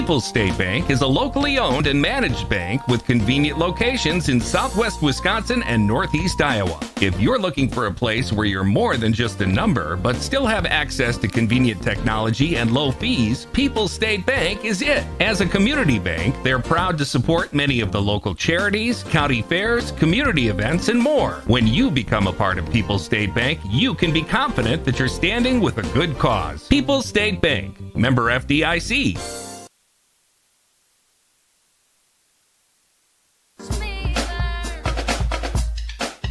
People's State Bank is a locally owned and managed bank with convenient locations in southwest Wisconsin and northeast Iowa. If you're looking for a place where you're more than just a number, but still have access to convenient technology and low fees, People's State Bank is it. As a community bank, they're proud to support many of the local charities, county fairs, community events, and more. When you become a part of People's State Bank, you can be confident that you're standing with a good cause. People's State Bank, member FDIC.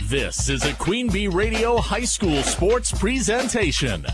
This is a Queen Bee Radio High School Sports presentation.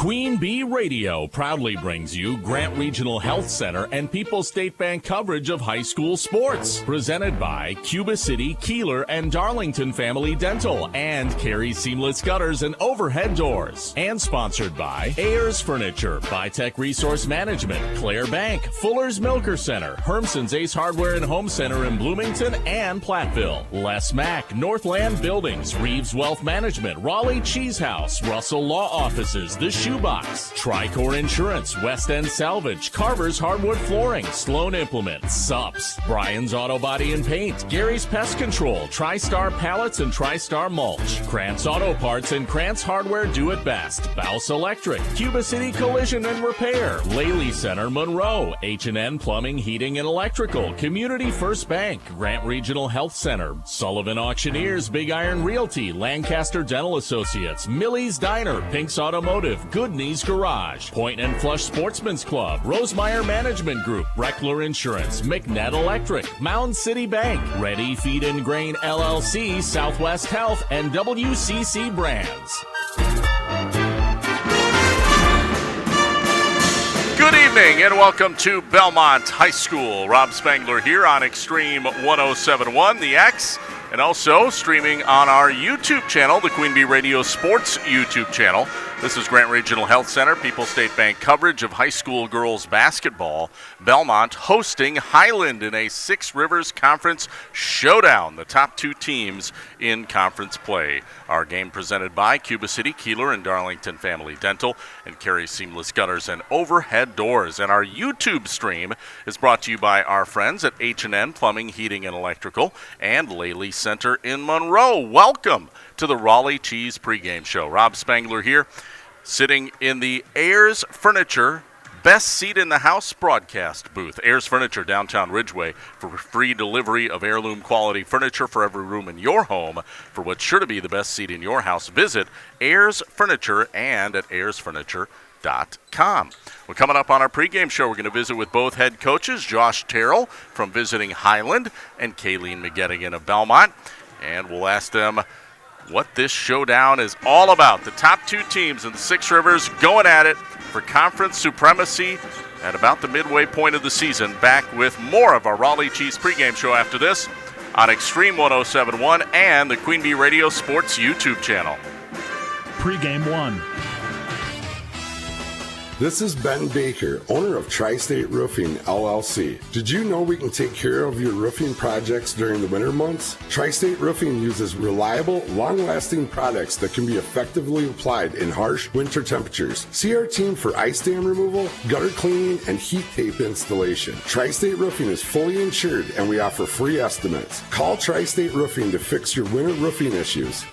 Queen Bee Radio proudly brings you Grant Regional Health Center and People's State Bank coverage of high school sports. Presented by Cuba City, Kieler, and Darlington Family Dental and Carey Seamless Gutters and Overhead Doors. And sponsored by Ayers Furniture, Bytech Resource Management, Claire Bank, Fuller's Milker Center, Hermson's Ace Hardware and Home Center in Bloomington and Platteville, Les Mack, Northland Buildings, Reeves Wealth Management, Raleigh Cheese House, Russell Law Offices, The Shoebox, Tricor Insurance, West End Salvage, Carver's Hardwood Flooring, Sloan Implements, Sups, Brian's Auto Body and Paint, Gary's Pest Control, TriStar Pallets and TriStar Mulch, Krantz Auto Parts and Krantz Hardware Do It Best, Bouse Electric, Cuba City Collision and Repair, Laley Center Monroe, H&N Plumbing, Heating and Electrical, Community First Bank, Grant Regional Health Center, Sullivan Auctioneers, Big Iron Realty, Lancaster Dental Associates, Millie's Diner, Pink's Automotive, Good Knees Garage, Point and Flush Sportsman's Club, Rosemeyer Management Group, Reckler Insurance, McNett Electric, Mound City Bank, Ready Feed and Grain LLC, Southwest Health, and WCC Brands. Good evening and welcome to Belmont High School. Rob Spangler here on Extreme 107.1, the X, and also streaming on our YouTube channel, the Queen Bee Radio Sports YouTube channel. This is Grant Regional Health Center, People's State Bank coverage of high school girls basketball. Belmont hosting Highland in a Six Rivers Conference showdown, the top two teams in conference play. Our game presented by Cuba City, Kieler, and Darlington Family Dental, and Carey Seamless Gutters and Overhead Doors. And our YouTube stream is brought to you by our friends at H&N Plumbing, Heating, and Electrical, and Laley Center in Monroe. Welcome to the Raleigh Cheese pregame show. Rob Spangler here, sitting in the Ayers Furniture Best Seat in the House broadcast booth. Ayers Furniture, downtown Ridgeway, for free delivery of heirloom quality furniture for every room in your home. For what's sure to be the best seat in your house, visit Ayers Furniture and at ayersfurniture.com. Well, coming up on our pregame show, we're going to visit with both head coaches, Josh Terrell from visiting Highland and Kayleen McGettigan of Belmont. And we'll ask them what this showdown is all about. The top two teams in the Six Rivers going at it for conference supremacy at about the midway point of the season. Back with more of our Raleigh Cheese pregame show after this on Extreme 107.1 and the Queen Bee Radio Sports YouTube channel. Pregame one. This is Ben Baker, owner of Tri-State Roofing, LLC. Did you know we can take care of your roofing projects during the winter months? Tri-State Roofing uses reliable, long-lasting products that can be effectively applied in harsh winter temperatures. See our team for ice dam removal, gutter cleaning, and heat tape installation. Tri-State Roofing is fully insured, and we offer free estimates. Call Tri-State Roofing to fix your winter roofing issues.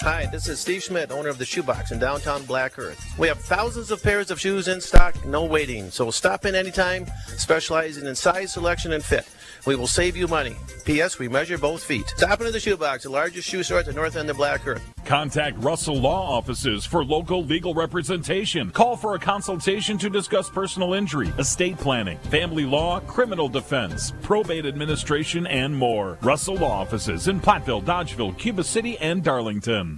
Hi, this is Steve Schmidt, owner of the Shoebox in downtown Black Earth. We have thousands of pairs of shoes in stock, no waiting. So stop in anytime, specializing in size, selection, and fit. We will save you money. P.S. We measure both feet. Stop into the Shoebox, the largest shoe store at the north end of Black Earth. Contact Russell Law Offices for local legal representation. Call for a consultation to discuss personal injury, estate planning, family law, criminal defense, probate administration, and more. Russell Law Offices in Platteville, Dodgeville, Cuba City, and Darlington.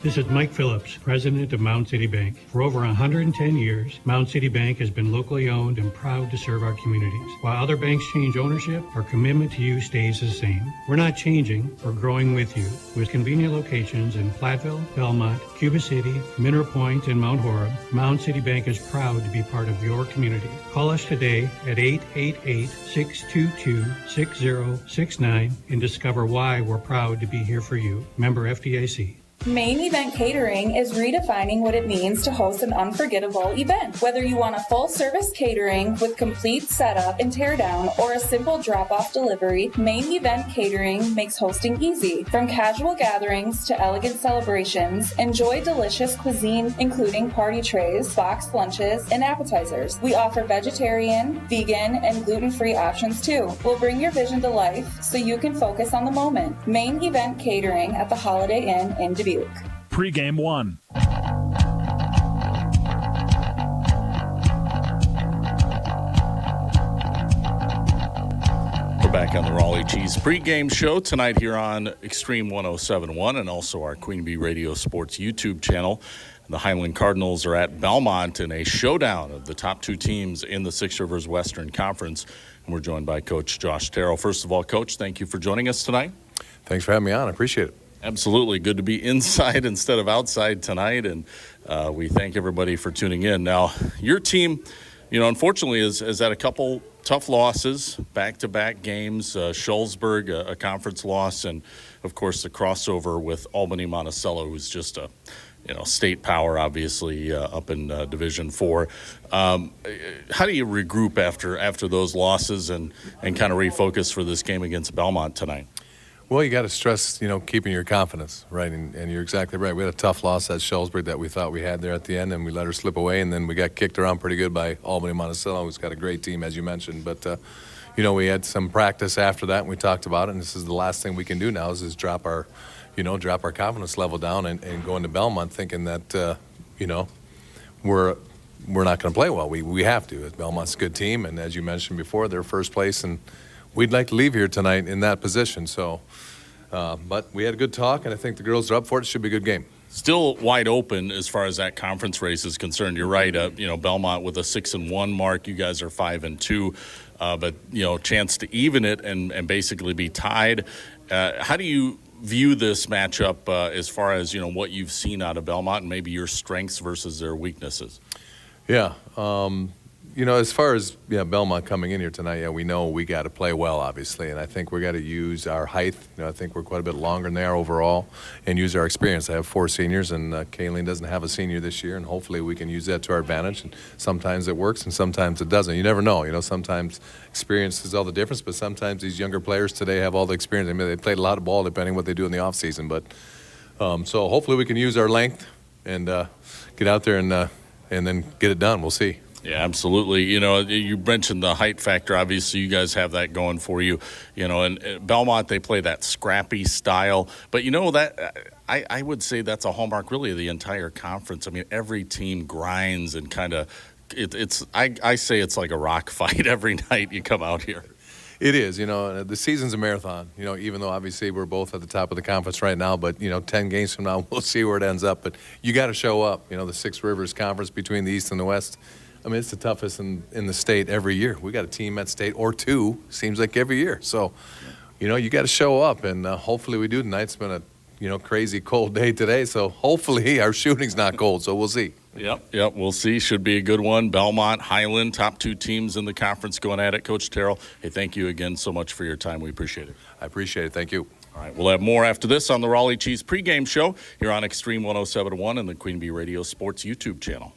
This is Mike Phillips, president of Mound City Bank. For over 110 years, Mound City Bank has been locally owned and proud to serve our communities. While other banks change ownership, our commitment to you stays the same. We're not changing, we're growing with you. With convenient locations in Platteville, Belmont, Cuba City, Mineral Point, and Mount Horeb, Mound City Bank is proud to be part of your community. Call us today at 888-622-6069 and discover why we're proud to be here for you. Member FDIC. Main Event Catering is redefining what it means to host an unforgettable event. Whether you want a full-service catering with complete setup and teardown or a simple drop-off delivery, Main Event Catering makes hosting easy. From casual gatherings to elegant celebrations, enjoy delicious cuisine including party trays, boxed lunches, and appetizers. We offer vegetarian, vegan, and gluten-free options too. We'll bring your vision to life so you can focus on the moment. Main Event Catering at the Holiday Inn in Dubuque. Pre-game one. We're back on the Raleigh Cheese pregame show tonight here on Extreme 107.1 and also our Queen Bee Radio Sports YouTube channel. The Highland Cardinals are at Belmont in a showdown of the top two teams in the Six Rivers Western Conference. And we're joined by Coach Josh Terrell. First of all, Coach, thank you for joining us tonight. Thanks for having me on. I appreciate it. Absolutely. Good to be inside instead of outside tonight, and we thank everybody for tuning in. Now, your team, unfortunately has had a couple tough losses, back-to-back games, Shullsburg, a conference loss, and, of course, the crossover with Albany Monticello, who's just a state power, obviously, up in Division 4. How do you regroup after those losses and kind of refocus for this game against Belmont tonight? Well, you got to stress, keeping your confidence, right? And you're exactly right. We had a tough loss at Shullsburg that we thought we had there at the end, and we let her slip away, and then we got kicked around pretty good by Albany Monticello, who's got a great team, as you mentioned. But, we had some practice after that, and we talked about it, and this is the last thing we can do now is drop our confidence level down and go into Belmont thinking that, we're not going to play well. We have to. Belmont's a good team, and as you mentioned before, they're first place, and we'd like to leave here tonight in that position. So, but we had a good talk, and I think the girls are up for it. It should be a good game. Still wide open as far as that conference race is concerned. You're right. Belmont with a 6-1 mark. You guys are 5-2, but chance to even it and basically be tied. How do you view this matchup as far as what you've seen out of Belmont and maybe your strengths versus their weaknesses? Yeah. As far as Belmont coming in here tonight, we know we got to play well, obviously, and I think we got to use our height. I think we're quite a bit longer than they are overall, and use our experience. I have 4 seniors, and Kaylin doesn't have a senior this year, and hopefully we can use that to our advantage. And sometimes it works, and sometimes it doesn't. You never know. Sometimes experience is all the difference, but sometimes these younger players today have all the experience. I mean, they played a lot of ball depending on what they do in the off season, but so hopefully we can use our length and get out there and then get it done. We'll see. Yeah, absolutely. You mentioned the height factor. Obviously, you guys have that going for you. And Belmont, they play that scrappy style. But that I would say that's a hallmark really of the entire conference. I mean, every team grinds and kind of I say it's like a rock fight every night you come out here. It is. The season's a marathon, even though obviously we're both at the top of the conference right now. But, 10 games from now, we'll see where it ends up. But you got to show up. The Six Rivers Conference between the East and the West. I mean, it's the toughest in the state every year. We got a team at state or 2, seems like every year. So, you got to show up, and hopefully we do tonight. It's been a crazy cold day today, so hopefully our shooting's not cold, so we'll see. Yep, we'll see. Should be a good one. Belmont, Highland, top 2 teams in the conference going at it. Coach Terrell, hey, thank you again so much for your time. We appreciate it. I appreciate it. Thank you. All right, we'll have more after this on the Raleigh Cheese pregame show here on Extreme 107.1 and the Queen Bee Radio Sports YouTube channel.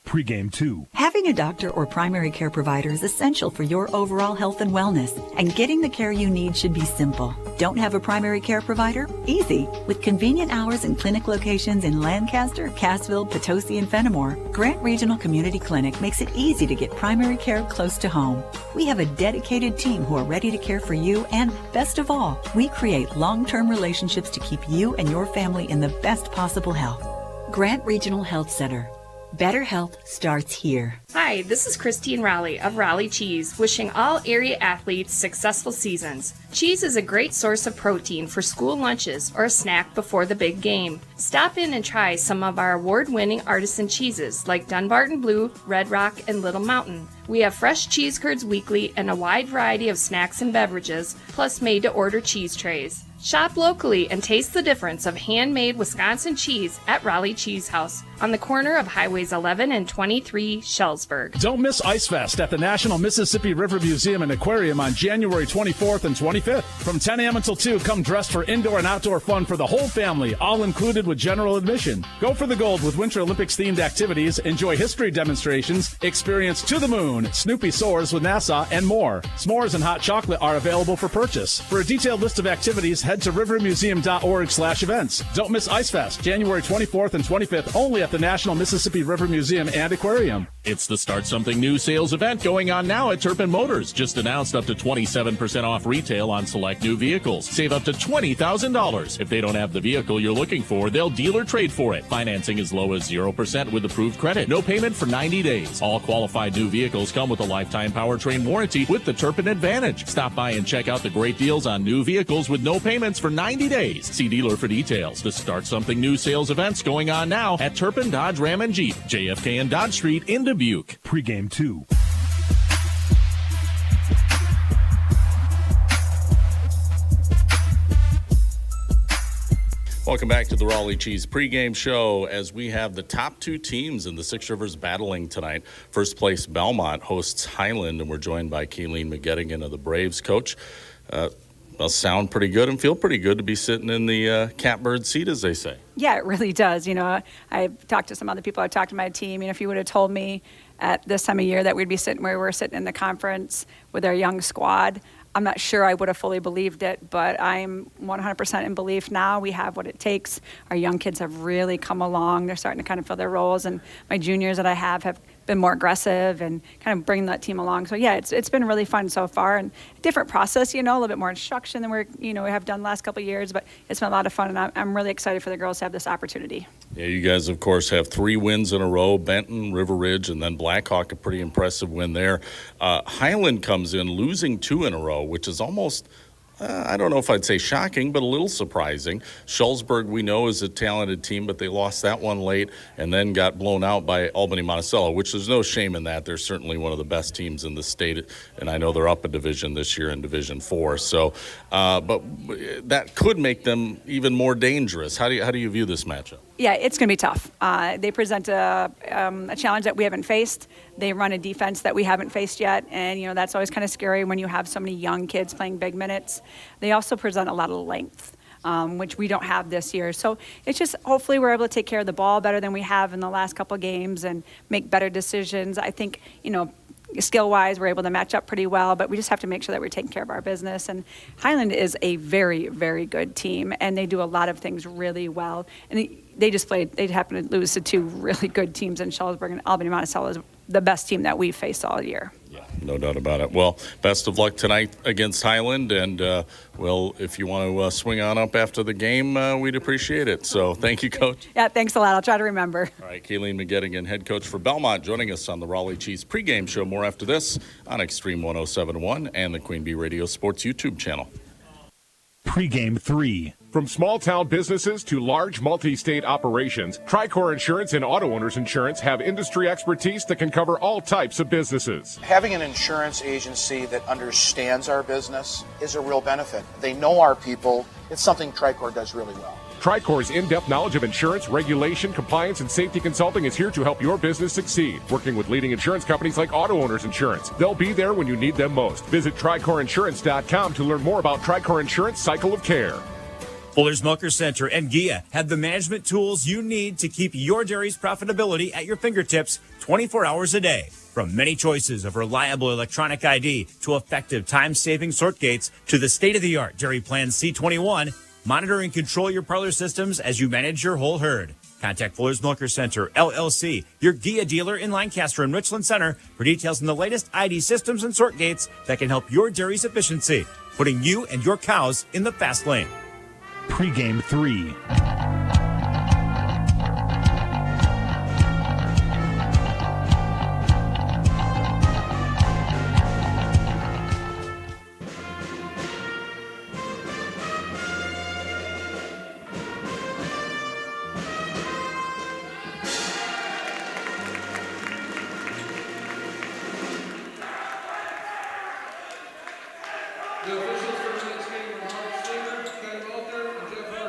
Pre-game 2. Having a doctor or primary care provider is essential for your overall health and wellness, and getting the care you need should be simple. Don't have a primary care provider? Easy. With convenient hours and clinic locations in Lancaster, Cassville, Potosi, and Fenimore, Grant Regional Community Clinic makes it easy to get primary care close to home. We have a dedicated team who are ready to care for you, and best of all, we create long-term relationships to keep you and your family in the best possible health. Grant Regional Health Center. Better health starts here. Hi, this is Christine Raleigh of Raleigh Cheese, wishing all area athletes successful seasons. Cheese is a great source of protein for school lunches or a snack before the big game. Stop in and try some of our award-winning artisan cheeses like Dunbarton Blue, Red Rock, and Little Mountain. We have fresh cheese curds weekly and a wide variety of snacks and beverages, plus made-to-order cheese trays. Shop locally and taste the difference of handmade Wisconsin cheese at Raleigh Cheese House on the corner of Highways 11 and 23, Schellsburg. Don't miss Ice Fest at the National Mississippi River Museum and Aquarium on January 24th and 25th. From 10 a.m. until 2, come dressed for indoor and outdoor fun for the whole family, all included with general admission. Go for the gold with Winter Olympics-themed activities, enjoy history demonstrations, experience To the Moon, Snoopy Soars with NASA, and more. S'mores and hot chocolate are available for purchase. For a detailed list of activities, head to rivermuseum.org/events. Don't miss Ice Fest, January 24th and 25th, only at the National Mississippi River Museum and Aquarium. It's the Start Something New sales event going on now at Turpin Motors. Just announced up to 27% off retail on select new vehicles. Save up to $20,000. If they don't have the vehicle you're looking for, they'll deal or trade for it. Financing as low as 0% with approved credit. No payment for 90 days. All qualified new vehicles come with a lifetime powertrain warranty with the Turpin Advantage. Stop by and check out the great deals on new vehicles with no payments for 90 days. See dealer for details. The Start Something New sales events going on now at Turpin Dodge Ram and Jeep, JFK and Dodge Street in Dubuque. Pre-game 2. Welcome back to the Raleigh Cheese pregame show as we have the top two teams in the Six Rivers battling tonight. First place Belmont hosts Highland, and we're joined by Kieler McGettigan of the Braves. Coach, well, sound pretty good and feel pretty good to be sitting in the catbird seat, as they say. Yeah, it really does. You know, I've talked to some other people. I've talked to my team. You know, if you would have told me at this time of year that we'd be sitting where we're sitting in the conference with our young squad, I'm not sure I would have fully believed it, but I'm 100% in belief now. We have what it takes. Our young kids have really come along. They're starting to kind of fill their roles, and my juniors that I have been more aggressive and kind of bring that team along. So yeah, it's been really fun so far, and a different process, you know, a little bit more instruction than we have done the last couple of years, but it's been a lot of fun, and I'm really excited for the girls to have this opportunity. Yeah, you guys, of course, have 3 wins in a row, Benton, River Ridge, and then Blackhawk, a pretty impressive win there. Highland comes in losing 2 in a row, which is almost, I don't know if I'd say shocking, but a little surprising. Schellsburg, we know, is a talented team, but they lost that one late and then got blown out by Albany Monticello, which there's no shame in that. They're certainly one of the best teams in the state, and I know they're up a division this year in Division 4. So, but that could make them even more dangerous. How do you view this matchup? Yeah, it's going to be tough. They present a challenge that we haven't faced. They run a defense that we haven't faced yet, and you know that's always kind of scary when you have so many young kids playing big minutes. They also present a lot of length, which we don't have this year. So it's just hopefully we're able to take care of the ball better than we have in the last couple of games and make better decisions. I think, you know, skill-wise, we're able to match up pretty well, but we just have to make sure that we're taking care of our business. And Highland is a very, very good team, and they do a lot of things really well. And they happen to lose to 2 really good teams in Schellsburg, and Albany Monticello is the best team that we've faced all year. Yeah, no doubt about it. Well, best of luck tonight against Highland, and, well, if you want to swing on up after the game, we'd appreciate it. So thank you, Coach. Yeah, thanks a lot. I'll try to remember. All right, Kieler McGettigan, head coach for Belmont, joining us on the Raleigh Cheese pregame show. More after this on Extreme 107.1 and the Queen Bee Radio Sports YouTube channel. Pregame 3. From small-town businesses to large multi-state operations, Tricor Insurance and Auto Owners Insurance have industry expertise that can cover all types of businesses. Having an insurance agency that understands our business is a real benefit. They know our people. It's something Tricor does really well. Tricor's in-depth knowledge of insurance, regulation, compliance, and safety consulting is here to help your business succeed. Working with leading insurance companies like Auto Owners Insurance. They'll be there when you need them most. Visit TricorInsurance.com to learn more about Tricor Insurance Cycle of Care. Fuller's Milker Center and GIA have the management tools you need to keep your dairy's profitability at your fingertips 24 hours a day. From many choices of reliable electronic ID to effective time-saving sort gates to the state-of-the-art Dairy Plan C21, monitor and control your parlor systems as you manage your whole herd. Contact Fuller's Milker Center, LLC, your GIA dealer in Lancaster and Richland Center for details on the latest ID systems and sort gates that can help your dairy's efficiency, putting you and your cows in the fast lane. Pregame 3.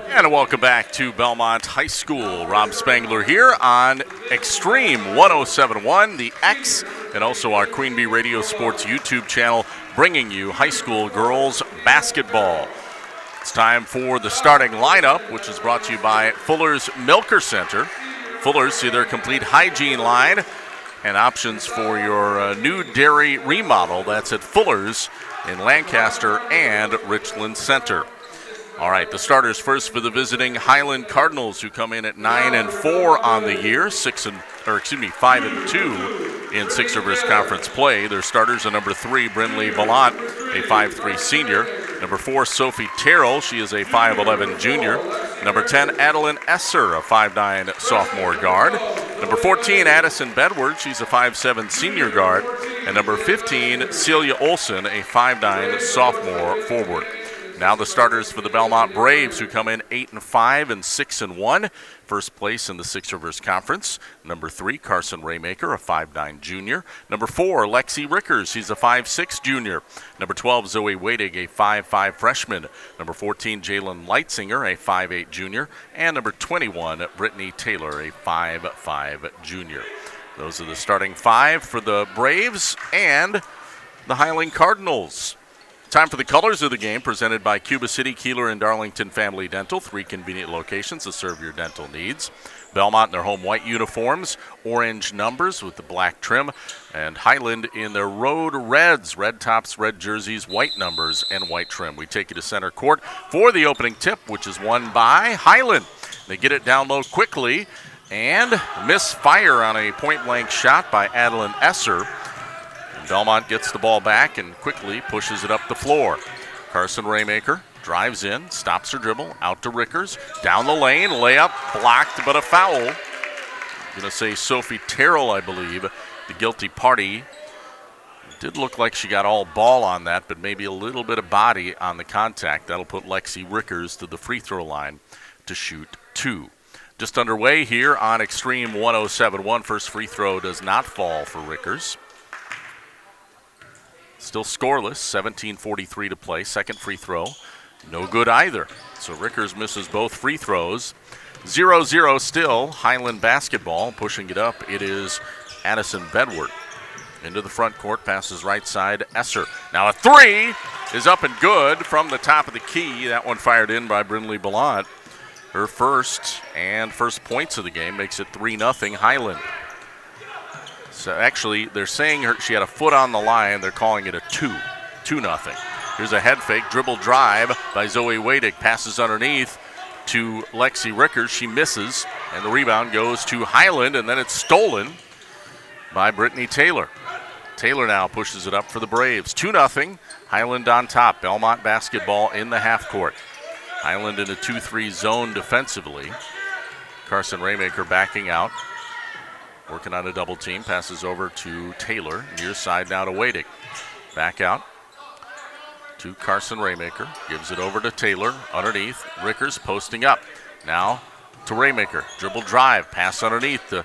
And welcome back to Belmont High School. Rob Spangler here on Extreme 107.1, the X, and also our Queen Bee Radio Sports YouTube channel, bringing you high school girls basketball. It's time for the starting lineup, which is brought to you by Fuller's Milker Center. Fuller's, see their complete hygiene line and options for your new dairy remodel. That's at Fuller's in Lancaster and Richland Center. All right, the starters first for the visiting Highland Cardinals, who come in at 9-4 on the year, 5-2 in Six Rivers Conference play. Their starters are number 3, Brinley Belmont, a 5'3 senior. Number 4, Sophie Terrell, she is a 5'11 junior. Number 10, Adeline Esser, a 5'9 sophomore guard. Number 14, Addison Bedward, she's a 5'7 senior guard. And number 15, Celia Olson, a 5'9 sophomore forward. Now the starters for the Belmont Braves, who come in 8-5 and 6-1. First place in the Six Rivers Conference. Number 3, Carson Raymaker, a 5'9 junior. Number 4, Lexi Rickers, he's a 5'6 junior. Number 12, Zoe Wadig, a 5'5 freshman. Number 14, Jalen Leitzinger, a 5'8 junior. And number 21, Brittany Taylor, a 5'5 junior. Those are the starting 5 for the Braves and the Highland Cardinals. Time for the colors of the game, presented by Cuba City, Kieler, and Darlington Family Dental. 3 convenient locations to serve your dental needs. Belmont in their home white uniforms, orange numbers with the black trim, and Highland in their road reds, red tops, red jerseys, white numbers, and white trim. We take you to center court for the opening tip, which is won by Highland. They get it down low quickly and misfire on a point-blank shot by Adeline Esser. Belmont gets the ball back and quickly pushes it up the floor. Carson Raymaker drives in, stops her dribble, out to Rickers, down the lane, layup, blocked, but a foul. I'm going to say Sophie Terrell, I believe, the guilty party. It did look like she got all ball on that, but maybe a little bit of body on the contact. That'll put Lexi Rickers to the free throw line to shoot 2. Just underway here on Extreme 107.1. First free throw does not fall for Rickers. Still scoreless, 17:43 to play. Second free throw, no good either. So Rickers misses both free throws. 0-0 still, Highland basketball. Pushing it up, it is Addison Bedward. Into the front court, passes right side, Esser. Now a 3 is up and good from the top of the key. That one fired in by Brinley Belmont. Her first points of the game makes it 3-0 Highland. So actually, they're saying she had a foot on the line. They're calling it a 2-0. Here's a head fake, dribble drive by Zoe Wadig. Passes underneath to Lexi Rickers. She misses, and the rebound goes to Highland, and then it's stolen by Brittany Taylor. Taylor now pushes it up for the Braves. 2-0, Highland on top. Belmont basketball in the half court. Highland in a 2-3 zone defensively. Carson Raymaker backing out. Working on a double team, passes over to Taylor. Near side now to Wadig. Back out to Carson Raymaker. Gives it over to Taylor. Underneath, Rickers posting up. Now to Raymaker. Dribble drive, pass underneath to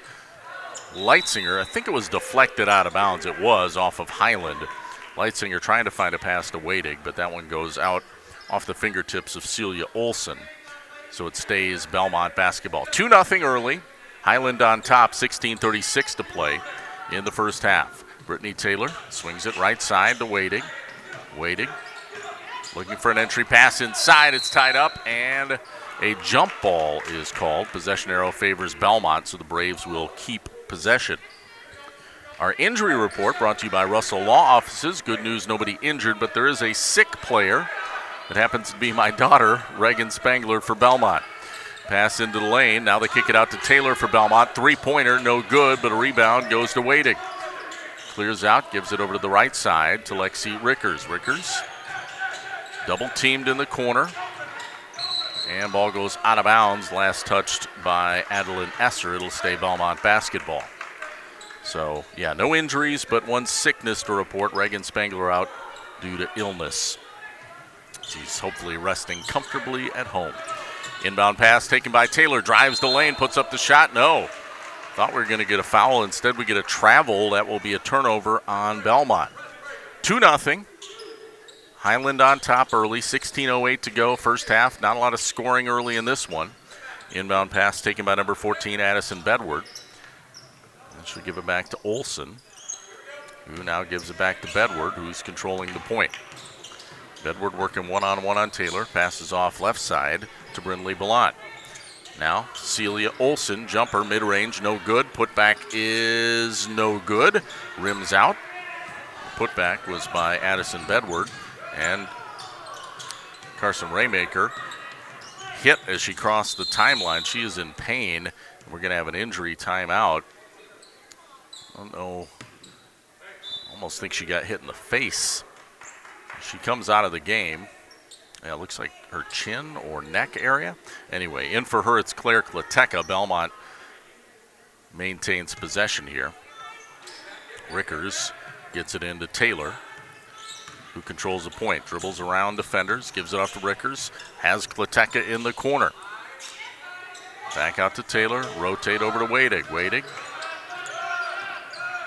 Leitzinger. I think it was deflected out of bounds. It was off of Highland. Leitzinger trying to find a pass to Wadig, but that one goes out off the fingertips of Celia Olson. So it stays Belmont basketball. 2-0 early. Highland on top, 16:36 to play in the first half. Brittany Taylor swings it right side to Wadig. Wadig looking for an entry pass inside. It's tied up, and a jump ball is called. Possession arrow favors Belmont, so the Braves will keep possession. Our injury report brought to you by Russell Law Offices. Good news, nobody injured, but there is a sick player. It happens to be my daughter, Reagan Spangler, for Belmont. Pass into the lane. Now they kick it out to Taylor for Belmont. Three-pointer, no good, but a rebound goes to Wadig. Clears out, gives it over to the right side to Lexi Rickers. Rickers double-teamed in the corner. And ball goes out of bounds. Last touched by Adeline Esser. It'll stay Belmont basketball. So, yeah, no injuries, but one sickness to report. Reagan Spangler out due to illness. She's hopefully resting comfortably at home. Inbound pass taken by Taylor, drives the lane, puts up the shot. No. Thought we were going to get a foul. Instead, we get a travel. That will be a turnover on Belmont. 2-0. Highland on top early, 16:08 to go, first half. Not a lot of scoring early in this one. Inbound pass taken by number 14, Addison Bedward. And she'll give it back to Olson, who now gives it back to Bedward, who's controlling the point. Bedward working one-on-one on Taylor, passes off left side to Brindley Belmont. Now, Celia Olson, jumper, mid-range, no good. Putback is no good. Rims out. Putback was by Addison Bedward. And Carson Raymaker hit as she crossed the timeline. She is in pain. We're going to have an injury timeout. I don't know. Almost think she got hit in the face. She comes out of the game. Yeah, it looks like her chin or neck area. Anyway, in for her, it's Claire Klateca. Belmont maintains possession here. Rickers gets it into Taylor, who controls the point. Dribbles around defenders, gives it off to Rickers. Has Klateca in the corner. Back out to Taylor. Rotate over to Wadig. Wadig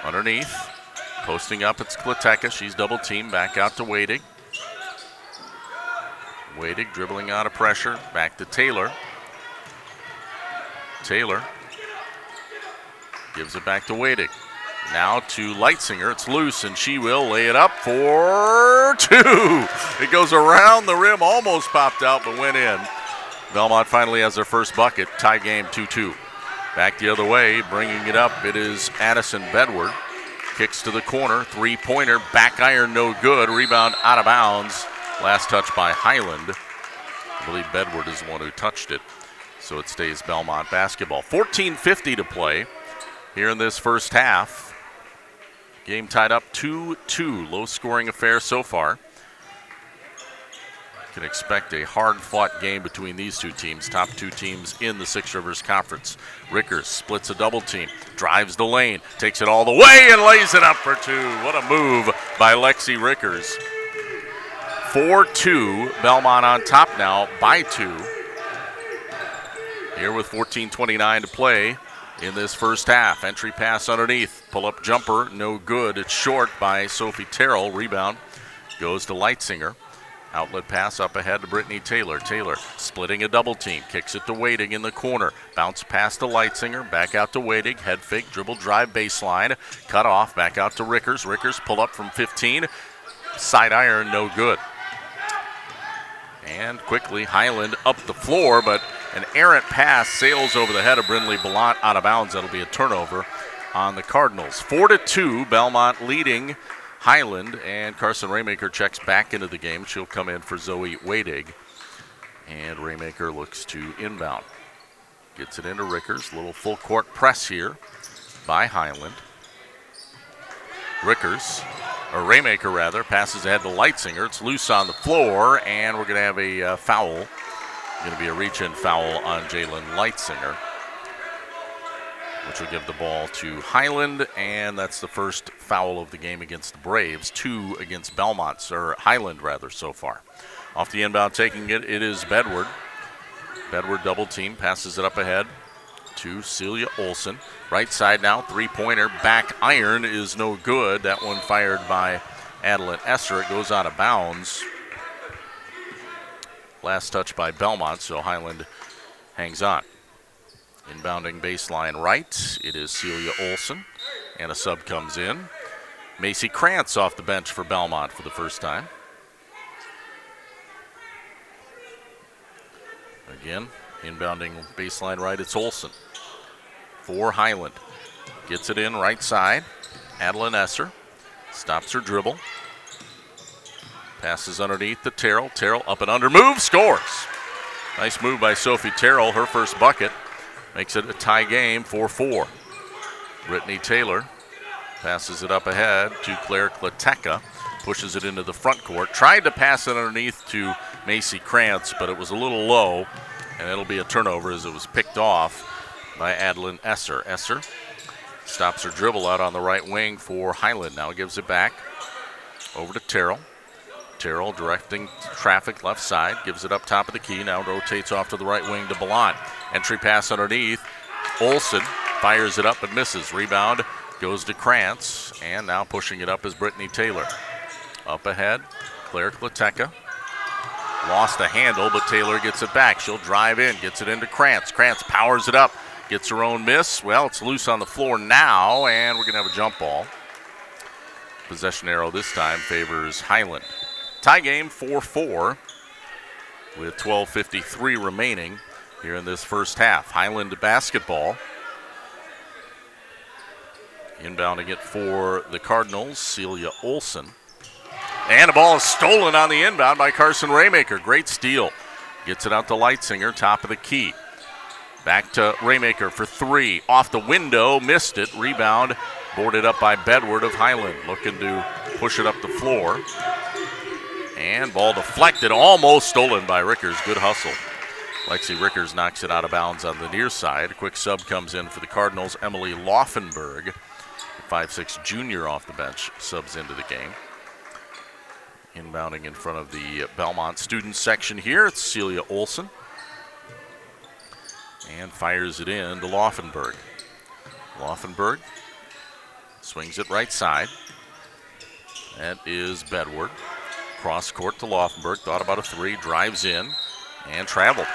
underneath. Posting up, it's Klateca. She's double teamed. Back out to Wadig. Wadig dribbling out of pressure. Back to Taylor. Taylor gives it back to Wadig. Now to Leitsinger. It's loose, and she will lay it up for two. It goes around the rim, almost popped out, but went in. Belmont finally has their first bucket. Tie game 2-2. Back the other way, bringing it up, it is Addison Bedward. Kicks to the corner, three-pointer, back iron, no good. Rebound out of bounds. Last touch by Highland. I believe Bedward is the one who touched it. So it stays Belmont basketball. 14:50 to play here in this first half. Game tied up 2-2. Low-scoring affair so far. Can expect a hard-fought game between these two teams, top two teams in the Six Rivers Conference. Rickers splits a double team, drives the lane, takes it all the way and lays it up for two. What a move by Lexi Rickers. 4-2, Belmont on top now by 2. Here with 14:29 to play in this first half. Entry pass underneath, pull-up jumper, no good. It's short by Sophie Terrell. Rebound goes to Leitsinger. Outlet pass up ahead to Brittany Taylor. Taylor splitting a double team. Kicks it to Wadig in the corner. Bounce pass to Leitsinger. Back out to Wadig. Head fake, dribble drive baseline. Cut off. Back out to Rickers. Rickers pull up from 15. Side iron, no good. And quickly Highland up the floor, but an errant pass sails over the head of Brindley Belmont out of bounds. That'll be a turnover on the Cardinals. 4-2, Belmont leading Highland, and Carson Raymaker checks back into the game. She'll come in for Zoe Wadig, and Raymaker looks to inbound. Gets it into Rickers. Little full court press here by Highland. Raymaker rather, passes ahead to Leitsinger. It's loose on the floor, and we're going to have a foul. Going to be a reach-in foul on Jalen Leitsinger, which will give the ball to Highland, and that's the first foul of the game against the Braves. 2 against Belmont, or Highland rather, so far. Off the inbound, taking it is Bedward. Bedward double team, passes it up ahead to Celia Olson. Right side now, three-pointer, back iron is no good. That one fired by Adeline Esser. It goes out of bounds. Last touch by Belmont, so Highland hangs on. Inbounding baseline right, it is Celia Olson, and a sub comes in. Macy Krantz off the bench for Belmont for the first time. Again, inbounding baseline right, it's Olson for Highland. Gets it in right side. Adeline Esser stops her dribble. Passes underneath to Terrell. Terrell up and under, move, scores. Nice move by Sophie Terrell, her first bucket. Makes it a tie game, 4-4. Brittany Taylor passes it up ahead to Claire Klateca. Pushes it into the front court. Tried to pass it underneath to Macy Krantz, but it was a little low, and it'll be a turnover as it was picked off by Adeline Esser. Esser stops her dribble out on the right wing for Highland. Now gives it back over to Terrell. Terrell directing traffic left side, gives it up top of the key, now rotates off to the right wing to Belmont. Entry pass underneath. Olson fires it up and misses. Rebound goes to Krantz, and now pushing it up is Brittany Taylor. Up ahead, Claire Kleteka. Lost the handle, but Taylor gets it back. She'll drive in, gets it into Krantz. Krantz powers it up, gets her own miss. Well, it's loose on the floor now, and we're going to have a jump ball. Possession arrow this time favors Highland. Tie game 4-4 with 12:53 remaining here in this first half. Highland basketball. Inbounding it for the Cardinals, Celia Olson. And the ball is stolen on the inbound by Carson Raymaker. Great steal. Gets it out to Leitsinger, top of the key. Back to Raymaker for three. Off the window, missed it. Rebound boarded up by Bedward of Highland. Looking to push it up the floor. And ball deflected, almost stolen by Rickers. Good hustle. Lexi Rickers knocks it out of bounds on the near side. A quick sub comes in for the Cardinals. Emily Laufenberg, 5'6" junior off the bench, subs into the game. Inbounding in front of the Belmont student section here, it's Celia Olson. And fires it in to Laufenberg. Laufenberg swings it right side. That is Bedward. Cross court to Laufenberg, thought about a three, drives in, and traveled.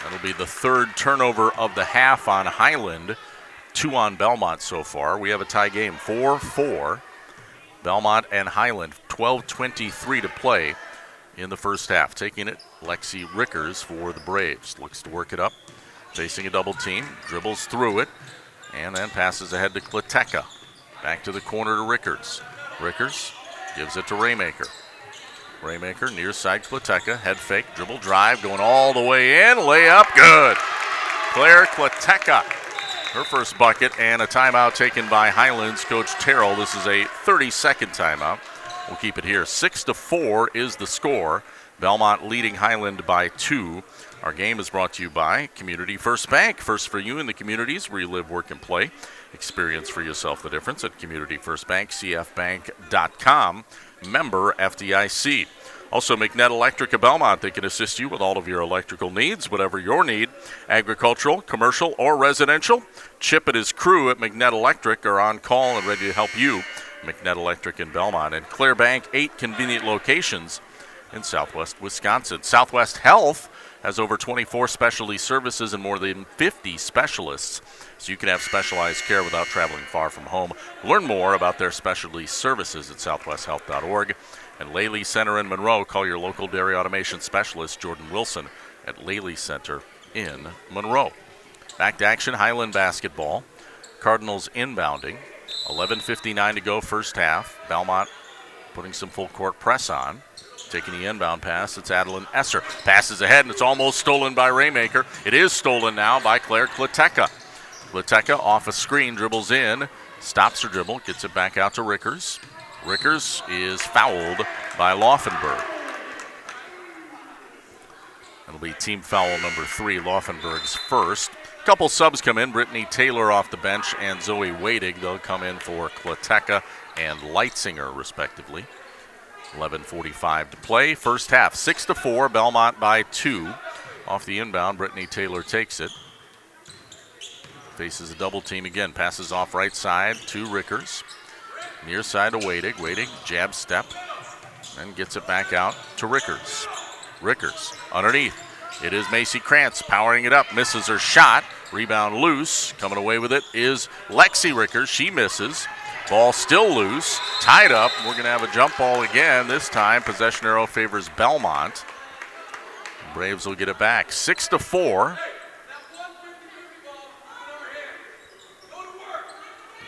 That'll be the third turnover of the half on Highland. 2 on Belmont so far. We have a tie game, 4-4. Belmont and Highland, 12:23 to play in the first half. Taking it, Lexi Rickers for the Braves. Looks to work it up, facing a double team, dribbles through it, and then passes ahead to Kleteka. Back to the corner to Rickers. Rickers gives it to Raymaker. Raymaker, near side Kleteka, head fake, dribble drive, going all the way in, layup, good. Claire Kleteka, her first bucket, and a timeout taken by Highlands coach Terrell. This is a 30-second timeout. We'll keep it here. 6-4 is the score. Belmont leading Highland by 2. Our game is brought to you by Community First Bank. First for you in the communities where you live, work, and play. Experience for yourself the difference at Community First Bank, cfbank.com. Member FDIC. Also, McNett Electric of Belmont. They can assist you with all of your electrical needs, whatever your need, agricultural, commercial, or residential. Chip and his crew at McNett Electric are on call and ready to help you. McNett Electric in Belmont. And Claire Bank, 8 convenient locations in southwest Wisconsin. Southwest Health has over 24 specialty services and more than 50 specialists, so you can have specialized care without traveling far from home. Learn more about their specialty services at southwesthealth.org. And Laley Center in Monroe, call your local dairy automation specialist, Jordan Wilson, at Laley Center in Monroe. Back to action, Highland basketball. Cardinals inbounding. 11:59 to go first half. Belmont putting some full court press on. Taking the inbound pass, it's Adeline Esser. Passes ahead, and it's almost stolen by Raymaker. It is stolen now by Claire Kleteka. Kleteka off a screen, dribbles in, stops her dribble, gets it back out to Rickers. Rickers is fouled by Laufenberg. It'll be team foul number 3, Laufenberg's first. A couple subs come in, Brittany Taylor off the bench and Zoe Wadig. They'll come in for Kleteka and Leitsinger, respectively. 11:45 to play. First half, 6-4, Belmont by 2. Off the inbound, Brittany Taylor takes it. Faces a double team again, passes off right side to Rickers. Near side to Wadig. Wadig, jab step, and gets it back out to Rickers. Rickers underneath. It is Macy Krantz powering it up, misses her shot. Rebound loose. Coming away with it is Lexi Rickers. She misses. Ball still loose. Tied up. We're going to have a jump ball again. This time, possession arrow favors Belmont. Braves will get it back. 6-4.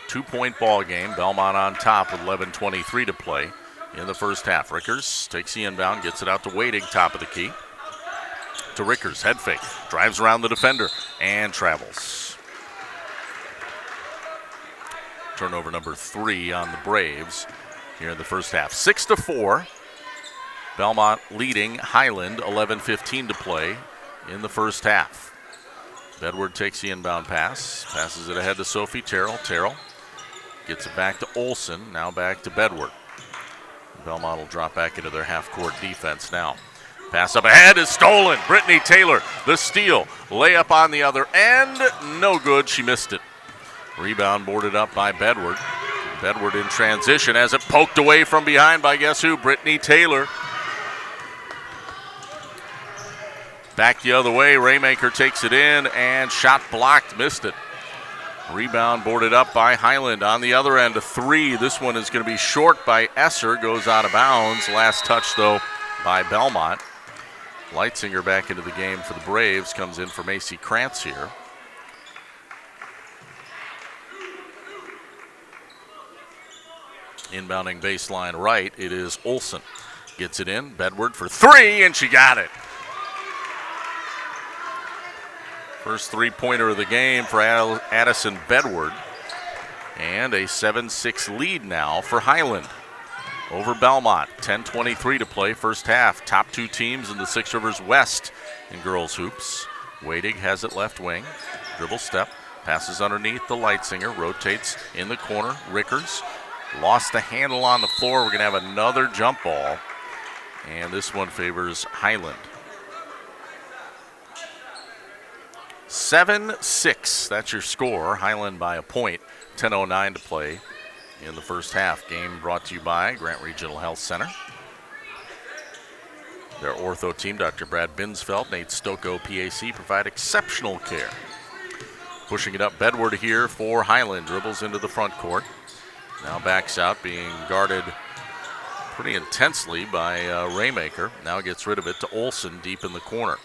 2-point ball game. Belmont on top with 11:23 to play in the first half. Rickers takes the inbound, gets it out to Wadig, top of the key. To Rickers, head fake, drives around the defender, and travels. Turnover number 3 on the Braves here in the first half. 6-4. Belmont leading Highland, 11:15 to play in the first half. Bedward takes the inbound pass, passes it ahead to Sophie Terrell. Terrell gets it back to Olson, now back to Bedward. Belmont will drop back into their half-court defense now. Pass up ahead is stolen. Brittany Taylor, the steal. Layup on the other end, no good. She missed it. Rebound boarded up by Bedward. Bedward in transition as it poked away from behind by guess who? Brittany Taylor. Back the other way, Raymaker takes it in and shot blocked, missed it. Rebound boarded up by Highland. On the other end, a three. This one is going to be short by Esser, goes out of bounds. Last touch, though, by Belmont. Leitzinger back into the game for the Braves, comes in for Macy Krantz here. Inbounding baseline right, it is Olsen. Gets it in, Bedward for three, and she got it. First three-pointer of the game for Addison Bedward. And a 7-6 lead now for Highland over Belmont. 10:23 to play, first half. Top two teams in the Six Rivers West in girls hoops. Wadig has it left wing. Dribble step, passes underneath the Leitzinger, rotates in the corner. Rickers lost the handle on the floor. We're going to have another jump ball. And this one favors Highland. 7-6, that's your score. Highland by a point. 10:09 to play in the first half. Game brought to you by Grant Regional Health Center. Their ortho team, Dr. Brad Binsfeld, Nate Stocco, PAC, provide exceptional care. Pushing it up, Bedward here for Highland. Dribbles into the front court. Now backs out, being guarded pretty intensely by Raymaker. Now gets rid of it to Olsen deep in the corner.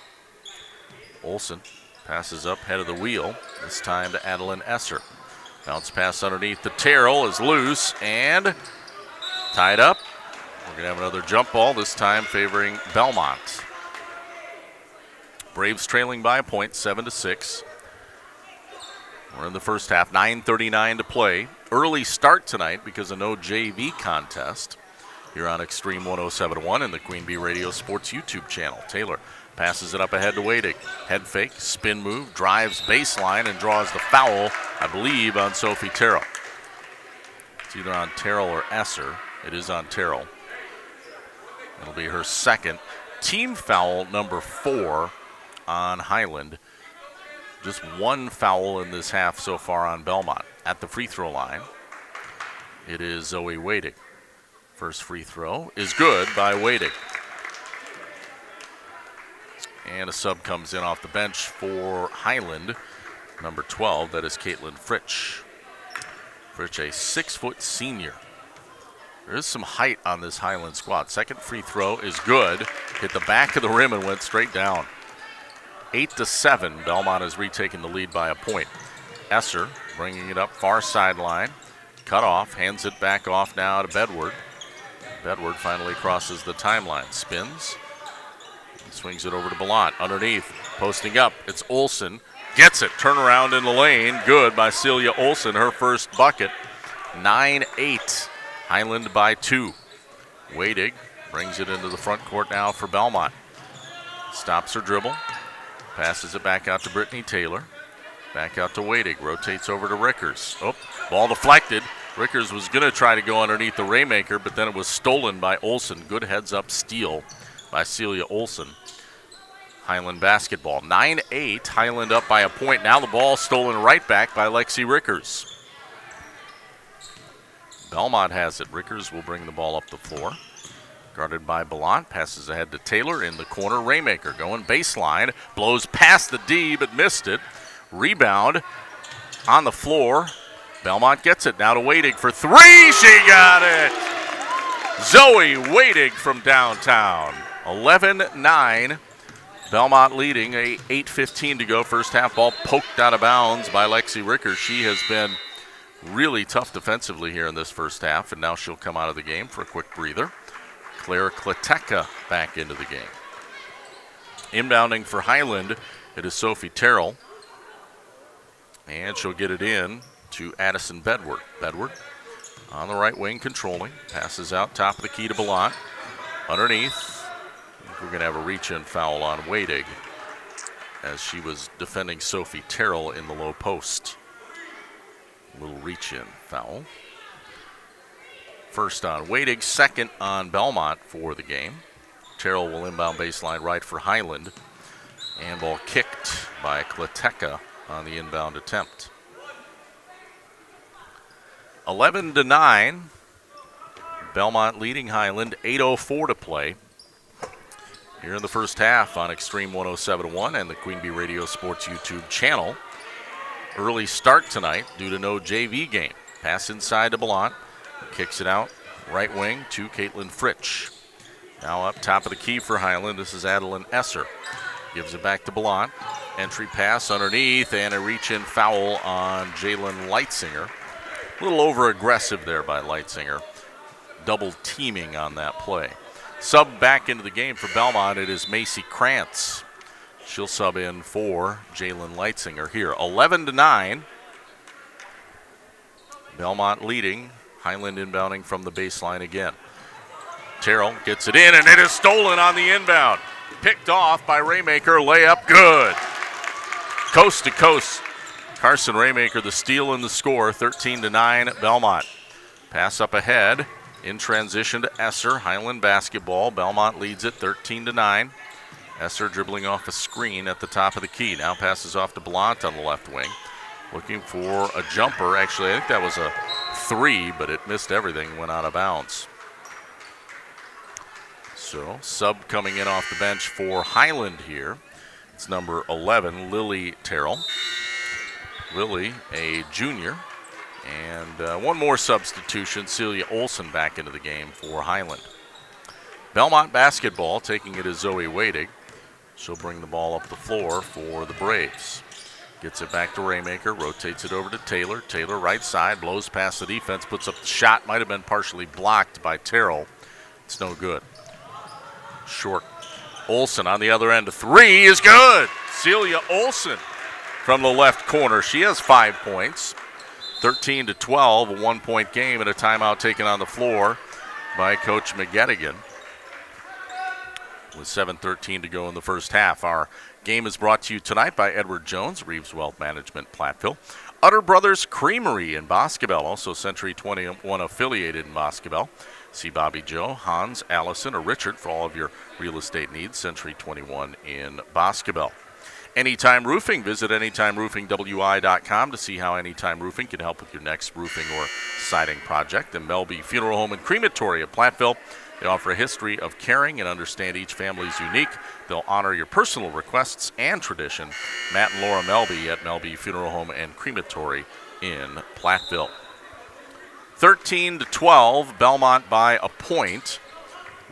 Olsen passes up, head of the wheel. This time to Adeline Esser. Bounce pass underneath the Terrell is loose and tied up. We're going to have another jump ball, this time favoring Belmont. Braves trailing by a point, 7-6. We're in the first half, 9:39 to play. Early start tonight because of no JV contest here on Extreme 107.1 and the Queen Bee Radio Sports YouTube channel. Taylor passes it up ahead to Wadig. Head fake, spin move, drives baseline and draws the foul, I believe, on Sophie Terrell. It's either on Terrell or Esser. It is on Terrell. It'll be her second. Team foul number 4 on Highland. Just one foul in this half so far on Belmont. At the free throw line, it is Zoe Wadig. First free throw is good by Wadig. And a sub comes in off the bench for Highland, number 12. That is Caitlin Fritsch. Fritsch, a 6-foot senior. There is some height on this Highland squad. Second free throw is good. Hit the back of the rim and went straight down. 8-7. Belmont has retaken the lead by a point. Esser bringing it up far sideline. Cut off, hands it back off now to Bedward. Bedward finally crosses the timeline. Spins. Swings it over to Belmont. Underneath, posting up. It's Olsen. Gets it. Turnaround in the lane. Good by Celia Olsen. Her first bucket. 9-8. Highland by 2. Wadig brings it into the front court now for Belmont. Stops her dribble. Passes it back out to Brittany Taylor. Back out to Wadig. Rotates over to Rickers. Oh, ball deflected. Rickers was going to try to go underneath the Raymaker, but then it was stolen by Olsen. Good heads-up steal by Celia Olsen. Highland basketball. 9-8. Highland up by a point. Now the ball stolen right back by Lexi Rickers. Belmont has it. Rickers will bring the ball up the floor. Guarded by Belmont. Passes ahead to Taylor in the corner. Raymaker going baseline. Blows past the D but missed it. Rebound on the floor. Belmont gets it. Now to Wadig for three. She got it. Zoe Wadig from downtown. 11-9. Belmont leading, 8:15 to go. First half, ball poked out of bounds by Lexi Rickers. She has been really tough defensively here in this first half, and now she'll come out of the game for a quick breather. Claire Kleteka back into the game. Inbounding for Highland, it is Sophie Terrell. And she'll get it in to Addison Bedward. Bedward on the right wing controlling. Passes out top of the key to Belmont. Underneath. We're going to have a reach-in foul on Wadig as she was defending Sophie Terrell in the low post. Little reach-in foul. First on Wadig, second on Belmont for the game. Terrell will inbound baseline right for Highland. And ball kicked by Kleteka on the inbound attempt. 11-9. Belmont leading Highland. 8:04 to play here in the first half on Extreme 107.1 and the Queen Bee Radio Sports YouTube channel. Early start tonight due to no JV game. Pass inside to Belmont. Kicks it out right wing to Caitlin Fritsch. Now up top of the key for Highland. This is Adeline Esser. Gives it back to Belmont. Entry pass underneath and a reach-in foul on Jalen Leitzinger. A little over-aggressive there by Leitzinger. Double teaming on that play. Sub back into the game for Belmont. It is Macy Krantz. She'll sub in for Jalen Leitzinger here. 11-9. Belmont leading. Highland inbounding from the baseline again. Terrell gets it in, and it is stolen on the inbound. Picked off by Raymaker. Layup good. Coast to coast. Carson Raymaker, the steal and the score. 13-9 Belmont. Pass up ahead. In transition to Esser. Highland basketball. Belmont leads it 13-9. Esser dribbling off a screen at the top of the key. Now passes off to Blount on the left wing. Looking for a jumper. Actually, I think that was a 3, but it missed everything, went out of bounds. So, sub coming in off the bench for Highland here. It's number 11, Lily Terrell. Lily, a junior. And one more substitution, Celia Olson back into the game for Highland. Belmont basketball, taking it is Zoe Wadig. She'll bring the ball up the floor for the Braves. Gets it back to Raymaker, rotates it over to Taylor. Taylor right side, blows past the defense, puts up the shot. Might have been partially blocked by Terrell. It's no good. Short. Olson on the other end. A 3 is good. Celia Olson from the left corner. She has 5 points. 13-12, a 1-point game, and a timeout taken on the floor by Coach McGettigan. With 7:13 to go in the first half. Our game is brought to you tonight by Edward Jones, Reeves Wealth Management, Platteville. Utter Brothers Creamery in Boscobel, also Century 21 affiliated in Boscobel. See Bobby Joe, Hans, Allison, or Richard for all of your real estate needs. Century 21 in Boscobel. Anytime Roofing. Visit AnytimeRoofingWI.com to see how Anytime Roofing can help with your next roofing or siding project. And Melby Funeral Home and Crematory of Platteville. They offer a history of caring and understand each family's unique. They'll honor your personal requests and tradition. Matt and Laura Melby at Melby Funeral Home and Crematory in Platteville. 13-12, Belmont by a point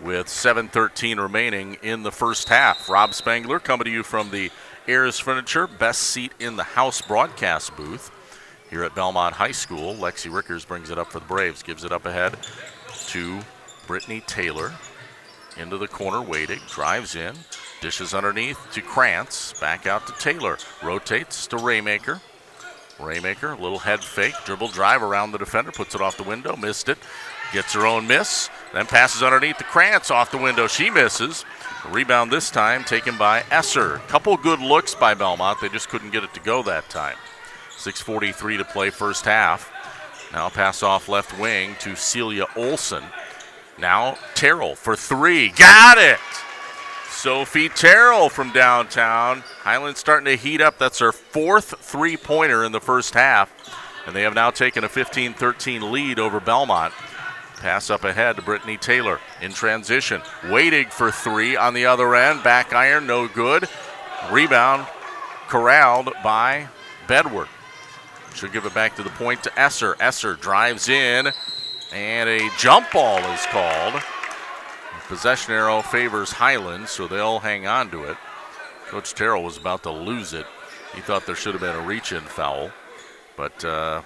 with 7:13 remaining in the first half. Rob Spangler coming to you from the Ayers Furniture Best Seat in the House broadcast booth here at Belmont High School. Lexi Rickers brings it up for the Braves, gives it up ahead to Brittany Taylor. Into the corner, Wadig drives in, dishes underneath to Krantz, back out to Taylor, rotates to Raymaker. Raymaker, a little head fake, dribble drive around the defender, puts it off the window, missed it, gets her own miss, then passes underneath to Krantz off the window, she misses. The rebound this time taken by Esser. Couple good looks by Belmont, they just couldn't get it to go that time. 6:43 to play first half. Now pass off left wing to Celia Olson. Now Terrell for 3, got it! Sophie Terrell from downtown. Highland starting to heat up. That's her 4th three-pointer in the first half. And they have now taken a 15-13 lead over Belmont. Pass up ahead to Brittany Taylor in transition. Wadig for 3 on the other end. Back iron, no good. Rebound corralled by Bedward. She'll give it back to the point to Esser. Esser drives in, and a jump ball is called. Possession arrow favors Highland, so they'll hang on to it. Coach Terrell was about to lose it. He thought there should have been a reach-in foul, but the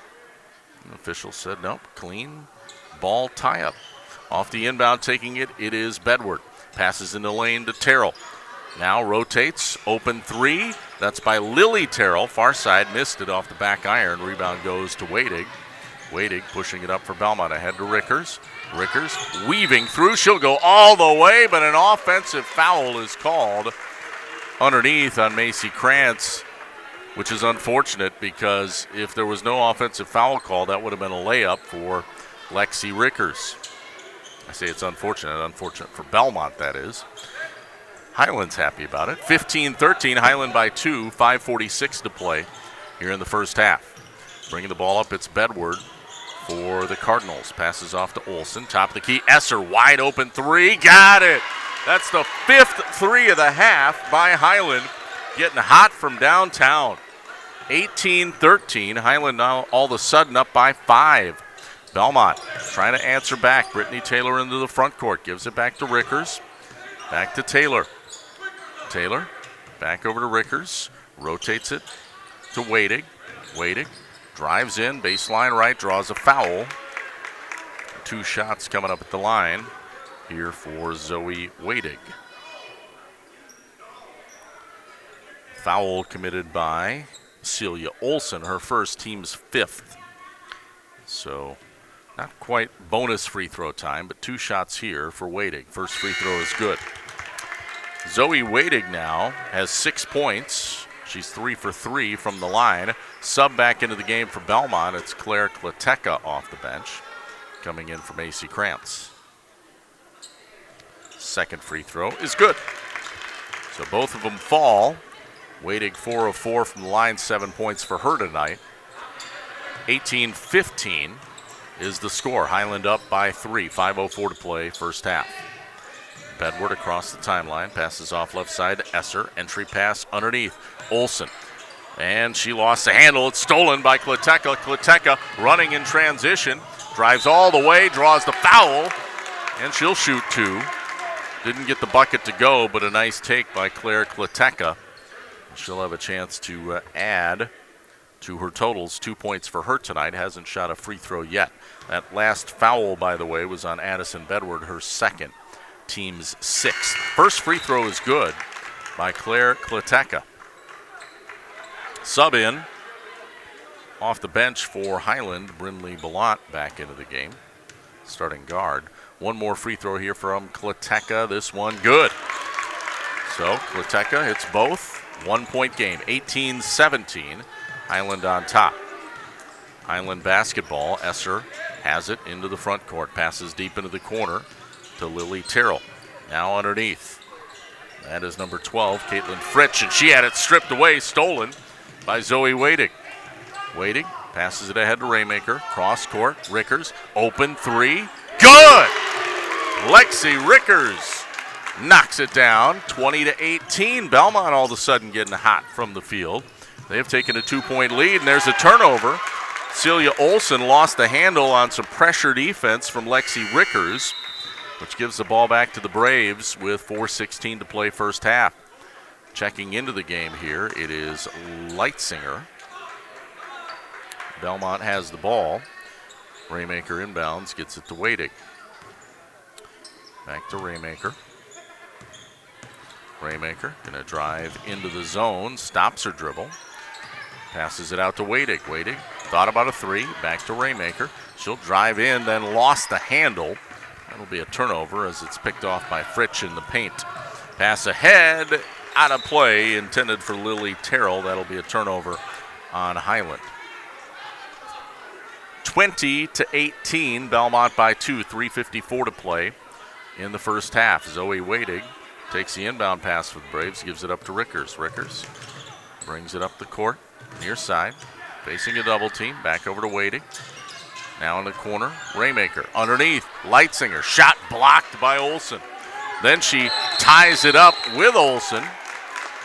official said nope, clean ball tie-up. Off the inbound, taking it, it is Bedward. Passes in the lane to Terrell. Now rotates, open 3. That's by Lily Terrell. Far side, missed it off the back iron. Rebound goes to Wadig. Wadig pushing it up for Belmont. Ahead to Rickers. Rickers weaving through. She'll go all the way, but an offensive foul is called underneath on Macy Krantz, which is unfortunate because if there was no offensive foul call, that would have been a layup for Lexi Rickers. I say it's unfortunate for Belmont, that is. Highland's happy about it. 15-13, Highland by 2, 5:46 to play here in the first half. Bringing the ball up, it's Bedward for the Cardinals. Passes off to Olsen. Top of the key. Esser, wide open three. Got it. That's the 5th three of the half by Highland. Getting hot from downtown. 18-13. Highland now all of a sudden up by 5. Belmont trying to answer back. Brittany Taylor into the front court. Gives it back to Rickers. Back to Taylor. Taylor back over to Rickers. Rotates it to Wadig. Wadig drives in. Baseline right. Draws a foul. 2 shots coming up at the line here for Zoe Wadig. Foul committed by Celia Olsen, her first, team's 5th. So not quite bonus free throw time, but 2 shots here for Wadig. First free throw is good. Zoe Wadig now has 6 points. She's 3 for 3 from the line. Sub back into the game for Belmont. It's Claire Klateca off the bench, coming in from AC Krantz. Second free throw is good. So both of them fall. Wadig 4 of 4 from the line, 7 points for her tonight. 18-15 is the score. Highland up by 3, 5:04 to play, first half. Bedward across the timeline, passes off left side to Esser. Entry pass underneath. Olsen. And she lost the handle. It's stolen by Klateca. Klateca running in transition. Drives all the way, draws the foul, and she'll shoot 2. Didn't get the bucket to go, but a nice take by Claire Klateca. She'll have a chance to add to her totals. 2 points for her tonight. Hasn't shot a free throw yet. That last foul, by the way, was on Addison Bedward, her second, team's 6th. First free throw is good by Claire Klateca. Sub in off the bench for Highland, Brinley Belmont back into the game, starting guard. One more free throw here from Klateca. This one good. So Klateca hits both. 1-point game, 18-17. Highland on top. Highland basketball. Esser has it into the front court. Passes deep into the corner to Lily Terrell. Now underneath. That is number 12, Caitlin Fritsch, and she had it stripped away, stolen by Zoe Wadig. Wadig passes it ahead to Raymaker. Cross court. Rickers. Open 3. Good! Lexi Rickers knocks it down, 20-18. Belmont all of a sudden getting hot from the field. They have taken a 2-point lead, and there's a turnover. Celia Olsen lost the handle on some pressure defense from Lexi Rickers, which gives the ball back to the Braves with 4:16 to play first half. Checking into the game here, it is Leitzinger. Belmont has the ball. Raymaker inbounds, gets it to Wadig. Back to Raymaker. Raymaker going to drive into the zone, stops her dribble, passes it out to Wadig. Wadig thought about a 3, back to Raymaker. She'll drive in, then lost the handle. That'll be a turnover as it's picked off by Fritsch in the paint. Pass ahead, out of play, intended for Lily Terrell. That'll be a turnover on Highland. 20-18, Belmont by 2, 3:54 to play in the first half. Zoe Wadig takes the inbound pass for the Braves, gives it up to Rickers. Rickers brings it up the court, near side, facing a double team, back over to Wadig. Now in the corner, Raymaker underneath, Leitzinger, shot blocked by Olsen. Then she ties it up with Olsen.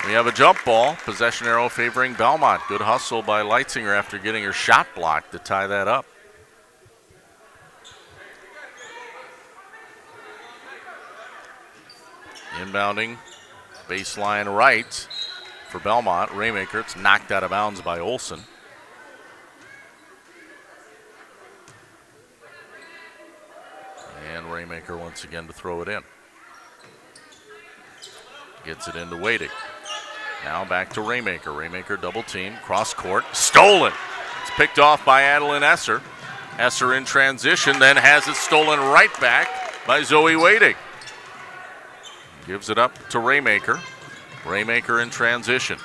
We have a jump ball, possession arrow favoring Belmont. Good hustle by Leitzinger after getting her shot blocked to tie that up. Inbounding, baseline right for Belmont. Raymaker, it's knocked out of bounds by Olsen. And Raymaker once again to throw it in. Gets it into Wadig. Now back to Raymaker. Raymaker double team, cross court, stolen. It's picked off by Adeline Esser. Esser in transition, then has it stolen right back by Zoe Wadig. Gives it up to Raymaker. Raymaker in transition.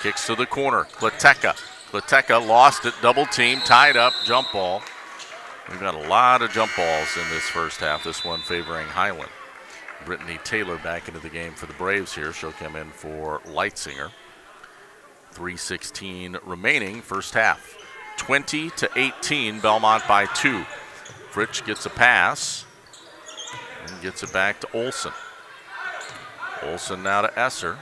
Kicks to the corner. Klateca. Klateca lost it. Double team. Tied up. Jump ball. We've got a lot of jump balls in this first half. This one favoring Highland. Brittany Taylor back into the game for the Braves here. She'll come in for Leitzinger. 3:16 remaining first half. 20-18, Belmont by 2. Fritsch gets a pass and gets it back to Olson. Olson now to Esser.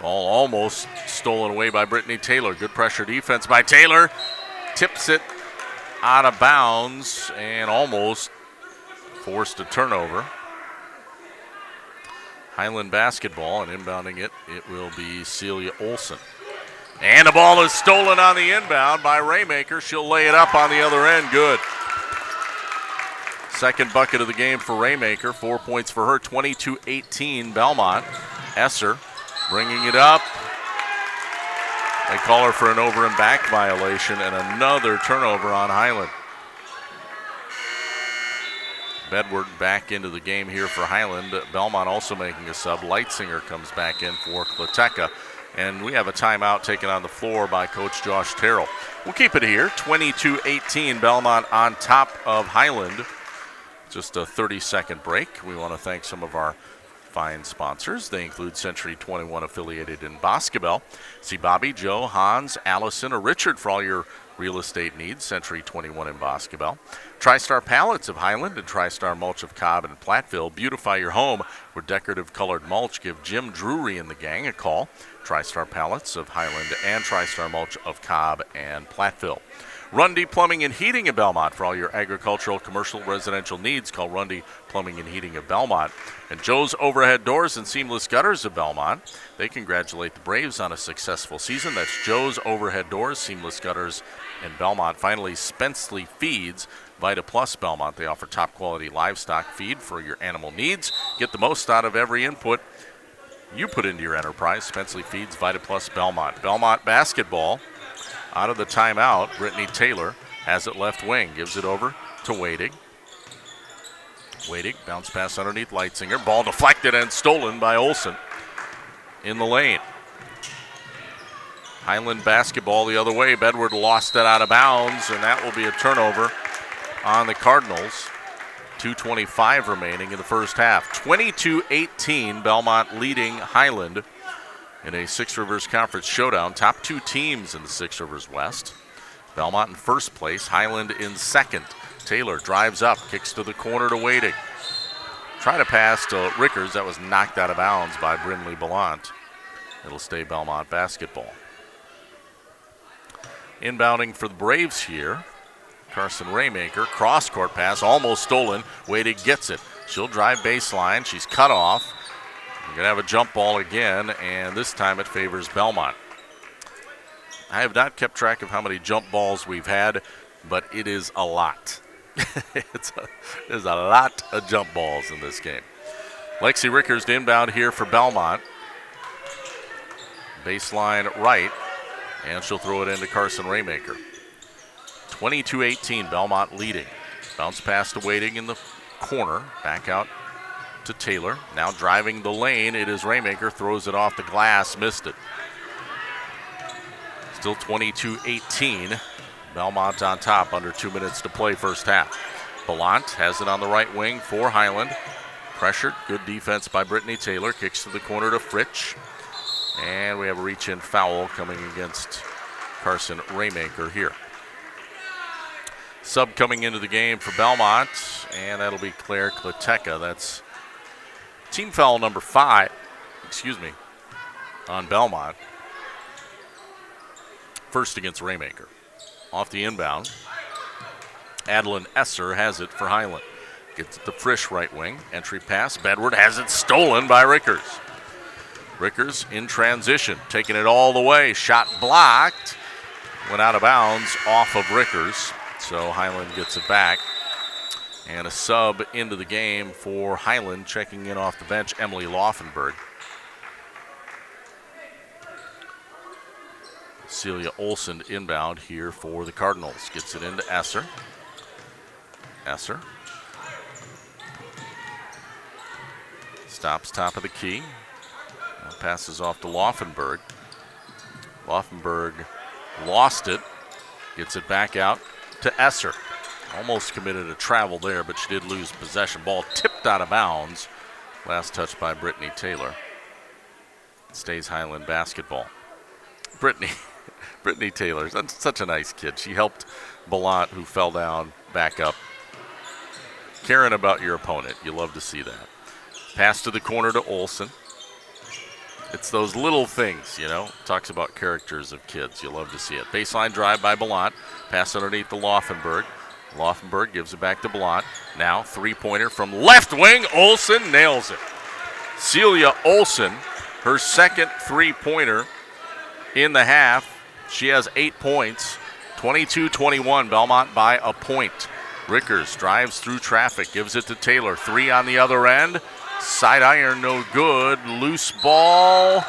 Ball almost stolen away by Brittany Taylor. Good pressure defense by Taylor. Tips it out of bounds and almost forced a turnover. Highland basketball, and inbounding it will be Celia Olson. And the ball is stolen on the inbound by Raymaker. She'll lay it up on the other end. Good. Second bucket of the game for Raymaker. 4 points for her. 22-18 Belmont. Esser bringing it up. They call her for an over and back violation and another turnover on Highland. Bedward back into the game here for Highland. Belmont also making a sub. Leitsinger comes back in for Kleteka. And we have a timeout taken on the floor by Coach Josh Terrell. We'll keep it here. 22-18 Belmont on top of Highland. Just a 30-second break. We want to thank some of our fine sponsors. They include Century 21 affiliated in Boscobel. See Bobby, Joe, Hans, Allison, or Richard for all your real estate needs. Century 21 in Boscobel. TriStar Pallets of Highland and TriStar Mulch of Cobb and Platteville. Beautify your home with decorative colored mulch. Give Jim Drury and the gang a call. TriStar Pallets of Highland and TriStar Mulch of Cobb and Platteville. Rundy Plumbing and Heating of Belmont for all your agricultural, commercial, residential needs. Call Rundy Plumbing and Heating of Belmont. And Joe's Overhead Doors and Seamless Gutters of Belmont. They congratulate the Braves on a successful season. That's Joe's Overhead Doors, Seamless Gutters in Belmont. Finally, Spenceley Feeds, Vita Plus Belmont. They offer top quality livestock feed for your animal needs. Get the most out of every input you put into your enterprise. Spenceley Feeds, Vita Plus Belmont. Belmont basketball. Out of the timeout, Brittany Taylor has it left wing. Gives it over to Wadig. Wadig, bounce pass underneath Leitsinger. Ball deflected and stolen by Olson in the lane. Highland basketball the other way. Bedward lost it out of bounds, and that will be a turnover on the Cardinals. 2:25 remaining in the first half. 22-18, Belmont leading Highland in a Six Rivers Conference showdown. Top two teams in the Six Rivers West. Belmont in first place, Highland in second. Taylor drives up, kicks to the corner to Wadig. Try to pass to Rickers. That was knocked out of bounds by Brinley Bellant. It'll stay Belmont basketball. Inbounding for the Braves here, Carson Raymaker. Cross-court pass, almost stolen. Wadig gets it. She'll drive baseline. She's cut off. We're going to have a jump ball again, and this time it favors Belmont. I have not kept track of how many jump balls we've had, but it is a lot. There's a lot of jump balls in this game. Lexi Rickers to inbound here for Belmont. Baseline right, and she'll throw it into Carson Raymaker. 22-18, Belmont leading. Bounce pass to Wadig in the corner. Back out to Taylor. Now driving the lane, it is Raymaker. Throws it off the glass, missed it. Still 22-18. Belmont on top, under 2 minutes to play first half. Bellant has it on the right wing for Highland. Pressured, good defense by Brittany Taylor. Kicks to the corner to Fritsch. And we have a reach-in foul coming against Carson Raymaker here. Sub coming into the game for Belmont, and that'll be Claire Kleteka. That's team foul number 5, on Belmont. First against Raymaker. Off the inbound, Adeline Esser has it for Highland. Gets it to Frisch right wing. Entry pass. Bedward has it stolen by Rickers. Rickers in transition, taking it all the way. Shot blocked. Went out of bounds off of Rickers. So Highland gets it back. And a sub into the game for Highland, checking in off the bench, Emily Laufenberg. Celia Olson inbound here for the Cardinals. Gets it into Esser. Esser. Stops top of the key. Now passes off to Laufenberg. Laufenberg lost it. Gets it back out to Esser. Almost committed a travel there, but she did lose possession. Ball tipped out of bounds. Last touch by Brittany Taylor. Stays Highland basketball. Brittany Brittany Taylor, that's such a nice kid. She helped Belmont, who fell down, back up. Caring about your opponent. You love to see that. Pass to the corner to Olsen. It's those little things, you know. Talks about characters of kids. You love to see it. Baseline drive by Belmont. Pass underneath to Laufenberg. Laufenberg gives it back to Belmont. Now three-pointer from left wing. Olsen nails it. Celia Olsen, her second three-pointer in the half. She has 8 points. 22-21, Belmont by a point. Rickers drives through traffic, gives it to Taylor. 3 on the other end. Side iron, no good. Loose ball.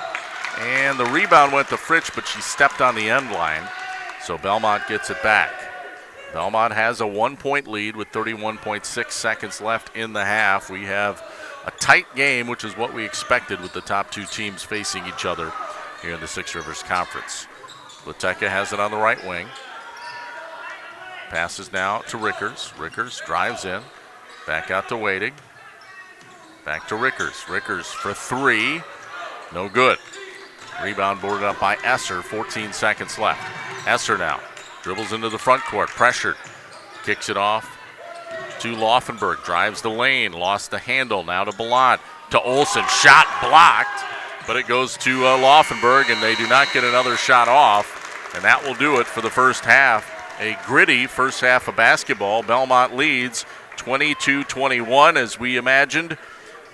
And the rebound went to Fritsch, but she stepped on the end line. So Belmont gets it back. Belmont has a 1-point lead with 31.6 seconds left in the half. We have a tight game, which is what we expected with the top two teams facing each other here in the Six Rivers Conference. Lateka has it on the right wing. Passes now to Rickers. Rickers drives in. Back out to Wading. Back to Rickers. Rickers for 3. No good. Rebound boarded up by Esser. 14 seconds left. Esser now dribbles into the front court. Pressured. Kicks it off to Laufenberg. Drives the lane. Lost the handle. Now to Belmont. To Olsen. Shot blocked. But it goes to Laufenberg, and they do not get another shot off. And that will do it for the first half. A gritty first half of basketball. Belmont leads 22-21. As we imagined,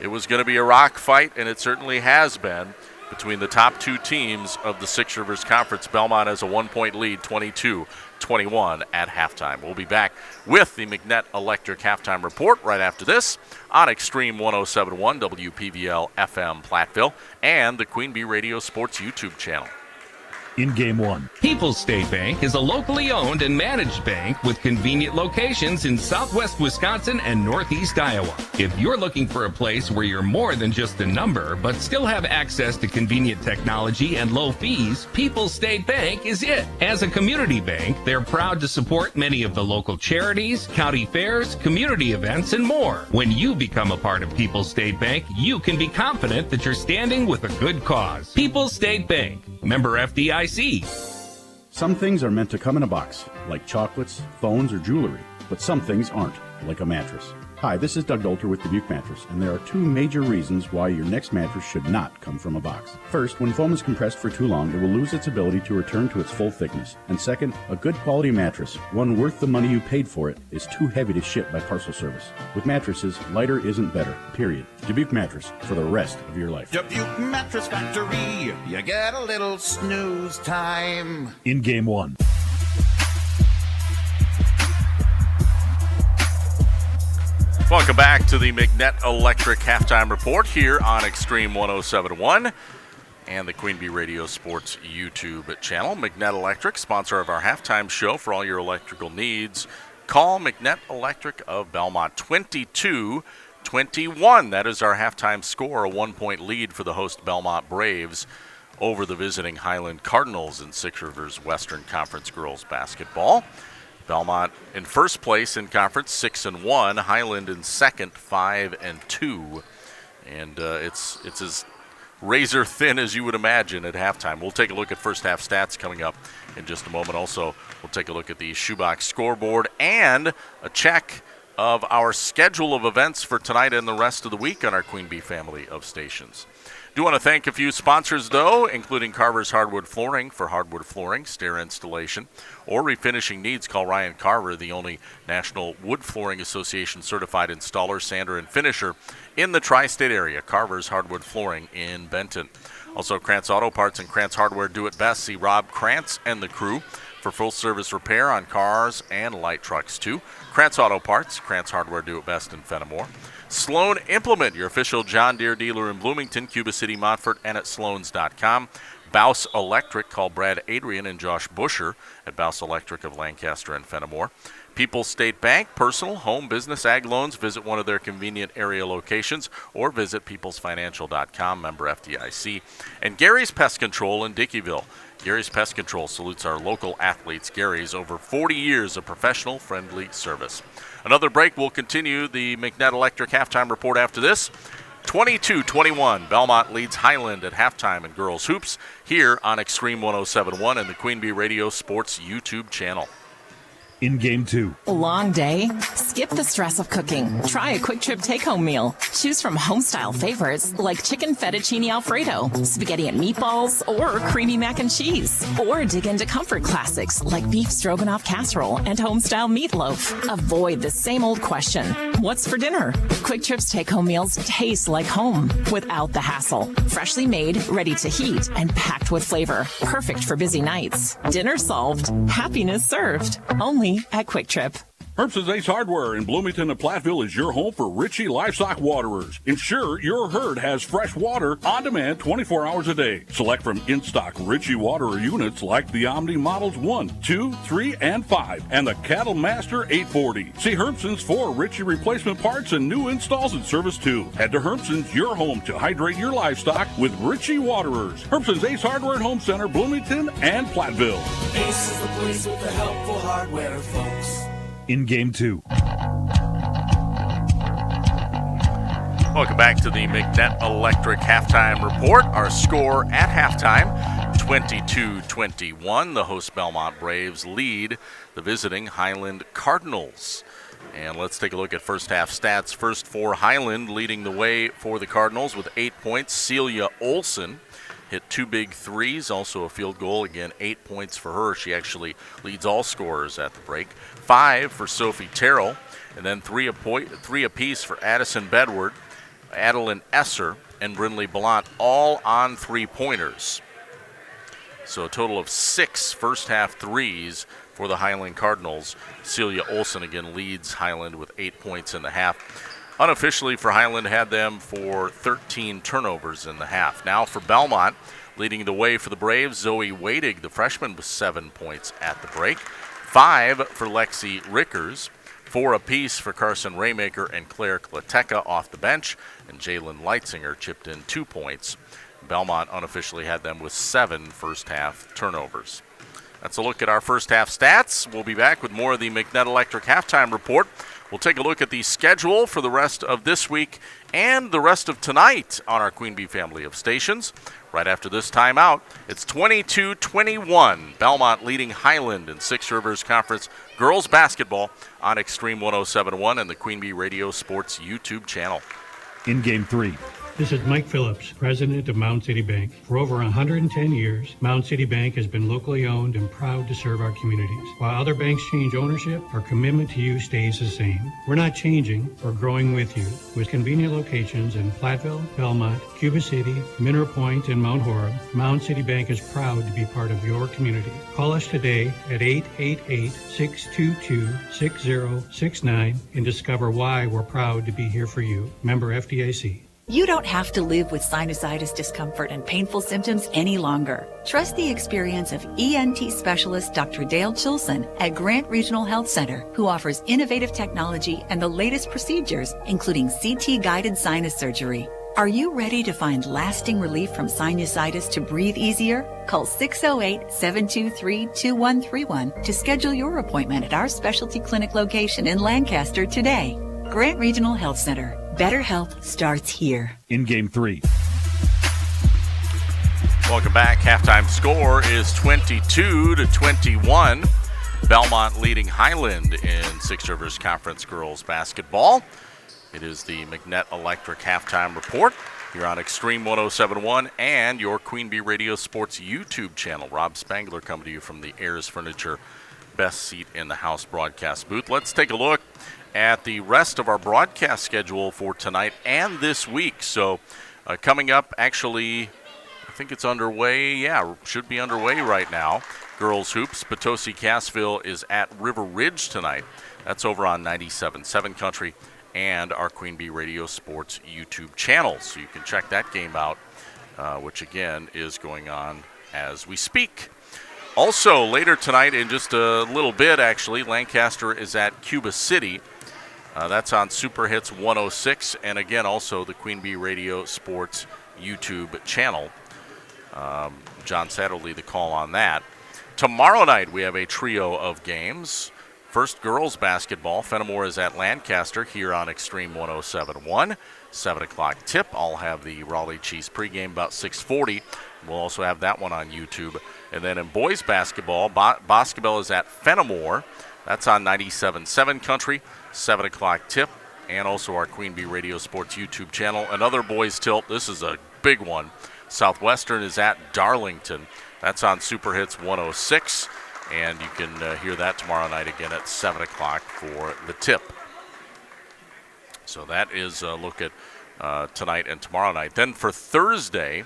it was going to be a rock fight, and it certainly has been, between the top two teams of the Six Rivers Conference. Belmont has a 1-point lead, 22-21 at halftime. We'll be back with the McNett Electric halftime report right after this on Extreme 107.1 WPVL FM Platteville and the Queen Bee Radio Sports YouTube channel. In Game 1. People's State Bank is a locally owned and managed bank with convenient locations in southwest Wisconsin and northeast Iowa. If you're looking for a place where you're more than just a number, but still have access to convenient technology and low fees, People's State Bank is it. As a community bank, they're proud to support many of the local charities, county fairs, community events, and more. When you become a part of People's State Bank, you can be confident that you're standing with a good cause. People's State Bank, member FDIC. Some things are meant to come in a box, like chocolates, phones, or jewelry, but some things aren't, like a mattress. Hi, this is Doug Dolter with Dubuque Mattress, and there are 2 major reasons why your next mattress should not come from a box. First, when foam is compressed for too long, it will lose its ability to return to its full thickness. And second, a good quality mattress, one worth the money you paid for it, is too heavy to ship by parcel service. With mattresses, lighter isn't better, period. Dubuque Mattress, for the rest of your life. Dubuque Mattress Factory, you get a little snooze time. In Game 1. Welcome back to the McNett Electric halftime report here on Extreme 107.1 and the Queen Bee Radio Sports YouTube channel. McNett Electric, sponsor of our halftime show for all your electrical needs. Call McNett Electric of Belmont. 22-21. That is our halftime score, a 1-point lead for the host Belmont Braves over the visiting Highland Cardinals in Six Rivers Western Conference girls basketball. Belmont in first place in conference, 6-1. Highland in second, 5-2. And it's as razor thin as you would imagine at halftime. We'll take a look at first half stats coming up in just a moment. Also, we'll take a look at the shoebox scoreboard and a check of our schedule of events for tonight and the rest of the week on our Queen Bee family of stations. Do want to thank a few sponsors, though, including Carver's Hardwood Flooring for hardwood flooring, stair installation, or refinishing needs. Call Ryan Carver, the only National Wood Flooring Association certified installer, sander, and finisher in the tri-state area. Carver's Hardwood Flooring in Benton. Also, Krantz Auto Parts and Krantz Hardware do it best. See Rob Krantz and the crew for full-service repair on cars and light trucks, too. Krantz Auto Parts, Krantz Hardware do it best in Fenimore. Sloan Implement, your official John Deere dealer in Bloomington, Cuba City, Montfort, and at sloans.com. Baus Electric, call Brad Adrian and Josh Busher at Baus Electric of Lancaster and Fenimore. People's State Bank, personal, home, business, ag loans. Visit one of their convenient area locations or visit peoplesfinancial.com, member FDIC. And Gary's Pest Control in Dickeyville. Gary's Pest Control salutes our local athletes. Gary's over 40 years of professional, friendly service. Another break. We'll continue the McNett Electric halftime report after this. 22-21, Belmont leads Highland at halftime in girls hoops here on Extreme 107.1 and the Queen Bee Radio Sports YouTube channel. In game 2. Long day? Skip the stress of cooking. Try a quick trip take-home meal. Choose from home-style favorites like chicken fettuccine alfredo, spaghetti and meatballs, or creamy mac and cheese. Or dig into comfort classics like beef stroganoff casserole and home-style meatloaf. Avoid the same old question, what's for dinner? Quick Trip's take-home meals taste like home without the hassle. Freshly made, ready to heat, and packed with flavor. Perfect for busy nights. Dinner solved. Happiness served. Only at Quick Trip. Herbson's Ace Hardware in Bloomington and Platteville is your home for Ritchie Livestock Waterers. Ensure your herd has fresh water on demand 24 hours a day. Select from in-stock Ritchie Waterer units like the Omni Models 1, 2, 3, and 5, and the Cattle Master 840. See Herbson's for Ritchie replacement parts and new installs and service too. Head to Herbson's, your home to hydrate your livestock with Ritchie Waterers. Herbson's Ace Hardware and Home Center, Bloomington and Platteville. Ace is the place with the helpful hardware, folks. In game 2. Welcome back to the McNett Electric Halftime Report. Our score at halftime, 22-21. The host Belmont Braves lead the visiting Highland Cardinals. And let's take a look at first half stats. First for Highland, leading the way for the Cardinals with 8 points. Celia Olson hit 2 big threes, also a field goal. Again, 8 points for her. She actually leads all scorers at the break. 5 for Sophie Terrell, and then 3 apiece for Addison Bedward, Adeline Esser, and Brindley Belmont, all on three-pointers. So a total of 6 first-half threes for the Highland Cardinals. Celia Olson again leads Highland with 8 points in the half. Unofficially for Highland, had them for 13 turnovers in the half. Now for Belmont, leading the way for the Braves, Zoe Wadig, the freshman, with 7 points at the break. 5 for Lexi Rickers, 4 apiece for Carson Raymaker and Claire Klateca off the bench, and Jalen Leitzinger chipped in 2 points. Belmont unofficially had them with 7 first-half turnovers. That's a look at our first-half stats. We'll be back with more of the McNett Electric Halftime Report. We'll take a look at the schedule for the rest of this week and the rest of tonight on our Queen Bee family of stations. Right after this timeout, it's 22-21. Belmont leading Highland in Six Rivers Conference girls basketball on Extreme 107.1 and the Queen Bee Radio Sports YouTube channel. In game 3. This is Mike Phillips, president of Mound City Bank. For over 110 years, Mound City Bank has been locally owned and proud to serve our communities. While other banks change ownership, our commitment to you stays the same. We're not changing, we're growing with you. With convenient locations in Platteville, Belmont, Cuba City, Mineral Point, and Mount Horeb, Mound City Bank is proud to be part of your community. Call us today at 888-622-6069 and discover why we're proud to be here for you. Member FDIC. You don't have to live with sinusitis discomfort and painful symptoms any longer. Trust the experience of ENT specialist Dr. Dale Chilson at Grant Regional Health Center, who offers innovative technology and the latest procedures, including CT-guided sinus surgery. Are you ready to find lasting relief from sinusitis to breathe easier? Call 608-723-2131 to schedule your appointment at our specialty clinic location in Lancaster today. Grant Regional Health Center. Better health starts here. In game 3. Welcome back. Halftime score is 22-21. Belmont leading Highland in Six Rivers Conference girls basketball. It is the McNett Electric Halftime Report here on Extreme 107.1 and your Queen Bee Radio Sports YouTube channel. Rob Spangler coming to you from the Ayers Furniture Best Seat in the House broadcast booth. Let's take a look at the rest of our broadcast schedule for tonight and this week. So coming up, actually, I think it's underway. Yeah, should be underway right now. Girls Hoops, Potosi Cassville is at River Ridge tonight. That's over on 97.7 Country and our Queen Bee Radio Sports YouTube channel. So you can check that game out, which again is going on as we speak. Also, later tonight, in just a little bit actually, Lancaster is at Cuba City. That's on Super Hits 106, and again, also the Queen Bee Radio Sports YouTube channel. John Satterley, the call on that. Tomorrow night, we have a trio of games. First, girls basketball. Fenimore is at Lancaster here on Extreme 107.1. 7 o'clock tip. I'll have the Raleigh Chiefs pregame about 6:40. We'll also have that one on YouTube. And then in boys basketball, Boscobel is at Fenimore. That's on 97.7 Country. 7 o'clock tip. And also our Queen Bee Radio Sports YouTube channel. Another boys tilt. This is a big one. Southwestern is at Darlington. That's on Super Hits 106. And you can hear that tomorrow night again at 7 o'clock for the tip. So that is a look at tonight and tomorrow night. Then for Thursday,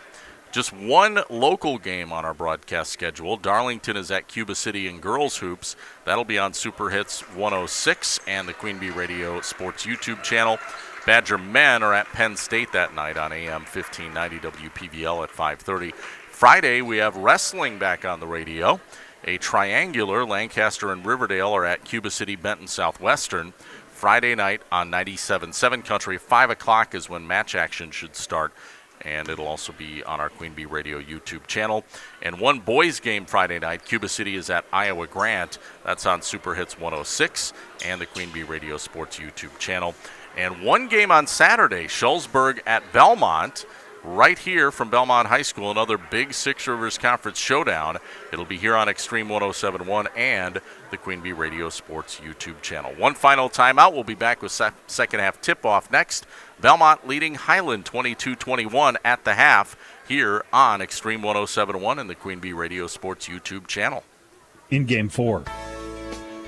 just one local game on our broadcast schedule. Darlington is at Cuba City in girls hoops. That'll be on Super Hits 106 and the Queen Bee Radio Sports YouTube channel. Badger men are at Penn State that night on AM 1590 WPVL at 5:30. Friday, we have wrestling back on the radio. A triangular, Lancaster and Riverdale are at Cuba City, Benton Southwestern. Friday night on 97.7 Country. 5 o'clock is when match action should start, and it'll also be on our Queen Bee Radio YouTube channel. And one boys game Friday night. Cuba City is at Iowa Grant. That's on Super Hits 106 and the Queen Bee Radio Sports YouTube channel. And one game on Saturday, Schulzburg at Belmont. Right here from Belmont High School, another big Six Rivers Conference showdown. It'll be here on Extreme 107.1 and the Queen Bee Radio Sports YouTube channel. One final timeout. We'll be back with second half tip-off next. Belmont leading Highland 22-21 at the half here on Extreme 107.1 and the Queen Bee Radio Sports YouTube channel. In Game 4.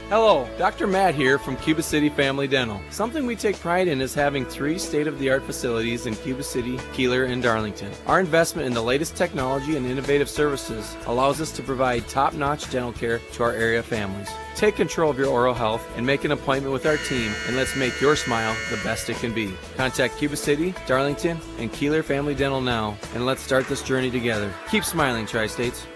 Hello, Dr. Matt here from Cuba City Family Dental. Something we take pride in is having 3 state-of-the-art facilities in Cuba City, Kieler, and Darlington. Our investment in the latest technology and innovative services allows us to provide top-notch dental care to our area families. Take control of your oral health and make an appointment with our team, and let's make your smile the best it can be. Contact Cuba City, Darlington, and Kieler Family Dental now, and let's start this journey together. Keep smiling, Tri-States.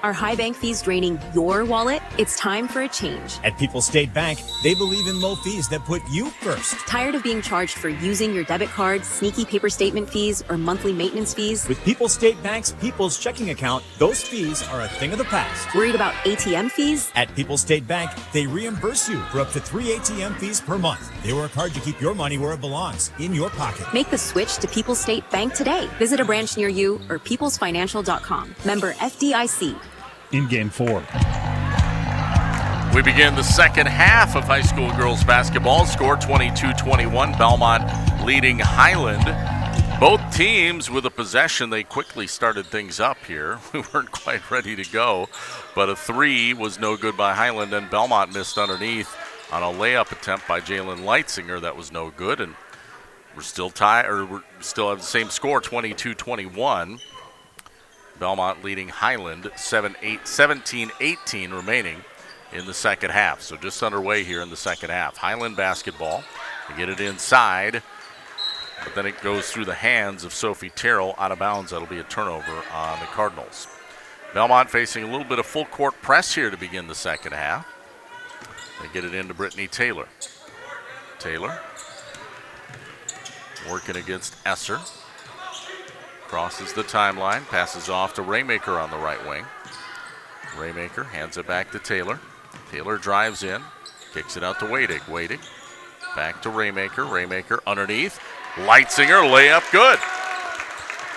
Are high bank fees draining your wallet? It's time for a change. At People's State Bank, they believe in low fees that put you first. Tired of being charged for using your debit card, sneaky paper statement fees, or monthly maintenance fees? With People's State Bank's People's Checking Account, those fees are a thing of the past. Worried about ATM fees? At People's State Bank, they reimburse you for up to 3 ATM fees per month. They work hard to keep your money where it belongs, in your pocket. Make the switch to People's State Bank today. Visit a branch near you or peoplesfinancial.com. Member FDIC. In Game 4. We begin the second half of high school girls basketball. Score 22-21. Belmont leading Highland. Both teams with a possession. They quickly started things up here. We weren't quite ready to go, but a 3 was no good by Highland, and Belmont missed underneath on a layup attempt by Jalen Leitzinger. That was no good, and we're still tied, or we still have the same score, 22-21. Belmont leading Highland 17-18 remaining in the second half. So just underway here in the second half. Highland basketball. They get it inside, but then it goes through the hands of Sophie Terrell out of bounds. That'll be a turnover on the Cardinals. Belmont facing a little bit of full court press here to begin the second half. They get it into Brittany Taylor. Taylor working against Esser. Crosses the timeline, passes off to Raymaker on the right wing. Raymaker hands it back to Taylor. Taylor drives in, kicks it out to Wadig. Wadig back to Raymaker. Raymaker underneath. Leitzinger, layup, good.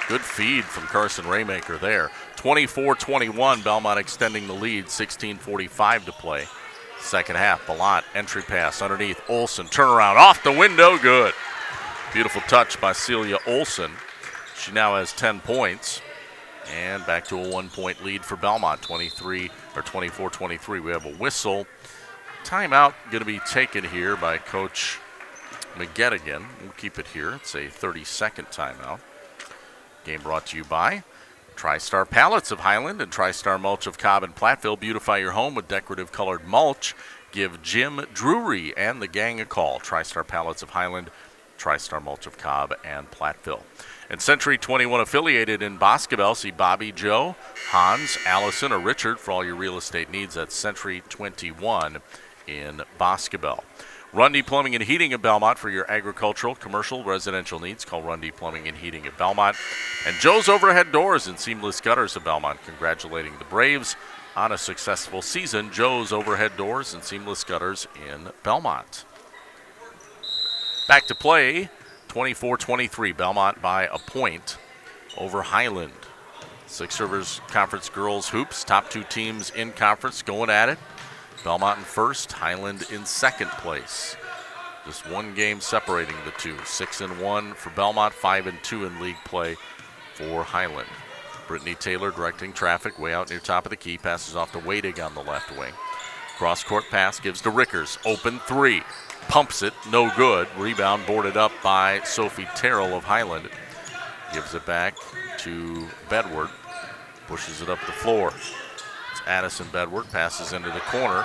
Good feed from Carson Raymaker there. 24-21, Belmont extending the lead, 16:45 to play. Second half, Belmont, entry pass underneath. Olsen, turnaround, off the window, good. Beautiful touch by Celia Olsen. She now has 10 points, and back to a 1-point lead for Belmont, 24-23. We have a whistle. Timeout going to be taken here by Coach McGettigan. We'll keep it here. It's a 30-second timeout. Game brought to you by TriStar Pallets of Highland and TriStar Mulch of Cobb and Platteville. Beautify your home with decorative colored mulch. Give Jim Drury and the gang a call. TriStar Pallets of Highland, TriStar Mulch of Cobb and Platteville. And Century 21 affiliated in Boscobel. See Bobby, Joe, Hans, Allison, or Richard for all your real estate needs. That's Century 21 in Boscobel. Rundy Plumbing and Heating of Belmont for your agricultural, commercial, residential needs. Call Rundy Plumbing and Heating of Belmont. And Joe's Overhead Doors and Seamless Gutters of Belmont, congratulating the Braves on a successful season. Joe's overhead doors and seamless gutters in Belmont. Back to play, 24-23. Belmont by a point over Highland. Six Rivers Conference Girls Hoops, top two teams in conference going at it. Belmont in first, Highland in second place. Just one game separating the two. 6-1 for Belmont, 5-2 in league play for Highland. Brittany Taylor directing traffic way out near top of the key. Passes off to Wadig on the left wing. Cross-court pass gives to Rickers. Open three. Pumps it. No good. Rebound boarded up by Sophie Terrell of Highland. Gives it back to Bedward. Pushes it up the floor. It's Addison Bedward. Passes into the corner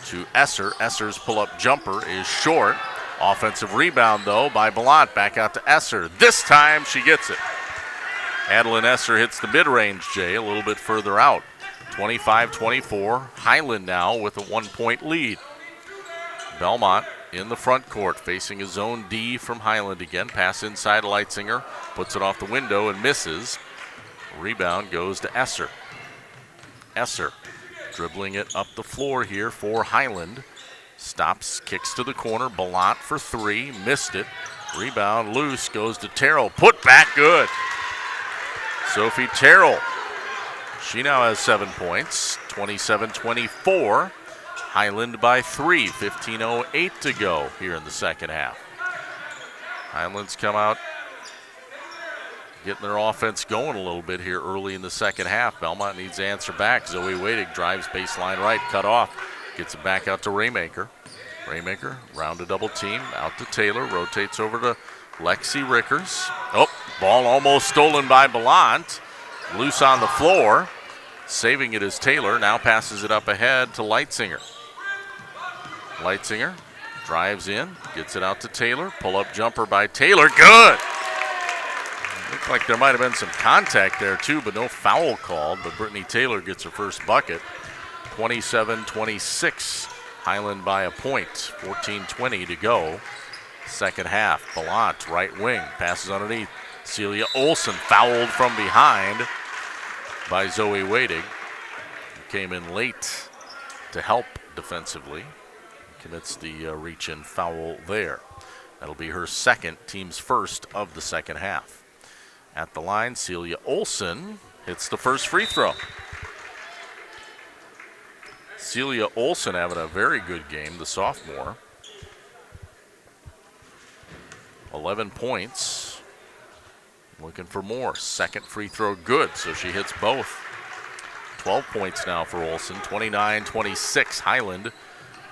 to Esser. Esser's pull-up jumper is short. Offensive rebound, though, by Belmont. Back out to Esser. This time she gets it. Adeline Esser hits the mid-range, Jay, a little bit further out. 25-24. Highland now with a 1-point lead. Belmont in the front court, facing a zone D from Highland again. Pass inside Leitzinger. Puts it off the window and misses. Rebound goes to Esser. Esser dribbling it up the floor here for Highland. Stops, kicks to the corner. Belmont for three. Missed it. Rebound loose. Goes to Terrell. Put back good. Sophie Terrell. She now has 7 points. 27-24. Highland by 3. 15:08 to go here in the second half. Highland's come out getting their offense going a little bit here early in the second half. Belmont needs to answer back. Zoe Wadig drives baseline right, cut off. Gets it back out to Raymaker. Raymaker, round a double team, out to Taylor, rotates over to Lexi Rickers. Oh, ball almost stolen by Belmont. Loose on the floor. Saving it is Taylor, now passes it up ahead to Leitzinger. Leitzinger drives in, gets it out to Taylor. Pull-up jumper by Taylor, good! Looked like there might have been some contact there too, but no foul called. But Brittany Taylor gets her first bucket. 27-26. Highland by a point. 14:20 to go. Second half. Belmont, right wing. Passes underneath. Celia Olson fouled from behind by Zoe Wadig. Came in late to help defensively. Commits the reach-in foul there. That'll be her second, team's first of the second half. At the line, Celia Olson hits the first free throw. Celia Olson having a very good game, the sophomore. 11 points. Looking for more. Second free throw good, so she hits both. 12 points now for Olson. 29-26. Highland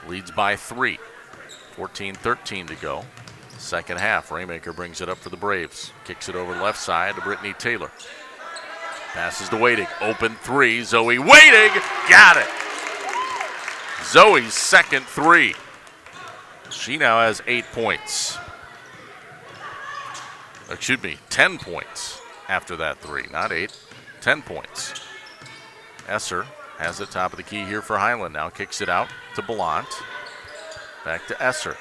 leads by 3. 14-13 to go. Second half, Raymaker brings it up for the Braves. Kicks it over left side to Brittany Taylor. Passes to Wadig. Open three. Zoe Wadig got it. Zoe's second three. She now has 8 points. Excuse me, 10 points after that three. Not 8, 10 points. Esser has the top of the key here for Highland. Now kicks it out to Belmont. Back to Esser.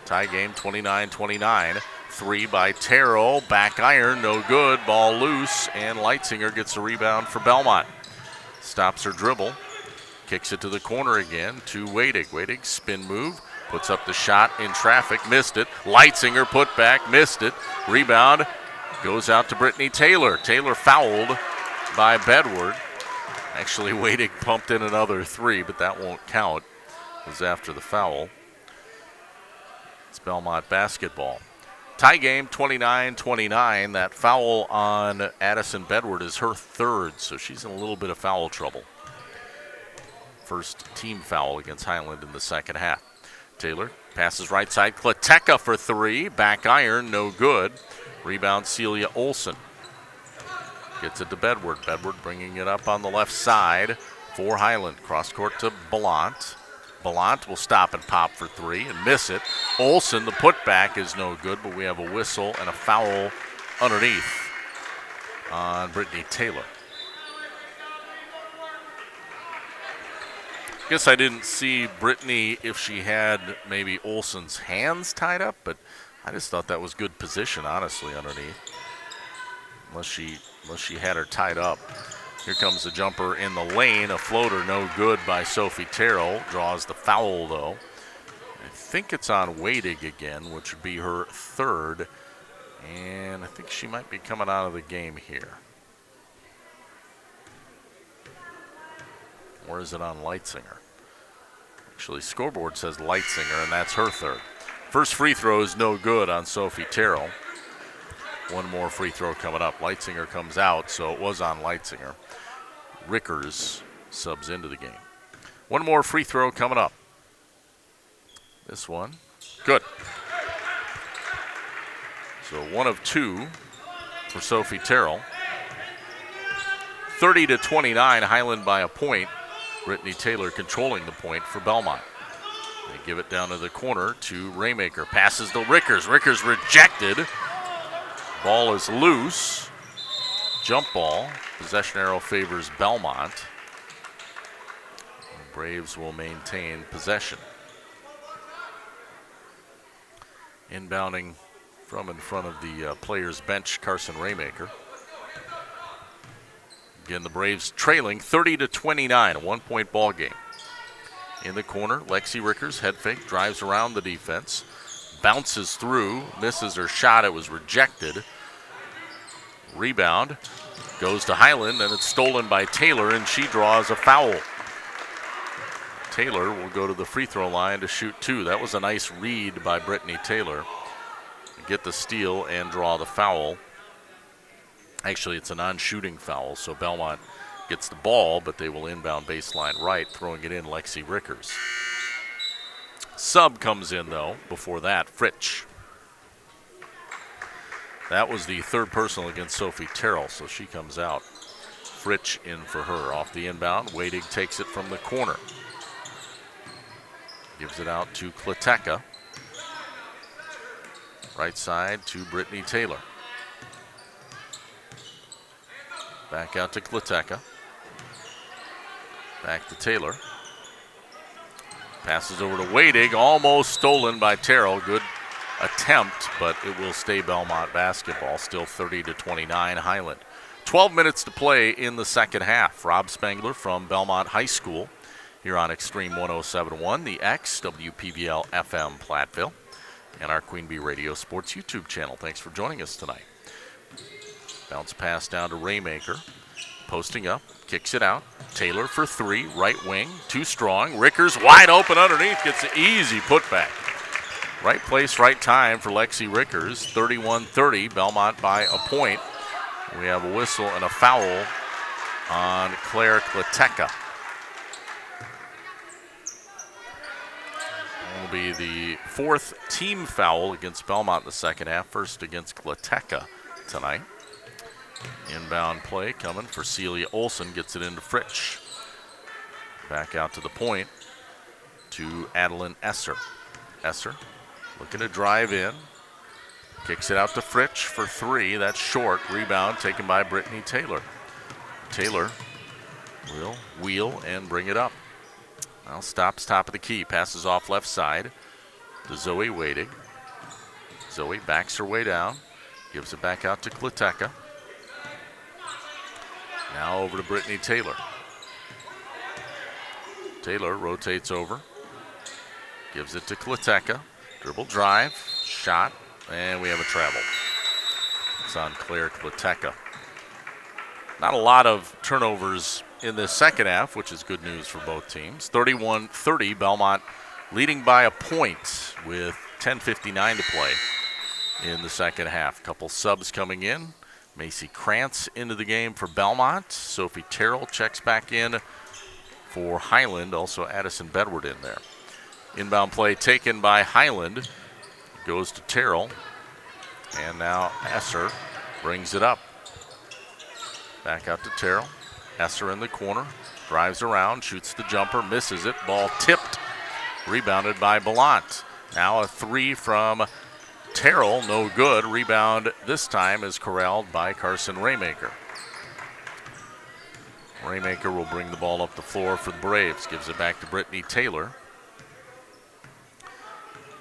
Tie game 29-29. Three by Terrell. Back iron, no good. Ball loose, and Leitzinger gets a rebound for Belmont. Stops her dribble. Kicks it to the corner again to Wadig. Wadig spin move. Puts up the shot in traffic. Missed it. Leitzinger put back. Missed it. Rebound goes out to Brittany Taylor. Taylor fouled by Bedward. Actually, Wadig pumped in another three, but that won't count. It was after the foul. It's Belmont basketball. Tie game 29-29. That foul on Addison Bedward is her third, so she's in a little bit of foul trouble. First team foul against Highland in the second half. Taylor passes right side. Kleteka for three. Back iron, no good. Rebound Celia Olson. Gets it to Bedward. Bedward bringing it up on the left side for Highland. Cross court to Belmont. Belmont will stop and pop for three and miss it. Olson, the putback is no good, but we have a whistle and a foul underneath on Brittany Taylor. Guess I didn't see Brittany if she had maybe Olson's hands tied up, but I just thought that was good position, honestly, underneath. Unless she had her tied up. Here comes the jumper in the lane. A floater no good by Sophie Terrell. Draws the foul, though. I think it's on Wadig again, which would be her third. And I think she might be coming out of the game here. Or is it on Leitzinger? Actually, scoreboard says Leitzinger, and that's her third. First free throw is no good on Sophie Terrell. One more free throw coming up. Leitzinger comes out, so it was on Leitzinger. Rickers subs into the game. One more free throw coming up. This one, good. So 1 of 2 for Sophie Terrell. 30-29, Highland by a point. Brittany Taylor controlling the point for Belmont. They give it down to the corner to Raymaker. Passes to Rickers. Rickers rejected. Ball is loose. Jump ball. Possession arrow favors Belmont. The Braves will maintain possession. Inbounding from in front of the players' bench, Carson Raymaker. Again, the Braves trailing 30-29, a 1-point ball game. In the corner, Lexi Rickers, head fake, drives around the defense, bounces through, misses her shot. It was rejected. Rebound goes to Highland, and it's stolen by Taylor, and she draws a foul. Taylor will go to the free throw line to shoot 2. That was a nice read by Brittany Taylor. Get the steal and draw the foul. Actually, it's a non-shooting foul, so Belmont gets the ball, but they will inbound baseline right, throwing it in Lexi Rickers. Sub comes in, though, before that, Fritsch. That was the third personal against Sophie Terrell, so she comes out. Fritsch in for her. Off the inbound, Wadig takes it from the corner. Gives it out to Kleteka. Right side to Brittany Taylor. Back out to Kleteka. Back to Taylor. Passes over to Wadig, almost stolen by Terrell. Good attempt, but it will stay Belmont basketball. Still 30-29 Highland. 12 minutes to play in the second half. Rob Spangler from Belmont High School here on Extreme 107.1, the X, WPVL FM Platteville, and our Queen Bee Radio Sports YouTube channel. Thanks for joining us tonight. Bounce pass down to Raymaker. Posting up, kicks it out. Taylor for 3, right wing, too strong. Rickers wide open underneath, gets an easy putback. Right place, right time for Lexi Rickers. 31-30, Belmont by a point. We have a whistle and a foul on Claire Kleteka. It will be the 4th team foul against Belmont in the second half. First against Kleteka tonight. Inbound play coming for Celia Olson. Gets it into Fritsch. Back out to the point to Adeline Esser. Esser looking to drive in. Kicks it out to Fritsch for 3. That's short. Rebound taken by Brittany Taylor. Taylor will wheel and bring it up. Now stops top of the key. Passes off left side to Zoe Wadig. Zoe backs her way down. Gives it back out to Kleteka. Now over to Brittany Taylor. Taylor rotates over. Gives it to Kleteka. Dribble drive. Shot. And we have a travel. It's on Claire Kleteka. Not a lot of turnovers in the second half, which is good news for both teams. 31-30, Belmont leading by a point with 10:59 to play in the second half. Couple subs coming in. Macy Krantz into the game for Belmont. Sophie Terrell checks back in for Highland. Also Addison Bedward in there. Inbound play taken by Highland. Goes to Terrell. And now Esser brings it up. Back out to Terrell. Esser in the corner. Drives around. Shoots the jumper. Misses it. Ball tipped. Rebounded by Belmont. Now a 3 from Terrell, no good. Rebound this time is corralled by Carson Raymaker. Raymaker will bring the ball up the floor for the Braves. Gives it back to Brittany Taylor.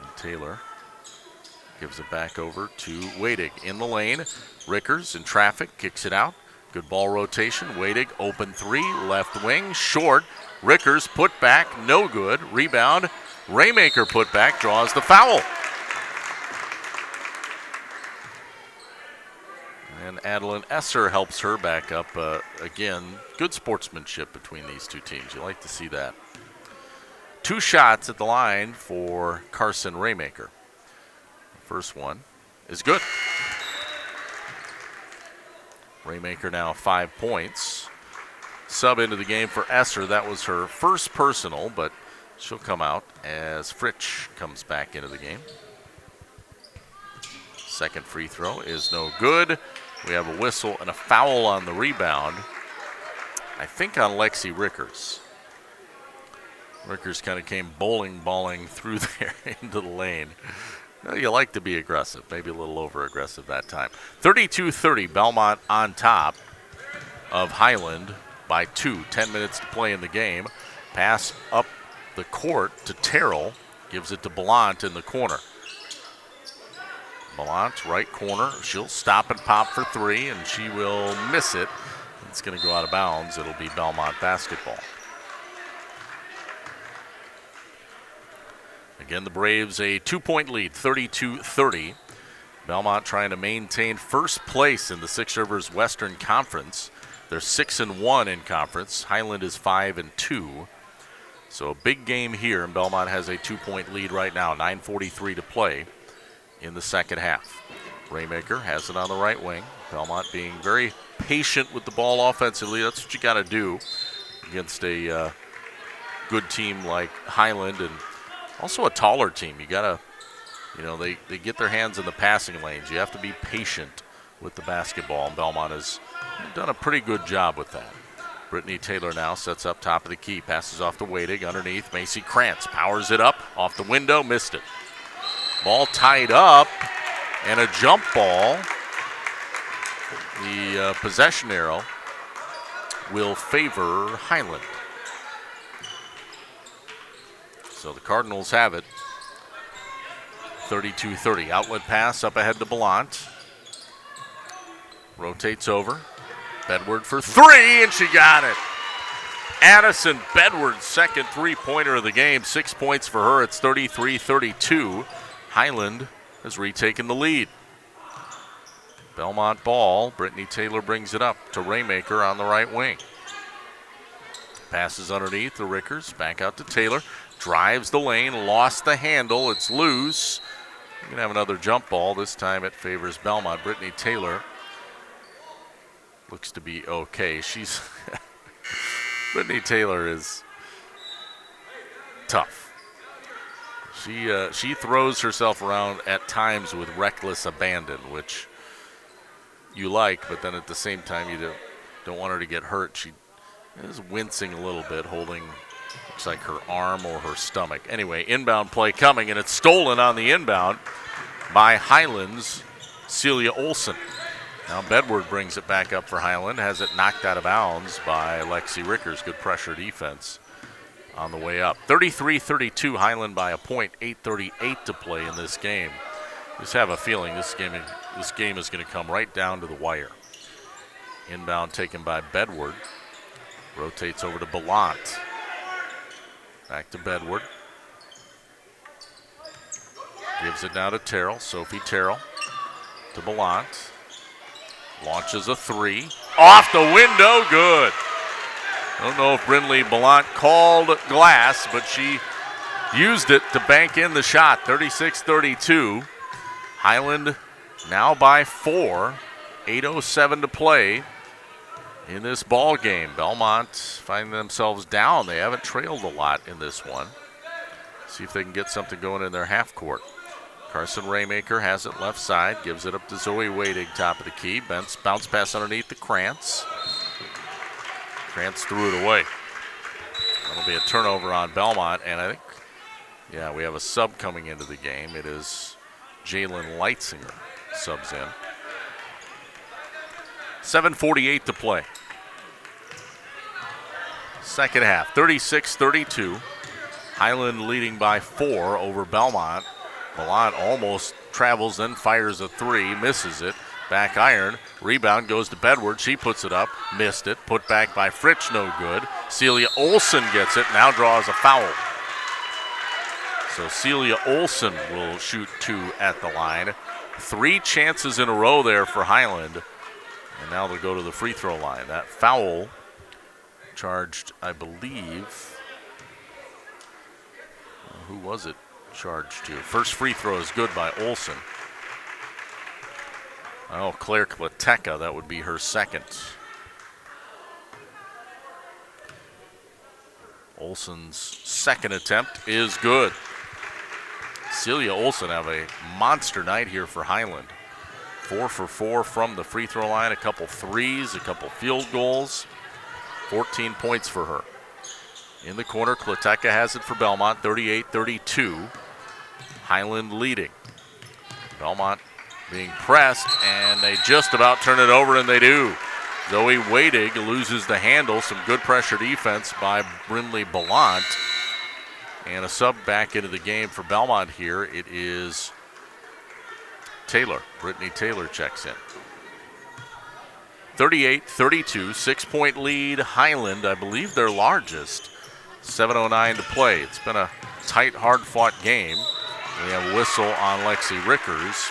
And Taylor gives it back over to Wadig in the lane. Rickers in traffic, kicks it out. Good ball rotation. Wadig, open three, left wing, short. Rickers put back, no good. Rebound. Raymaker put back, draws the foul. And Adeline Esser helps her back up again. Good sportsmanship between these two teams. You like to see that. 2 shots at the line for Carson Raymaker. First one is good. Raymaker now 5 points. Sub into the game for Esser. That was her first personal, but she'll come out as Fritsch comes back into the game. Second free throw is no good. We have a whistle and a foul on the rebound. I think on Lexi Rickers. Rickers kind of came balling through there into the lane. You like to be aggressive, maybe a little over-aggressive that time. 32-30, Belmont on top of Highland by 2. 10 minutes to play in the game. Pass up the court to Terrell. Gives it to Belmont in the corner. Belmont, right corner. She'll stop and pop for 3, and she will miss it. It's going to go out of bounds. It'll be Belmont basketball. Again, the Braves a 2-point lead, 32-30. Belmont trying to maintain first place in the Six Rivers Western Conference. They're 6-1 in conference. Highland is 5-2. So a big game here, and Belmont has a 2-point lead right now. 9:43 to play in the second half. Raymaker has it on the right wing. Belmont being very patient with the ball offensively. That's what you got to do against a good team like Highland, and also a taller team. You got to, they get their hands in the passing lanes. You have to be patient with the basketball, and Belmont has done a pretty good job with that. Brittany Taylor now sets up top of the key, passes off to Wadig underneath. Macy Krantz powers it up off the window, missed it. Ball tied up, and a jump ball. The possession arrow will favor Highland. So the Cardinals have it. 32-30. Outlet pass up ahead to Belmont. Rotates over. Bedward for 3, and she got it. Addison Bedward's second three-pointer of the game. 6 points for her. It's 33-32. Highland has retaken the lead. Belmont ball. Brittany Taylor brings it up to Raymaker on the right wing. Passes underneath to Rickers. Back out to Taylor. Drives the lane. Lost the handle. It's loose. We're going to have another jump ball. This time it favors Belmont. Brittany Taylor looks to be okay. Brittany Taylor is tough. She throws herself around at times with reckless abandon, which you like, but then at the same time you don't want her to get hurt. She is wincing a little bit, holding, looks like her arm or her stomach. Anyway, inbound play coming, and it's stolen on the inbound by Highland's Celia Olson. Now Bedward brings it back up for Highland, has it knocked out of bounds by Lexi Rickers. Good pressure defense on the way up. 33-32, Highland by a point, 8:38 to play in this game. Just have a feeling this game is going to come right down to the wire. Inbound taken by Bedward. Rotates over to Belmont. Back to Bedward. Gives it now to Terrell. Sophie Terrell to Belmont. Launches a 3. Off the window, good. I don't know if Brindley Belmont called glass, but she used it to bank in the shot. 36-32. Highland now by 4. 8:07 to play in this ball game. Belmont find themselves down. They haven't trailed a lot in this one. See if they can get something going in their half court. Carson Raymaker has it left side, gives it up to Zoe Wadig, top of the key. Bounce pass underneath to Krantz. Krantz threw it away. That'll be a turnover on Belmont, and I think, we have a sub coming into the game. It is Jalen Leitzinger subs in. 7:48 to play. Second half, 36-32. Highland leading by 4 over Belmont. Belmont almost travels, then fires a 3, misses it. back iron. Rebound goes to Bedward. She puts it up, missed it. Put back by Fritsch, no good. Celia Olson gets it, now draws a foul. So Celia Olson will shoot 2 at the line. 3 chances in a row there for Highland. And now they'll go to the free throw line. That foul charged, I believe, who was it charged to? First free throw is good by Olson. Oh, Claire Klateca, that would be her second. Olson's second attempt is good. Celia Olson have a monster night here for Highland. 4 for 4 from the free throw line, a couple threes, a couple field goals. 14 points for her. In the corner, Klateca has it for Belmont, 38-32. Highland leading. Belmont being pressed, and they just about turn it over, and they do. Zoe Wadig loses the handle. Some good pressure defense by Brinley Belmont. And a sub back into the game for Belmont here. It is Taylor. Brittany Taylor checks in. 38-32, 6-point lead. Highland, I believe their largest. 7:09 to play. It's been a tight, hard-fought game. We have a whistle on Lexi Rickers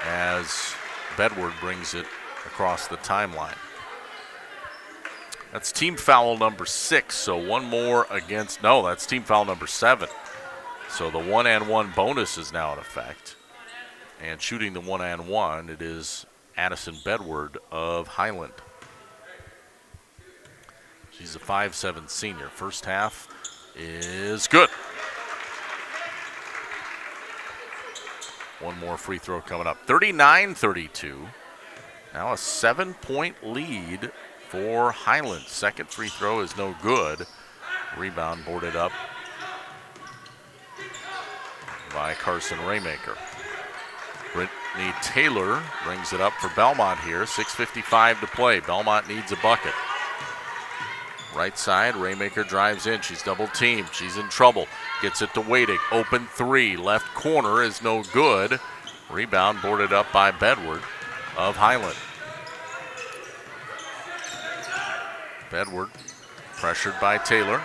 as Bedward brings it across the timeline. That's team foul number 6, so one more against, no, that's team foul number 7. So the 1-and-1 bonus is now in effect. And shooting the 1-and-1, it is Addison Bedward of Highland. She's a 5'7" senior. First half is good. One more free throw coming up. 39-32. Now a 7-point lead for Highland. Second free throw is no good. Rebound boarded up by Carson Raymaker. Brittany Taylor brings it up for Belmont here. 6:55 to play. Belmont needs a bucket. Right side, Raymaker drives in. She's double teamed. She's in trouble. Gets it to Wadig. Open 3. Left corner is no good. Rebound boarded up by Bedward of Highland. Bedward pressured by Taylor.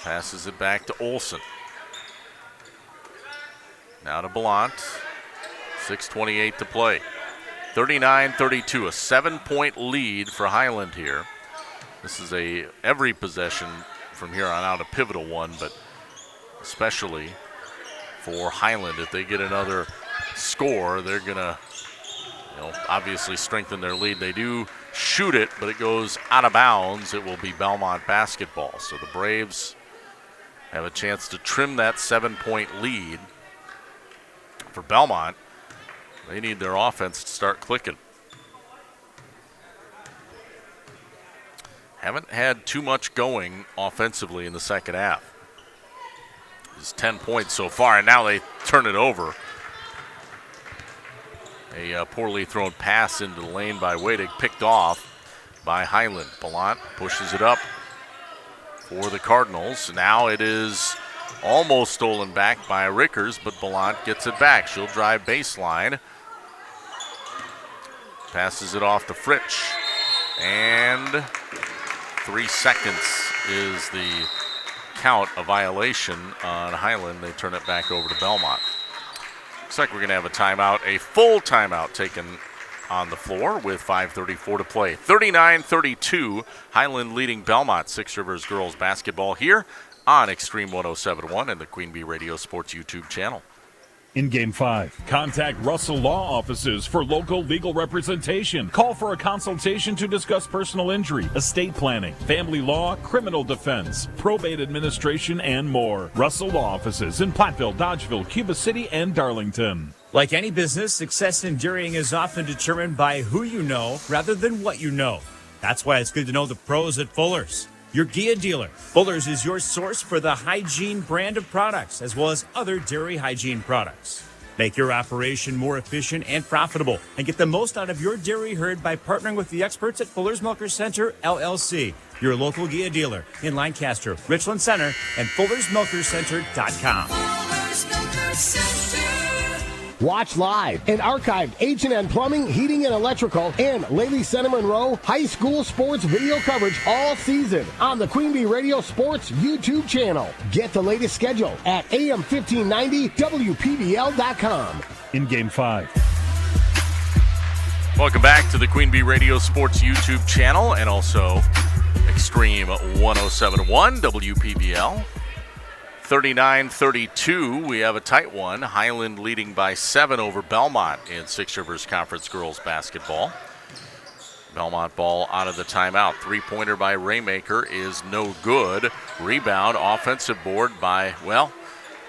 Passes it back to Olson. Now to Belmont. 6:28 to play. 39-32, a 7-point lead for Highland here. This is every possession from here on out a pivotal one, but especially for Highland. If they get another score, they're going to obviously strengthen their lead. They do shoot it, but it goes out of bounds. It will be Belmont basketball. So the Braves have a chance to trim that 7-point lead. For Belmont, they need their offense to start clicking. Haven't had too much going offensively in the second half. It's 10 points so far, and now they turn it over. A poorly thrown pass into the lane by Wadig, picked off by Highland. Belmont pushes it up for the Cardinals. Now it is almost stolen back by Rickers, but Belmont gets it back. She'll drive baseline. Passes it off to Fritsch. And 3 seconds is the count, a violation on Highland. They turn it back over to Belmont. Looks like we're going to have a timeout, a full timeout taken on the floor with 5:34 to play. 39-32, Highland leading Belmont. Six Rivers girls basketball here on Extreme 107.1 and the Queen Bee Radio Sports YouTube channel. In Game 5, contact Russell Law Offices for local legal representation. Call for a consultation to discuss personal injury, estate planning, family law, criminal defense, probate administration, and more. Russell Law Offices in Platteville, Dodgeville, Cuba City, and Darlington. Like any business, success in dairying is often determined by who you know rather than what you know. That's why it's good to know the pros at Fuller's, your Gia dealer. Fuller's is your source for the hygiene brand of products, as well as other dairy hygiene products. Make your operation more efficient and profitable, and get the most out of your dairy herd by partnering with the experts at Fuller's Milker Center, LLC, your local Gia dealer in Lancaster, Richland Center, and Fuller'sMilkerCenter.com. Fuller's Milker Center. Watch live and archived H&N Plumbing, Heating, and Electrical and Lady Center Monroe high school sports video coverage all season on the Queen Bee Radio Sports YouTube channel. Get the latest schedule at AM1590WPBL.com. In Game 5. Welcome back to the Queen Bee Radio Sports YouTube channel and also Extreme 107.1 WPBL. 39-32, we have a tight one. Highland leading by 7 over Belmont in Six Rivers Conference girls basketball. Belmont ball out of the timeout. Three-pointer by Raymaker is no good. Rebound, offensive board by, well,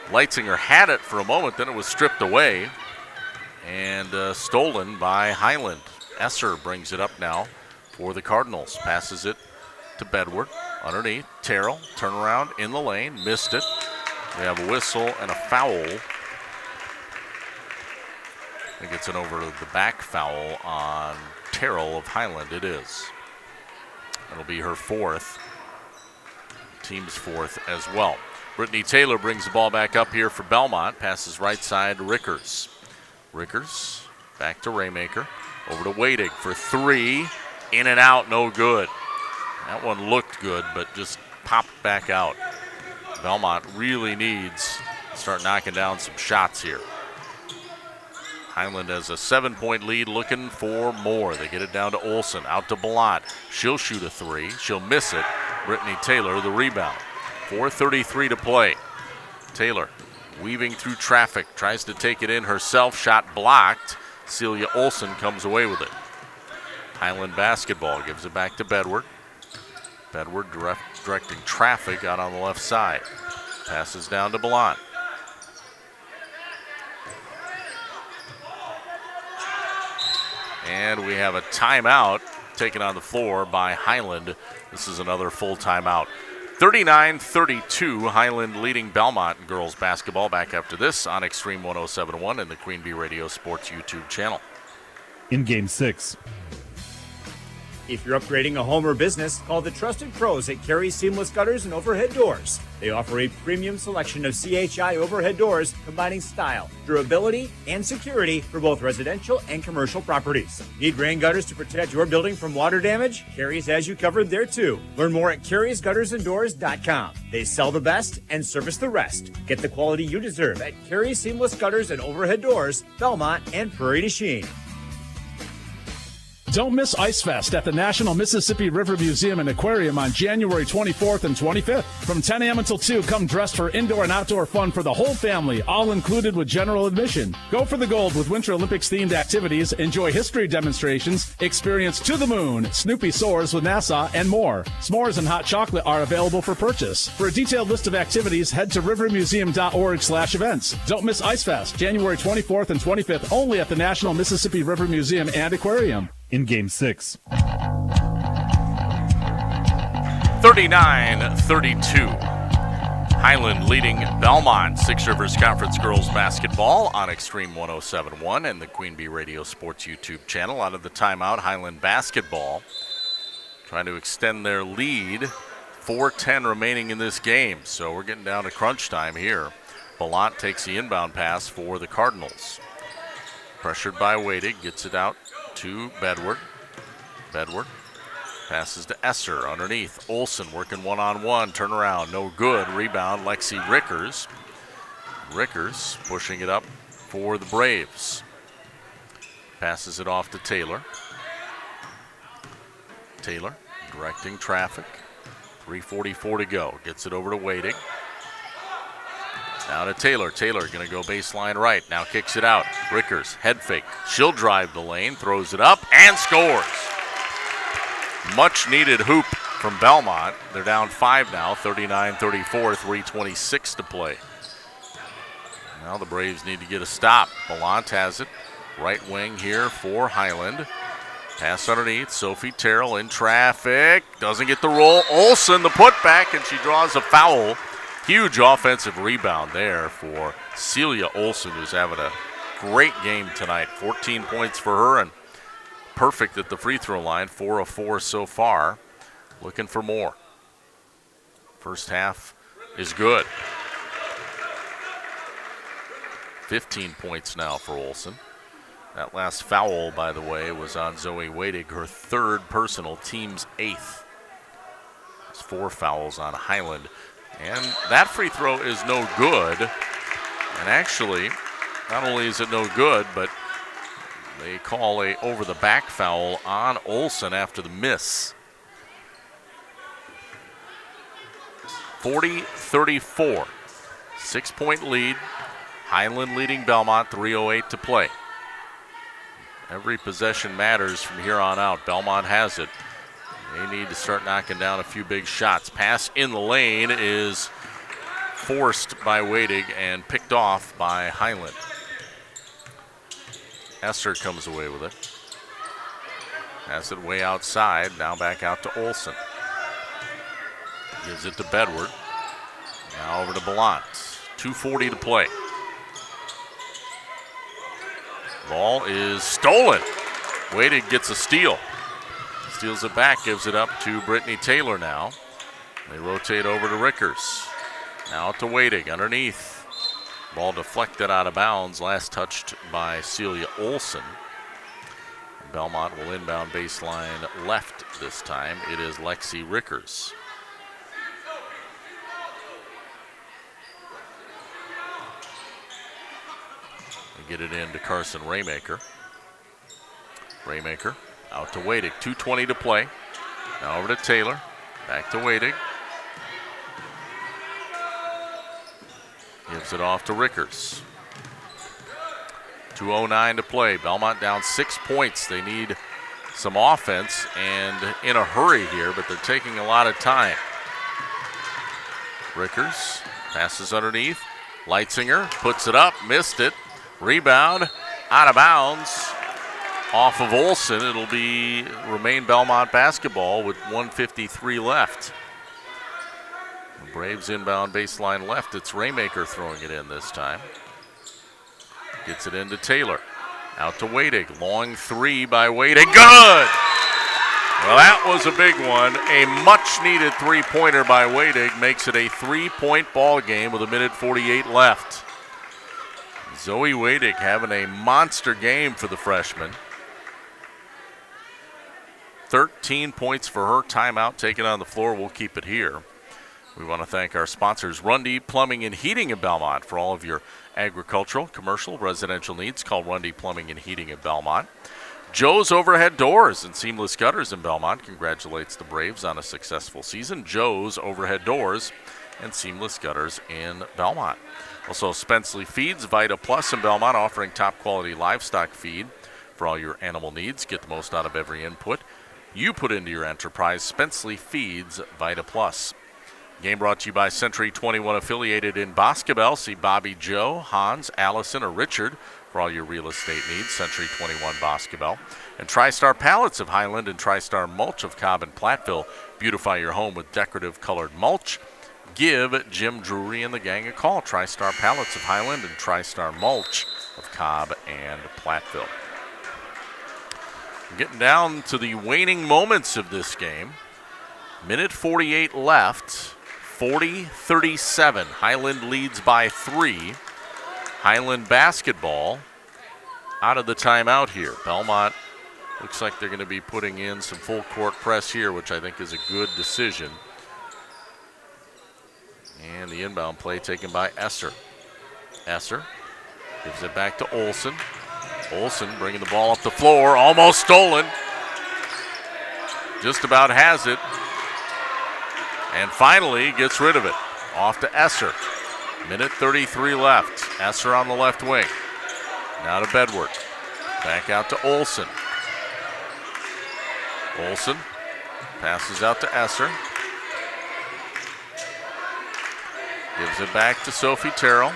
Leitzinger had it for a moment, then it was stripped away and stolen by Highland. Esser brings it up now for the Cardinals. Passes it to Bedward. Underneath, Terrell, turnaround in the lane, missed it. We have a whistle and a foul. I think it's an over-the-back foul on Terrell of Highland. It is. It'll be her fourth, team's fourth as well. Brittany Taylor brings the ball back up here for Belmont. Passes right side to Rickers. Rickers back to Raymaker. Over to Wadig for three. In and out, no good. That one looked good, but just popped back out. Belmont really needs to start knocking down some shots here. Highland has a 7-point lead, looking for more. They get it down to Olsen, out to Belmont. She'll shoot a three. She'll miss it. Brittany Taylor, the rebound. 4:33 to play. Taylor weaving through traffic, tries to take it in herself. Shot blocked. Celia Olsen comes away with it. Highland basketball gives it back to Bedward. Bedward directing traffic out on the left side. Passes down to Belmont. And we have a timeout taken on the floor by Highland. This is another full timeout. 39-32, Highland leading Belmont in girls basketball. Back after this on Extreme 107.1 and the Queen Bee Radio Sports YouTube channel. In Game 6. If you're upgrading a home or business, call the trusted pros at Carey Seamless Gutters and Overhead Doors. They offer a premium selection of CHI overhead doors combining style, durability, and security for both residential and commercial properties. Need rain gutters to protect your building from water damage? Carey's has you covered there too. Learn more at Carey'sGuttersandDoors.com. They sell the best and service the rest. Get the quality you deserve at Carey Seamless Gutters and Overhead Doors, Belmont, and Prairie du Chien. Don't miss Ice Fest at the National Mississippi River Museum and Aquarium on January 24th and 25th. From 10 a.m. until 2, come dressed for indoor and outdoor fun for the whole family, all included with general admission. Go for the gold with Winter Olympics-themed activities, enjoy history demonstrations, experience To the Moon, Snoopy Soars with NASA, and more. S'mores and hot chocolate are available for purchase. For a detailed list of activities, head to rivermuseum.org/events. Don't miss Ice Fest, January 24th and 25th, only at the National Mississippi River Museum and Aquarium. In Game 6. 39-32. Highland leading Belmont. Six Rivers Conference girls basketball on Extreme 107.1 and the Queen Bee Radio Sports YouTube channel. Out of the timeout, Highland basketball trying to extend their lead. 4:10 remaining in this game, so we're getting down to crunch time here. Belmont takes the inbound pass for the Cardinals. Pressured by Wadig, gets it out to Bedward. Bedward passes to Esser underneath. Olsen working one-on-one. Turnaround, no good. Rebound, Lexi Rickers. Rickers pushing it up for the Braves. Passes it off to Taylor. Taylor directing traffic. 3:44 to go. Gets it over to Wadig. Now to Taylor. Taylor going to go baseline right. Now kicks it out. Rickers, head fake. She'll drive the lane, throws it up, and scores. Much needed hoop from Belmont. They're down 5 now, 39-34, 3:26 to play. Now the Braves need to get a stop. Belmont has it. Right wing here for Highland. Pass underneath. Sophie Terrell in traffic. Doesn't get the roll. Olsen the putback, and she draws a foul. Huge offensive rebound there for Celia Olsen, who's having a great game tonight. 14 points for her and perfect at the free throw line. 4 of 4 so far. Looking for more. First half is good. 15 points now for Olsen. That last foul, by the way, was on Zoe Wadig, her third personal, team's 8th. It's 4 fouls on Highland. And that free throw is no good. And actually, not only is it no good, but they call a over-the-back foul on Olsen after the miss. 40-34. 6-point lead. Highland leading Belmont, 3:08 to play. Every possession matters from here on out. Belmont has it. They need to start knocking down a few big shots. Pass in the lane is forced by Wadig and picked off by Highland. Esser comes away with it. Has it way outside. Now back out to Olsen. Gives it to Bedward. Now over to Belmont. 2:40 to play. Ball is stolen. Wadig gets a steal. Steals it back, gives it up to Brittany Taylor now. They rotate over to Rickers. Now to Wadig underneath. Ball deflected out of bounds, last touched by Celia Olsen. Belmont will inbound baseline left this time. It is Lexi Rickers. They get it in to Carson Raymaker. Raymaker out to Wadig. 2:20 to play. Now over to Taylor. Back to Wadig. Gives it off to Rickers. 2:09 to play. Belmont down 6 points. They need some offense and in a hurry here, but they're taking a lot of time. Rickers passes underneath. Leitzinger puts it up, missed it. Rebound out of bounds off of Olsen. It'll remain Belmont basketball with 1:53 left. The Braves inbound baseline left. It's Raymaker throwing it in this time. Gets it into Taylor. Out to Wadig. Long 3 by Wadig. Good! Well, that was a big one. A much-needed three-pointer by Wadig makes it a 3-point ball game with 1:48 left. Zoe Wadig having a monster game for the freshman. 13 points for her. Timeout taken on the floor. We'll keep it here. We want to thank our sponsors, Rundy Plumbing and Heating in Belmont. For all of your agricultural, commercial, residential needs, call Rundy Plumbing and Heating in Belmont. Joe's Overhead Doors and Seamless Gutters in Belmont congratulates the Braves on a successful season. Joe's Overhead Doors and Seamless Gutters in Belmont. Also, Spenceley Feeds, Vita Plus in Belmont, offering top-quality livestock feed for all your animal needs. Get the most out of every input you put into your enterprise. Spenceley Feeds, Vita Plus. Game brought to you by Century 21 affiliated in Boscobel. See Bobby, Joe, Hans, Allison, or Richard for all your real estate needs. Century 21 Boscobel. And TriStar Pallets of Highland and TriStar Mulch of Cobb and Platteville. Beautify your home with decorative colored mulch. Give Jim Drury and the gang a call. TriStar Pallets of Highland and TriStar Mulch of Cobb and Platteville. We're getting down to the waning moments of this game. 1:48 left. 40-37. Highland leads by 3. Highland basketball out of the timeout here. Belmont looks like they're going to be putting in some full court press here, which I think is a good decision. And the inbound play taken by Esser. Esser gives it back to Olsen. Olsen bringing the ball up the floor, almost stolen. Just about has it. And finally gets rid of it. Off to Esser. 1:33 left. Esser on the left wing. Now to Bedward. Back out to Olsen. Olsen passes out to Esser. Gives it back to Sophie Terrell.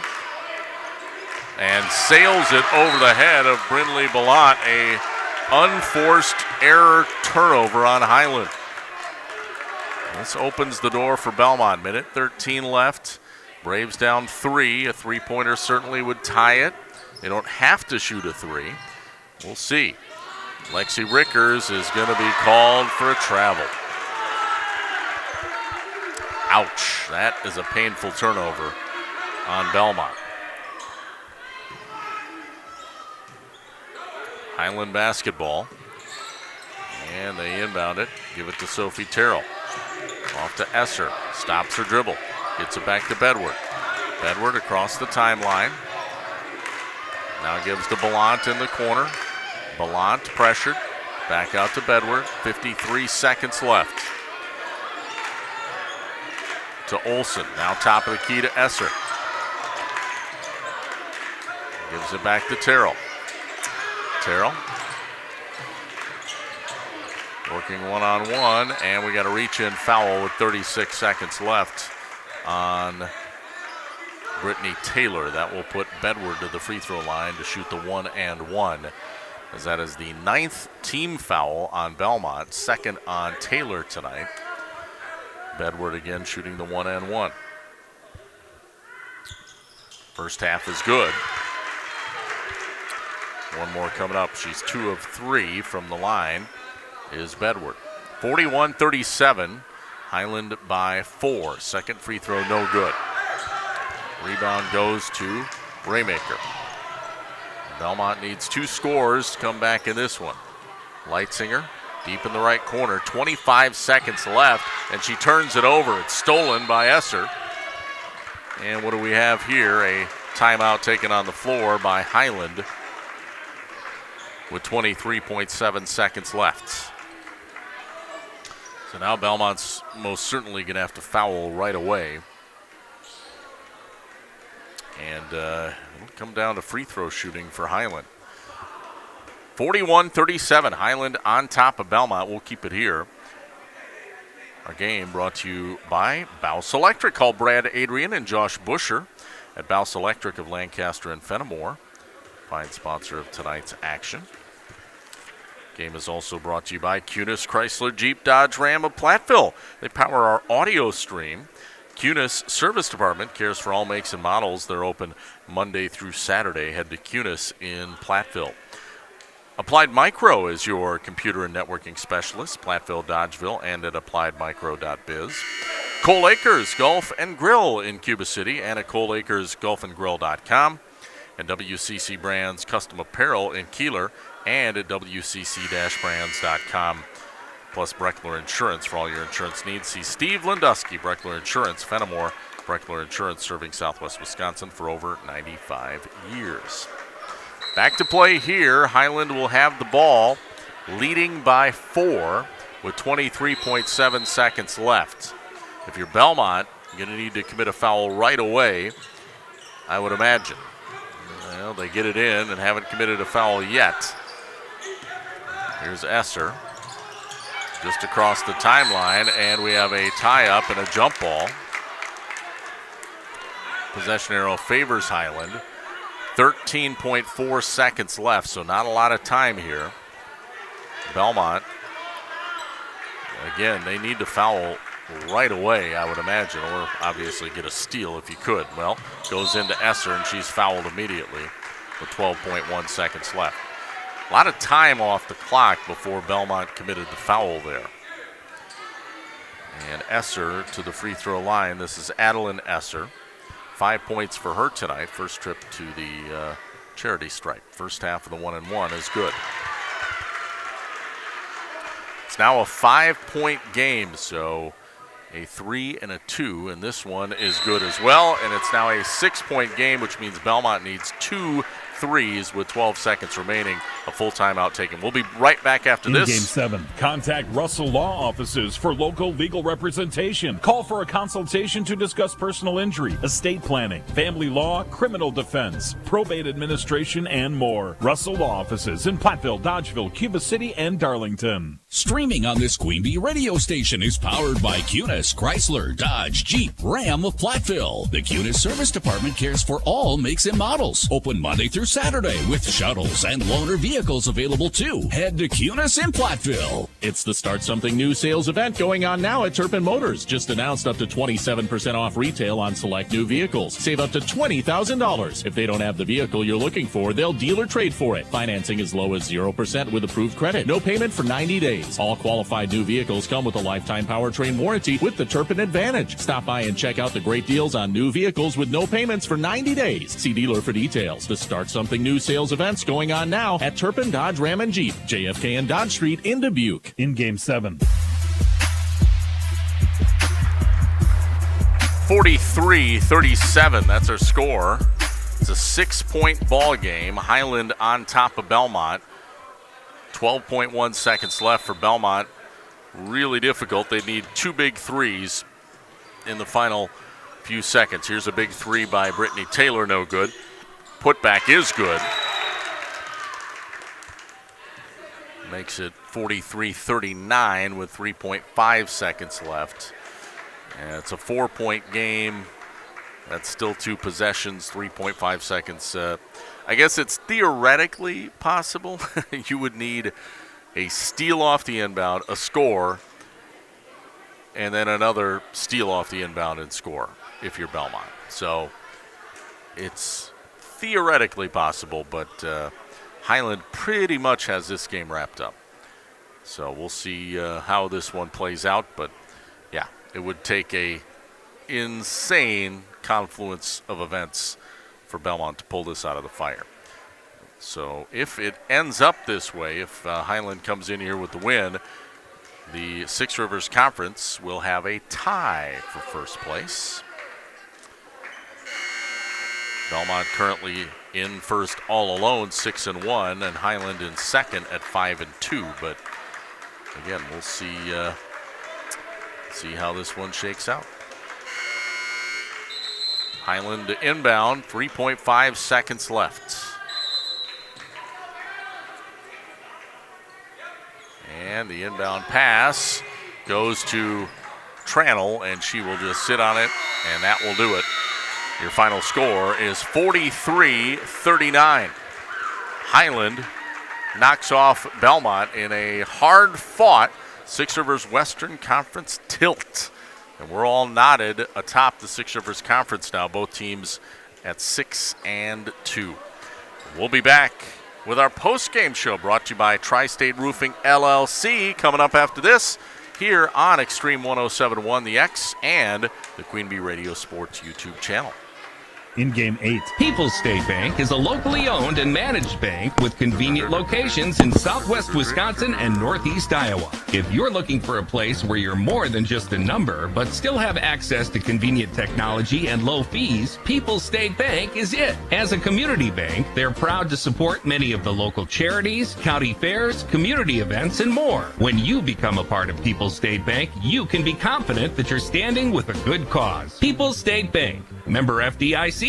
And sails it over the head of Brynlee Belmont. A unforced error turnover on Highland. This opens the door for Belmont. 1:13 left. Braves down 3. A three-pointer certainly would tie it. They don't have to shoot a 3. We'll see. Lexi Rickers is going to be called for a travel. Ouch. That is a painful turnover on Belmont. Highland basketball. And they inbound it. Give it to Sophie Terrell. Off to Esser. Stops her dribble. Gets it back to Bedward. Bedward across the timeline. Now gives to Belmont in the corner. Belmont pressured. Back out to Bedward. 53 seconds left. To Olsen. Now top of the key to Esser. Gives it back to Terrell. Terrell. Working one-on-one, and we got a reach-in foul with 36 seconds left on Brittany Taylor. That will put Bedward to the free throw line to shoot the 1-and-1, as that is the 9th team foul on Belmont, 2nd on Taylor tonight. Bedward again shooting the 1-and-1. First half is good. One more coming up. She's 2 of 3 from the line is Bedward. 41-37. Highland by 4. Second free throw, no good. Rebound goes to Raymaker. Belmont needs 2 scores to come back in this one. Leitzinger deep in the right corner. 25 seconds left, and she turns it over. It's stolen by Esser. And what do we have here? A timeout taken on the floor by Highland with 23.7 seconds left. So now Belmont's most certainly going to have to foul right away. And it'll come down to free throw shooting for Highland. 41-37, Highland on top of Belmont. We'll keep it here. Our game brought to you by Bouse Electric. Call Brad Adrian and Josh Busher at Bouse Electric of Lancaster and Fenimore. Fine sponsor of tonight's action. Game is also brought to you by Cunis Chrysler Jeep Dodge Ram of Platteville. They power our audio stream. Cunis Service Department cares for all makes and models. They're open Monday through Saturday. Head to Cunis in Platteville. Applied Micro is your computer and networking specialist. Platteville, Dodgeville, and at appliedmicro.biz. Cole Acres Golf and Grill in Cuba City and at coleacresgolfandgrill.com. And WCC Brands Custom Apparel in Kieler and at wcc-brands.com. Plus Breckler Insurance for all your insurance needs. See Steve Lindusky, Breckler Insurance, Fenimore. Breckler Insurance serving Southwest Wisconsin for over 95 years. Back to play here. Highland will have the ball, leading by 4 with 23.7 seconds left. If you're Belmont, you're going to need to commit a foul right away, I would imagine. Well, they get it in and haven't committed a foul yet. Here's Esser just across the timeline, and we have a tie-up and a jump ball. Possession arrow favors Highland. 13.4 seconds left, so not a lot of time here. Belmont, again, they need to foul right away, I would imagine, or obviously get a steal if you could. Well, goes into Esser, and she's fouled immediately with 12.1 seconds left. A lot of time off the clock before Belmont committed the foul there. And Esser to the free throw line. This is Adeline Esser. 5 points for her tonight. First trip to the charity stripe. First half of the 1-and-1 is good. It's now a 5-point game, so a 3 and a 2, and this one is good as well. And it's now a 6-point game, which means Belmont needs 2 threes with 12 seconds remaining. A full timeout taken. We'll be right back after this. Game 7. Contact Russell Law Offices for local legal representation. Call for a consultation to discuss personal injury, estate planning, family law, criminal defense, probate administration, and more. Russell Law Offices in Platteville, Dodgeville, Cuba City, and Darlington. Streaming on this Queen Bee radio station is powered by Cunis Chrysler Dodge Jeep Ram of Platteville. The Cunis Service Department cares for all makes and models. Open Monday through Saturday with shuttles and loaner vehicles available too. Head to Cunis in Platteville. It's the Start Something New sales event going on now at Turpin Motors. Just announced up to 27% off retail on select new vehicles. Save up to $20,000. If they don't have the vehicle you're looking for, they'll deal or trade for it. Financing as low as 0% with approved credit. No payment for 90 days. machines. All qualified new vehicles come with a lifetime powertrain warranty with the Turpin Advantage. Stop by and check out the great deals on new vehicles with no payments for 90 days. See dealer for details. The Start Something New sales events going on now at Turpin Dodge Ram and Jeep, JFK and Dodge Street in Dubuque. In Game 7. 43-37, that's our score. It's a 6-point ball game. Highland on top of Belmont. 12.1 seconds left for Belmont. Really difficult. They need 2 big threes in the final few seconds. Here's a big three by Brittany Taylor, no good. Putback is good. Makes it 43-39 with 3.5 seconds left. And it's a 4-point game. That's still 2 possessions, 3.5 seconds. I guess it's theoretically possible. You would need a steal off the inbound, a score, and then another steal off the inbound and score if you're Belmont. So it's theoretically possible, but Highland pretty much has this game wrapped up. So we'll see how this one plays out, but yeah, it would take a insane confluence of events for Belmont to pull this out of the fire. So if it ends up this way, if Highland comes in here with the win, the Six Rivers Conference will have a tie for first place. Belmont currently in first all alone, 6-1, and Highland in second at 5-2. But again, we'll see how this one shakes out. Highland inbound, 3.5 seconds left. And the inbound pass goes to Tranel, and she will just sit on it, and that will do it. Your final score is 43-39. Highland knocks off Belmont in a hard-fought Six Rivers Western Conference tilt. And we're all knotted atop the Six Rivers Conference now, both teams at 6-2. We'll be back with our post-game show brought to you by Tri-State Roofing LLC coming up after this here on Extreme 107.1 The X and the Queen Bee Radio Sports YouTube channel. In Game 8. People's State Bank is a locally owned and managed bank with convenient locations in southwest Wisconsin and northeast Iowa. If you're looking for a place where you're more than just a number, but still have access to convenient technology and low fees, People's State Bank is it. As a community bank, they're proud to support many of the local charities, county fairs, community events, and more. When you become a part of People's State Bank, you can be confident that you're standing with a good cause. People's State Bank, member FDIC.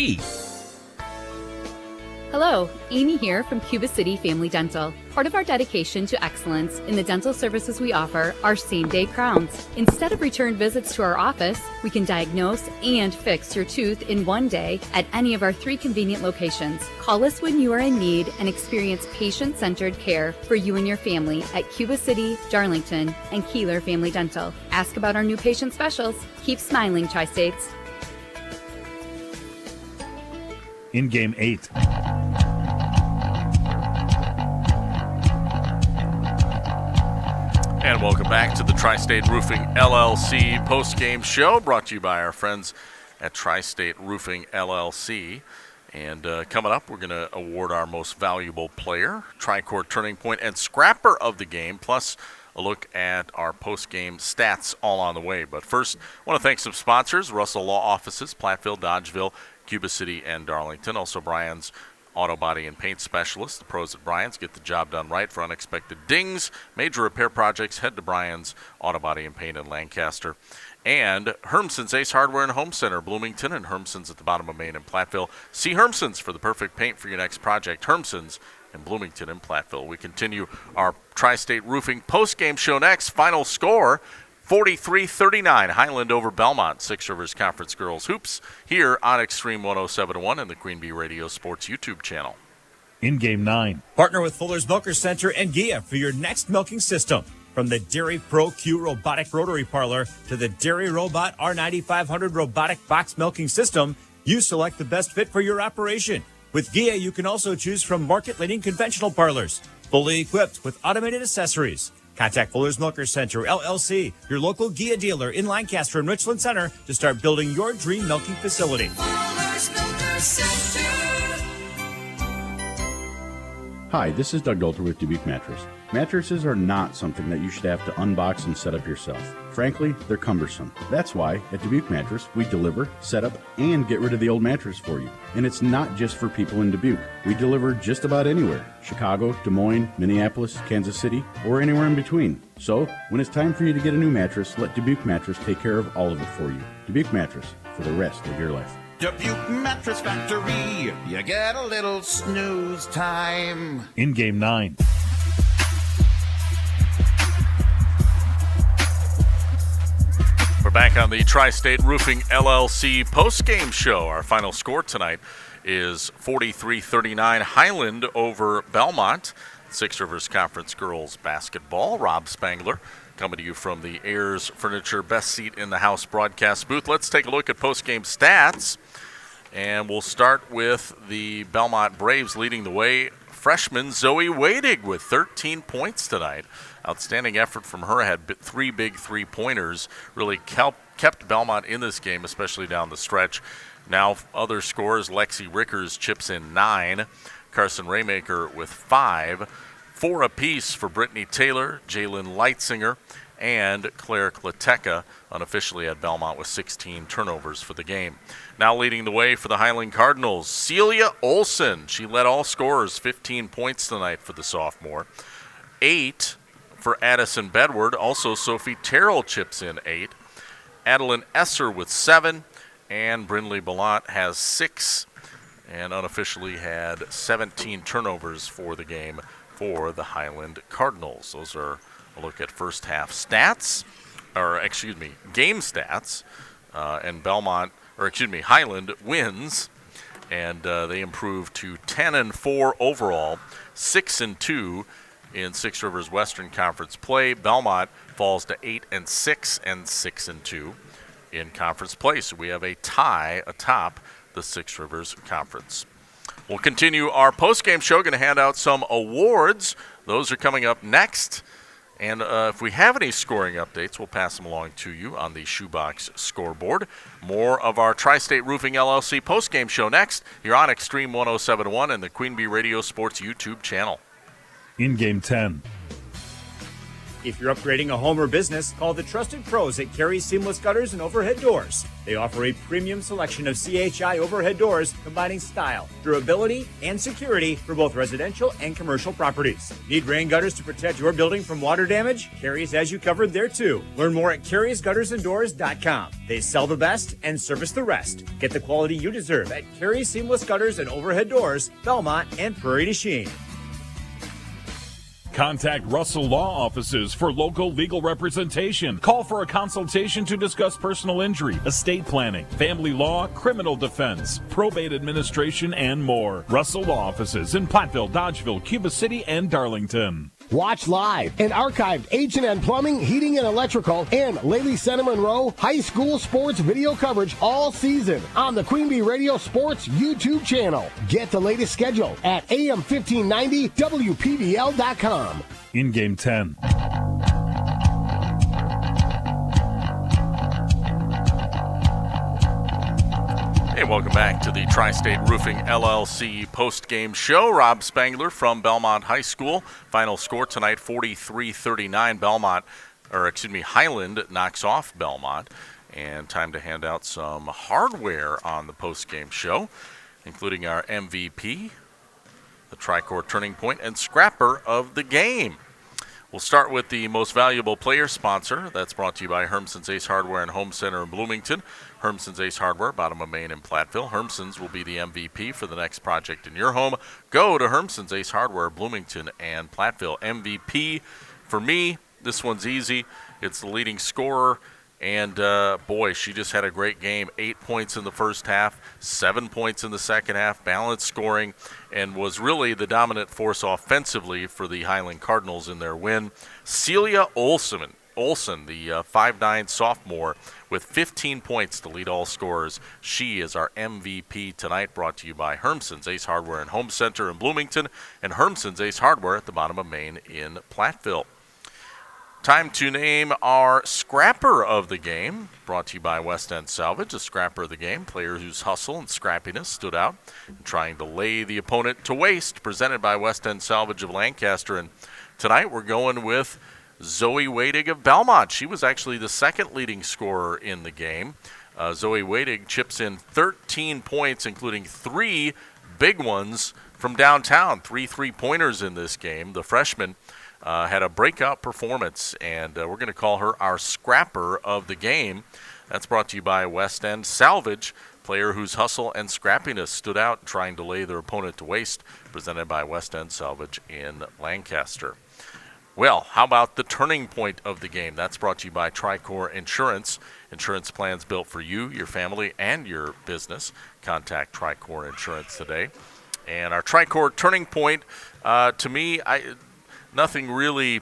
Hello, Amy here from Cuba City Family Dental. Part of our dedication to excellence in the dental services we offer are same-day crowns. Instead of return visits to our office, we can diagnose and fix your tooth in one day at any of our 3 convenient locations. Call us when you are in need and experience patient-centered care for you and your family at Cuba City, Darlington, and Kieler Family Dental. Ask about our new patient specials. Keep smiling, Tri-States. In Game 8. And welcome back to the Tri-State Roofing LLC post-game show brought to you by our friends at Tri-State Roofing LLC. And coming up, we're going to award our most valuable player, Tri-Court Turning Point, and Scrapper of the game, plus a look at our post-game stats all on the way. But first, I want to thank some sponsors, Russell Law Offices, Platteville, Dodgeville, Cuba City, and Darlington. Also, Brian's Auto Body and Paint Specialist. The pros at Brian's get the job done right. For unexpected dings, major repair projects, head to Brian's Auto Body and Paint in Lancaster. And Hermson's Ace Hardware and Home Center, Bloomington, and Hermson's at the bottom of Main in Platteville. See Hermson's for the perfect paint for your next project. Hermson's in Bloomington and Platteville. We continue our Tri-State Roofing post-game show next. Final score, 43-39, Highland over Belmont, Six Rivers Conference Girls Hoops, here on Extreme 107.1 and the Queen Bee Radio Sports YouTube channel. In Game 9. Partner with Fuller's Milker Center and Gia for your next milking system. From the Dairy Pro Q robotic rotary parlor to the Dairy Robot R9500 robotic box milking system, you select the best fit for your operation. With Gia, you can also choose from market-leading conventional parlors, fully equipped with automated accessories. Contact Fuller's Milker Center, LLC, your local Gia dealer in Lancaster and Richland Center to start building your dream milking facility. Hi, this is Doug Dolter with Dubuque Mattress. Mattresses are not something that you should have to unbox and set up yourself. Frankly, they're cumbersome. That's why at Dubuque Mattress, we deliver, set up, and get rid of the old mattress for you. And it's not just for people in Dubuque. We deliver just about anywhere. Chicago, Des Moines, Minneapolis, Kansas City, or anywhere in between. So, when it's time for you to get a new mattress, let Dubuque Mattress take care of all of it for you. Dubuque Mattress, for the rest of your life. Dubuque Mattress Factory, you get a little snooze time. In Game 9. We're back on the Tri-State Roofing LLC post-game show. Our final score tonight is 43-39 Highland over Belmont. Six Rivers Conference Girls Basketball. Rob Spangler coming to you from the Ayers Furniture Best Seat in the House broadcast booth. Let's take a look at post-game stats. And we'll start with the Belmont Braves leading the way. Freshman Zoe Wadig with 13 points tonight. Outstanding effort from her. Had three big three-pointers. Really kept Belmont in this game, especially down the stretch. Now other scores, Lexi Rickers chips in 9. Carson Raymaker with 5. 4 apiece for Brittany Taylor, Jalen Leitzinger, and Claire Klateca, unofficially at Belmont with 16 turnovers for the game. Now leading the way for the Highland Cardinals, Celia Olson. She led all scorers, 15 points tonight for the sophomore. 8 for Addison Bedward. Also Sophie Terrell chips in 8. Adeline Esser with 7. And Brindley Bellant has 6. And unofficially had 17 turnovers for the game for the Highland Cardinals. Those are a look at first half stats, game stats. And Highland wins, and they improve to 10-4 overall, 6-2 in Six Rivers Western Conference play. Belmont falls to 8-6 and 6-2 in conference play. So we have a tie atop the Six Rivers Conference. We'll continue our post-game show. Going to hand out some awards. Those are coming up next. And if we have any scoring updates, we'll pass them along to you on the Shoebox scoreboard. More of our Tri-State Roofing LLC post-game show next. You're on Extreme 107.1 and the Queen Bee Radio Sports YouTube channel. In Game 10. If you're upgrading a home or business, call the trusted pros at Carey Seamless Gutters and Overhead Doors. They offer a premium selection of CHI overhead doors combining style, durability, and security for both residential and commercial properties. Need rain gutters to protect your building from water damage? Carey's has you covered there too. Learn more at Carey'sGuttersandDoors.com. They sell the best and service the rest. Get the quality you deserve at Carey Seamless Gutters and Overhead Doors, Belmont, and Prairie du Chien. Contact Russell Law Offices for local legal representation. Call for a consultation to discuss personal injury, estate planning, family law, criminal defense, probate administration, and more. Russell Law Offices in Platteville, Dodgeville, Cuba City, and Darlington. Watch live and archived H&N Plumbing, Heating, and Electrical and Lady Center Monroe high school sports video coverage all season on the Queen Bee Radio Sports YouTube channel. Get the latest schedule at AM1590WPBL.com. In Game 10. Hey, welcome back to the Tri-State Roofing LLC post-game show. Rob Spangler from Belmont High School. Final score tonight, 43-39. Highland knocks off Belmont. And time to hand out some hardware on the post-game show, including our MVP, the Tri-Core Turning Point, and Scrapper of the Game. We'll start with the most valuable player sponsor. That's brought to you by Hermson's Ace Hardware and Home Center in Bloomington. Hermson's Ace Hardware, bottom of Main in Platteville. Hermson's will be the MVP for the next project in your home. Go to Hermson's Ace Hardware, Bloomington and Platteville. MVP for me, this one's easy. It's the leading scorer. And, she just had a great game. 8 points in the first half, 7 points in the second half, balanced scoring, and was really the dominant force offensively for the Highland Cardinals in their win. Celia Olson, the 5'9" sophomore, with 15 points to lead all scorers. She is our MVP tonight, brought to you by Hermson's Ace Hardware and Home Center in Bloomington and Hermson's Ace Hardware at the bottom of Main in Platteville. Time to name our scrapper of the game, brought to you by West End Salvage. A scrapper of the game, player whose hustle and scrappiness stood out in trying to lay the opponent to waste, presented by West End Salvage of Lancaster. And tonight we're going with Zoe Wadig of Belmont. She was actually the second leading scorer in the game. Zoe Wadig chips in 13 points, including 3 big ones from downtown, 3 3-pointers in this game. The freshman had a breakout performance, and we're going to call her our scrapper of the game. That's brought to you by West End Salvage, player whose hustle and scrappiness stood out trying to lay their opponent to waste, presented by West End Salvage in Lancaster. Well, how about the turning point of the game? That's brought to you by Tricor Insurance. Insurance plans built for you, your family, and your business. Contact Tricor Insurance today. And our Tricor turning point, to me, nothing really,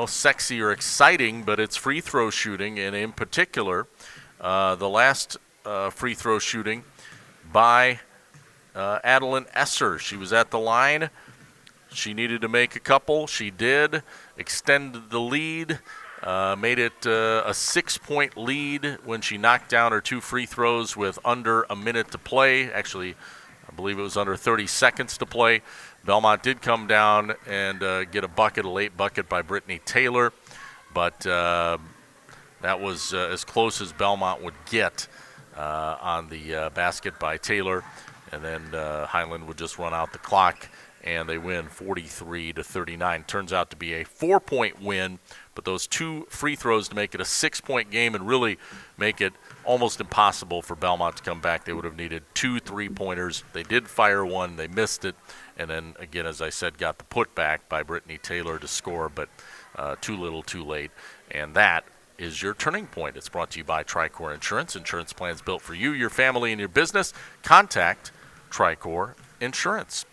sexy or exciting, but it's free throw shooting, and in particular, the last free throw shooting by Adeline Esser. She was at the line. She needed to make a couple. She did, extended the lead, made it a 6-point lead when she knocked down her 2 free throws with under a minute to play. Actually, I believe it was under 30 seconds to play. Belmont did come down and get a late bucket by Brittany Taylor, but that was as close as Belmont would get on the basket by Taylor, and then Highland would just run out the clock, and they win 43-39. Turns out to be a 4-point win, but those 2 free throws to make it a 6-point game and really make it almost impossible for Belmont to come back. They would have needed 2 3-pointers. They did fire one. They missed it. And then, again, as I said, got the putback by Brittany Taylor to score, but too little, too late. And that is your turning point. It's brought to you by Tricor Insurance. Insurance plans built for you, your family, and your business. Contact Tricor Insurance.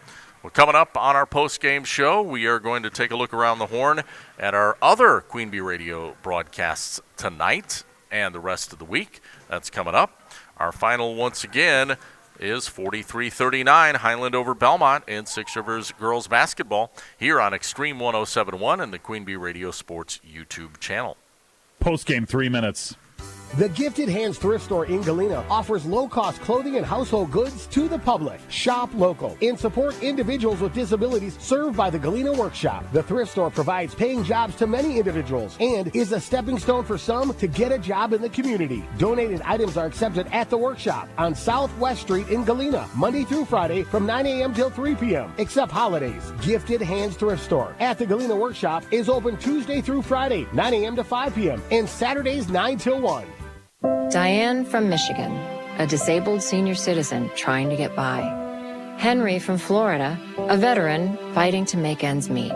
Well, coming up on our post-game show, we are going to take a look around the horn at our other Queen Bee Radio broadcasts tonight and the rest of the week. That's coming up. Our final, once again, is 43-39, Highland over Belmont in Six Rivers girls basketball here on Extreme 107.1 and the Queen Bee Radio Sports YouTube channel. Post-game 3 minutes. The Gifted Hands Thrift Store in Galena offers low-cost clothing and household goods to the public. Shop local and support individuals with disabilities served by the Galena Workshop. The thrift store provides paying jobs to many individuals and is a stepping stone for some to get a job in the community. Donated items are accepted at the workshop on Southwest Street in Galena, Monday through Friday from 9 a.m. till 3 p.m., except holidays. Gifted Hands Thrift Store at the Galena Workshop is open Tuesday through Friday, 9 a.m. to 5 p.m., and Saturdays 9 till 1. Diane from Michigan, a disabled senior citizen trying to get by. Henry from Florida, a veteran fighting to make ends meet.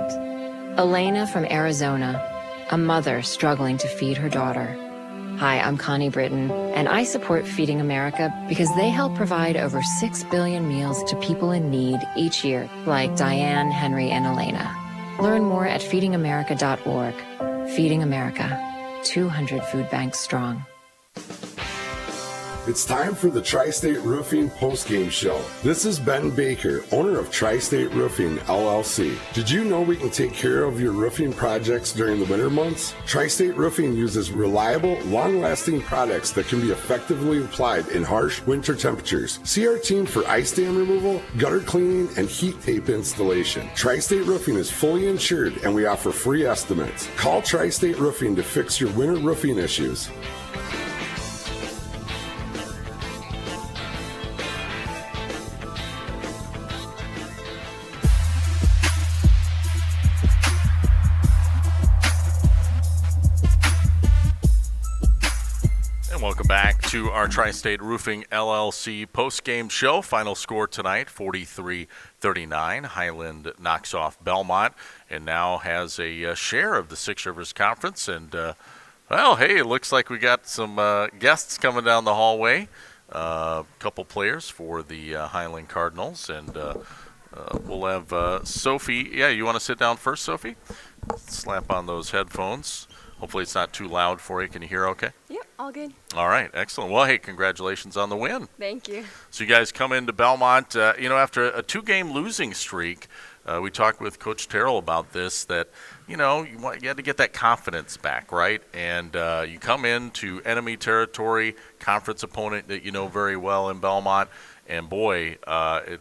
Elena from Arizona, a mother struggling to feed her daughter. Hi, I'm Connie Britton, and I support Feeding America because they help provide over 6 billion meals to people in need each year, like Diane, Henry, and Elena. Learn more at feedingamerica.org. Feeding America, 200 food banks strong. It's time for the Tri-State Roofing Postgame Show. This is Ben Baker, owner of Tri-State Roofing, LLC. Did you know we can take care of your roofing projects during the winter months? Tri-State Roofing uses reliable, long-lasting products that can be effectively applied in harsh winter temperatures. See our team for ice dam removal, gutter cleaning, and heat tape installation. Tri-State Roofing is fully insured, and we offer free estimates. Call Tri-State Roofing to fix your winter roofing issues. Welcome back to our Tri-State Roofing LLC post-game show. Final score tonight, 43-39. Highland knocks off Belmont and now has a share of the Six Rivers Conference. And, well, hey, it looks like we got some guests coming down the hallway. A couple players for the Highland Cardinals. And we'll have Sophie. Yeah, you want to sit down first, Sophie? Slap on those headphones. Hopefully it's not too loud for you. Can you hear okay? Yep, all good. All right, excellent. Well, hey, congratulations on the win. Thank you. So you guys come into Belmont, after a 2-game losing streak. We talked with Coach Terrell about this, that, you had to get that confidence back, right? And you come into enemy territory, conference opponent that you know very well in Belmont, and boy,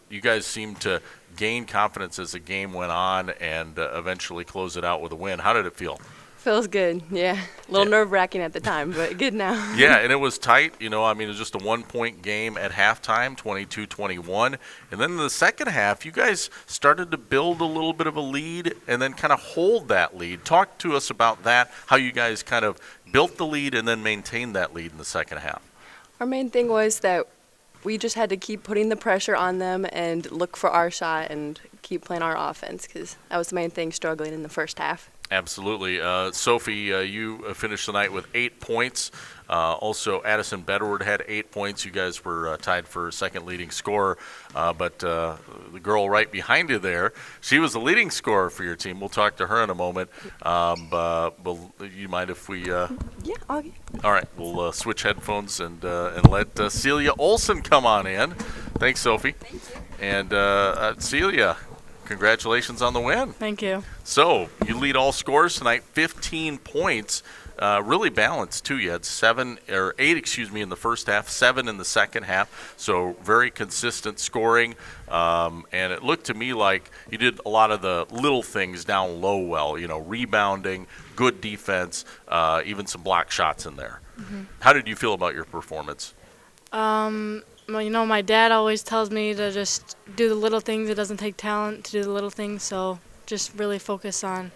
you guys seemed to gain confidence as the game went on and eventually close it out with a win. How did it feel? Feels good, yeah. A little nerve-wracking at the time, but good now. Yeah, and it was tight. It was just a 1-point game at halftime, 22-21. And then in the second half, you guys started to build a little bit of a lead and then kind of hold that lead. Talk to us about that, how you guys kind of built the lead and then maintained that lead in the second half. Our main thing was that we just had to keep putting the pressure on them and look for our shot and keep playing our offense, because that was the main thing, struggling in the first half. Absolutely. Sophie, you finished the night with 8 points. Also, Addison Bedward had 8 points. You guys were tied for second leading scorer. But the girl right behind you there, she was the leading scorer for your team. We'll talk to her in a moment. But you mind if we Yeah, I'll all right, we'll switch headphones and let Celia Olson come on in. Thanks, Sophie. Thank you. And Celia, congratulations on the win. Thank you. So you lead all scores tonight, 15 points. Really balanced, too. You had 8 in the first half, 7 in the second half. So very consistent scoring. And it looked to me like you did a lot of the little things down low well, rebounding, good defense, even some block shots in there. Mm-hmm. How did you feel about your performance? Well, my dad always tells me to just do the little things. It doesn't take talent to do the little things, so just really focus on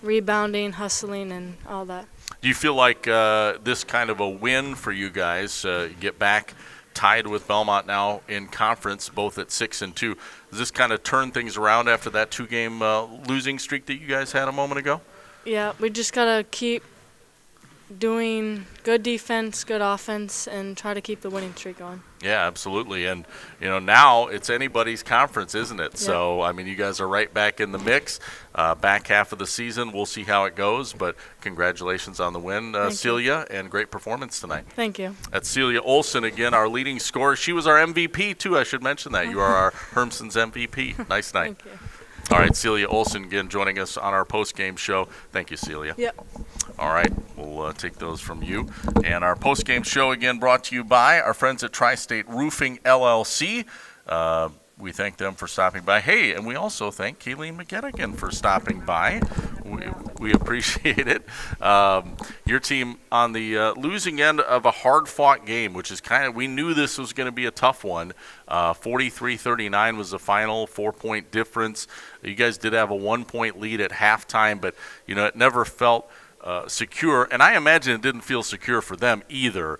rebounding, hustling, and all that. Do you feel like this kind of a win for you guys, get back tied with Belmont now in conference, both at 6-2, does this kind of turn things around after that 2-game losing streak that you guys had a moment ago? Yeah, we just got to keep doing good defense, good offense, and try to keep the winning streak going. Yeah, absolutely. And, now it's anybody's conference, isn't it? Yep. So, you guys are right back in the mix. Back half of the season, we'll see how it goes. But congratulations on the win, Celia, and great performance tonight. Thank you. That's Celia Olson, again, our leading scorer. She was our MVP, too. I should mention that. You are our Hermson's MVP. Nice night. Thank you. All right, Celia Olson again joining us on our post-game show. Thank you, Celia. Yep. All right, we'll take those from you. And our post-game show again brought to you by our friends at Tri-State Roofing, LLC. We thank them for stopping by. Hey, and we also thank Kayleen McGettigan for stopping by. We appreciate it. Your team on the losing end of a hard-fought game, which is we knew this was going to be a tough one. 43-39 was the final, 4-point difference. You guys did have a 1-point lead at halftime, but, it never felt secure, and I imagine it didn't feel secure for them either.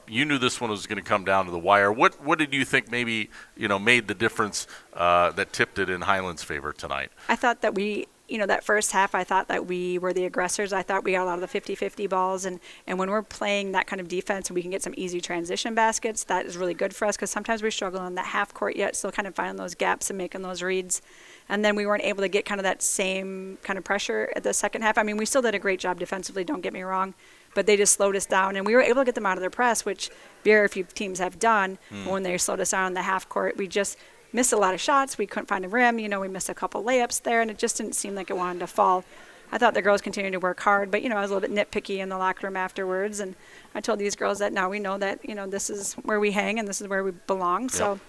You knew this one was going to come down to the wire. What did you think maybe made the difference that tipped it in Highland's favor tonight? I thought that we, that first half, I thought that we were the aggressors. I thought we got a lot of the 50-50 balls, and when we're playing that kind of defense and we can get some easy transition baskets, that is really good for us, because sometimes we struggle on that half court yet, still kind of finding those gaps and making those reads. And then we weren't able to get kind of that same kind of pressure at the second half. We still did a great job defensively, don't get me wrong, but they just slowed us down. And we were able to get them out of their press, which very few teams have done. When they slowed us down in the half court, we just missed a lot of shots. We couldn't find a rim. We missed a couple layups there, and it just didn't seem like it wanted to fall. I thought the girls continued to work hard, but, I was a little bit nitpicky in the locker room afterwards. And I told these girls that now we know that, this is where we hang and this is where we belong. Yep. So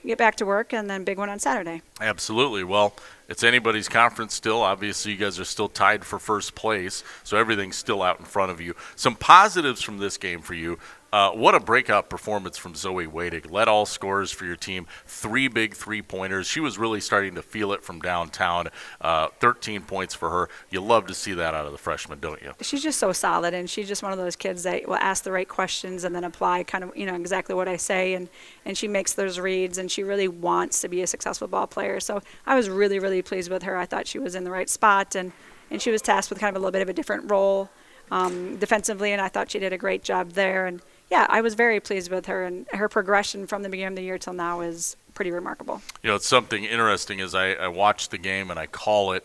get back to work, and then big one on Saturday. Absolutely. Well, it's anybody's conference still. Obviously, you guys are still tied for first place, so everything's still out in front of you. Some positives from this game for you. What a breakout performance from Zoe Wadig. Led all scorers for your team. 3 big three-pointers. She was really starting to feel it from downtown. 13 points for her. You love to see that out of the freshman, don't you? She's just so solid, and she's just one of those kids that will ask the right questions and then apply kind of, exactly what I say, and she makes those reads, and she really wants to be a successful ball player. So I was really, really pleased with her. I thought she was in the right spot, and she was tasked with kind of a little bit of a different role defensively, and I thought she did a great job there. And yeah, I was very pleased with her, and her progression from the beginning of the year till now is pretty remarkable. It's something interesting as I watch the game and I call it.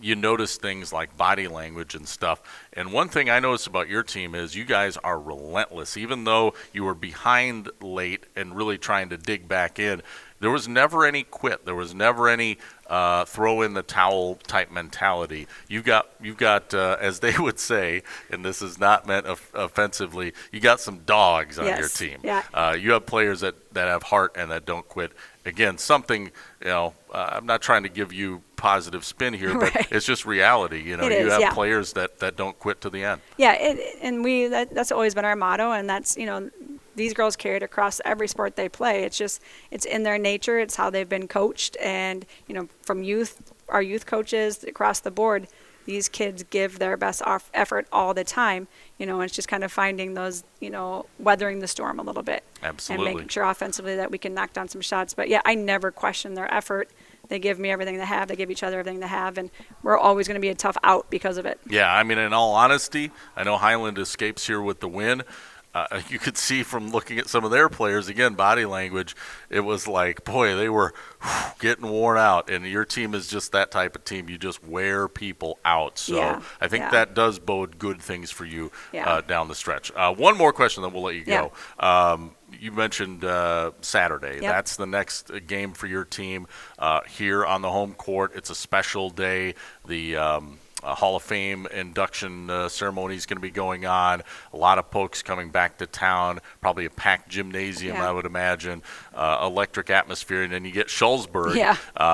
You notice things like body language and stuff. And one thing I noticed about your team is you guys are relentless. Even though you were behind late and really trying to dig back in, There was never any quit. There was never any throw in the towel type mentality. You've got as they would say, and this is not meant offensively, you got some dogs on your team. Yeah. You have players that have heart and that don't quit. Again, something, I'm not trying to give you positive spin here, but it's just reality. You have players that don't quit to the end. Yeah, that's always been our motto, and that's, these girls carry it across every sport they play. It's in their nature. It's how they've been coached, and from our youth coaches across the board, these kids give their best effort all the time. It's just kind of finding those, weathering the storm a little bit. Absolutely. And making sure offensively that we can knock down some shots. But yeah, I never question their effort. They give me everything they have. They give each other everything they have, and we're always going to be a tough out because of it. Yeah, I mean, in all honesty, I know Highland escapes here with the win. You could see from looking at some of their players, again, body language, it was like, boy, they were getting worn out. And your team is just that type of team. You just wear people out. So I think that does bode good things for you down the stretch. One more question, then we'll let you go. You mentioned Saturday. Yep. That's the next game for your team here on the home court. It's a special day. The Hall of Fame induction ceremony is going to be going on. A lot of folks coming back to town. Probably a packed gymnasium, I would imagine. Electric atmosphere. And then you get Schulzberg,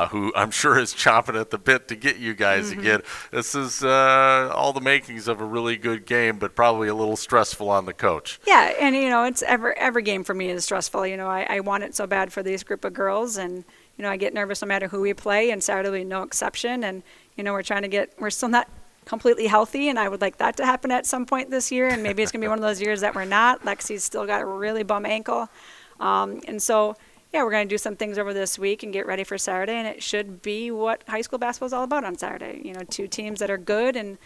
who I'm sure is chomping at the bit to get you guys again. This is all the makings of a really good game, but probably a little stressful on the coach. Yeah, and, it's every game for me is stressful. I want it so bad for this group of girls, and, I get nervous no matter who we play, and Saturday will be no exception. And, we're still not completely healthy, and I would like that to happen at some point this year, and maybe it's going to be one of those years that we're not. Lexi's still got a really bum ankle. And so, we're going to do some things over this week and get ready for Saturday, and it should be what high school basketball is all about on Saturday. Two teams that are good, and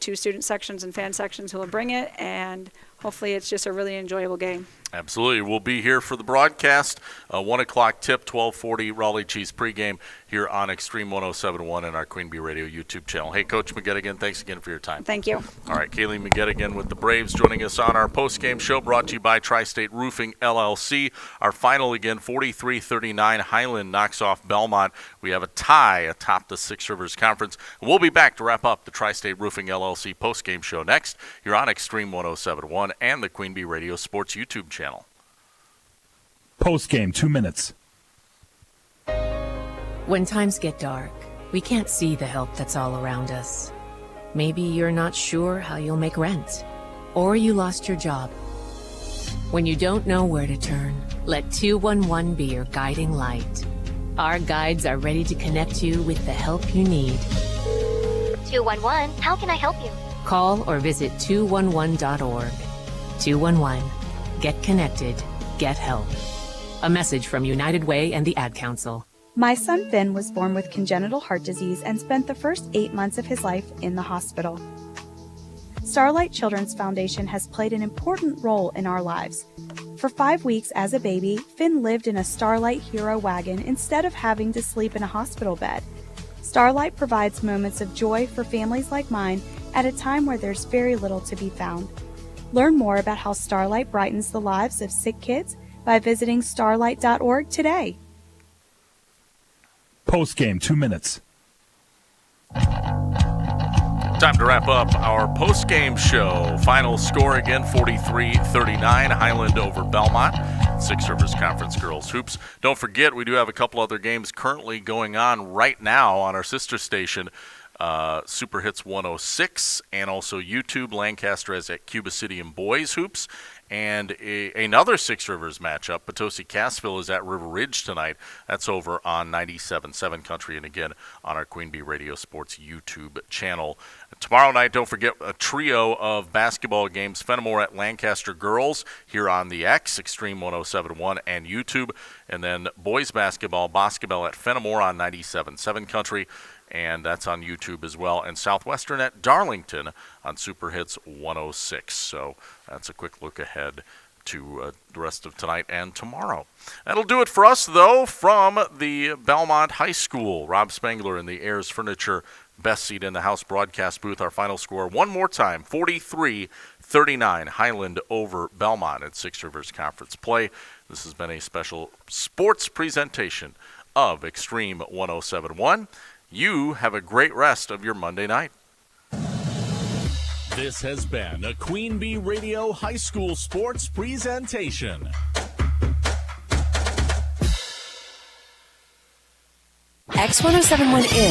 two student sections and fan sections who will bring it, and hopefully it's just a really enjoyable game. Absolutely. We'll be here for the broadcast. 1 o'clock tip, 1240 Raleigh Cheese pregame here on Extreme 107.1 and our Queen Bee Radio YouTube channel. Hey, Coach McGettigan, thanks again for your time. Thank you. All right, Kaylee McGettigan with the Braves joining us on our postgame show brought to you by Tri-State Roofing, LLC. Our final again, 43-39. Highland knocks off Belmont. We have a tie atop the Six Rivers Conference. We'll be back to wrap up the Tri-State Roofing, LLC postgame show next. You're on Extreme 107.1 and the Queen Bee Radio Sports YouTube channel. Post game, 2 minutes. When times get dark, we can't see the help that's all around us. Maybe you're not sure how you'll make rent, or you lost your job. When you don't know where to turn, let 211 be your guiding light. Our guides are ready to connect you with the help you need. 211, how can I help you? Call or visit 211.org. 211. Get connected. Get help. A message from United Way and the Ad Council. My son Finn was born with congenital heart disease and spent the first 8 months of his life in the hospital. Starlight Children's Foundation has played an important role in our lives. For 5 weeks as a baby, Finn lived in a Starlight Hero wagon instead of having to sleep in a hospital bed. Starlight provides moments of joy for families like mine at a time where there's very little to be found. Learn more about how Starlight brightens the lives of sick kids by visiting starlight.org today. Post game, 2 minutes. Time to wrap up our post-game show. Final score again, 43-39, Highland over Belmont. Six Rivers Conference Girls Hoops. Don't forget, we do have a couple other games currently going on right now on our sister station, Super Hits 106, and also YouTube. Lancaster is at Cuba City in boys hoops. And another Six Rivers matchup, Potosi-Cassville is at River Ridge tonight. That's over on 97.7 Country and again on our Queen Bee Radio Sports YouTube channel. Tomorrow night, don't forget a trio of basketball games. Fenimore at Lancaster Girls here on the X, Extreme 107.1 and YouTube. And then boys basketball, Boscobel at Fenimore on 97.7 Country. And that's on YouTube as well. And Southwestern at Darlington on Super Hits 106. So that's a quick look ahead to the rest of tonight and tomorrow. That'll do it for us, though, from the Belmont High School. Rob Spangler and the Ayers Furniture best seat in the house broadcast booth. Our final score one more time, 43-39, Highland over Belmont at Six Rivers Conference play. This has been a special sports presentation of Extreme 107.1. You have a great rest of your Monday night. This has been a Queen Bee Radio High School Sports presentation. X1071 is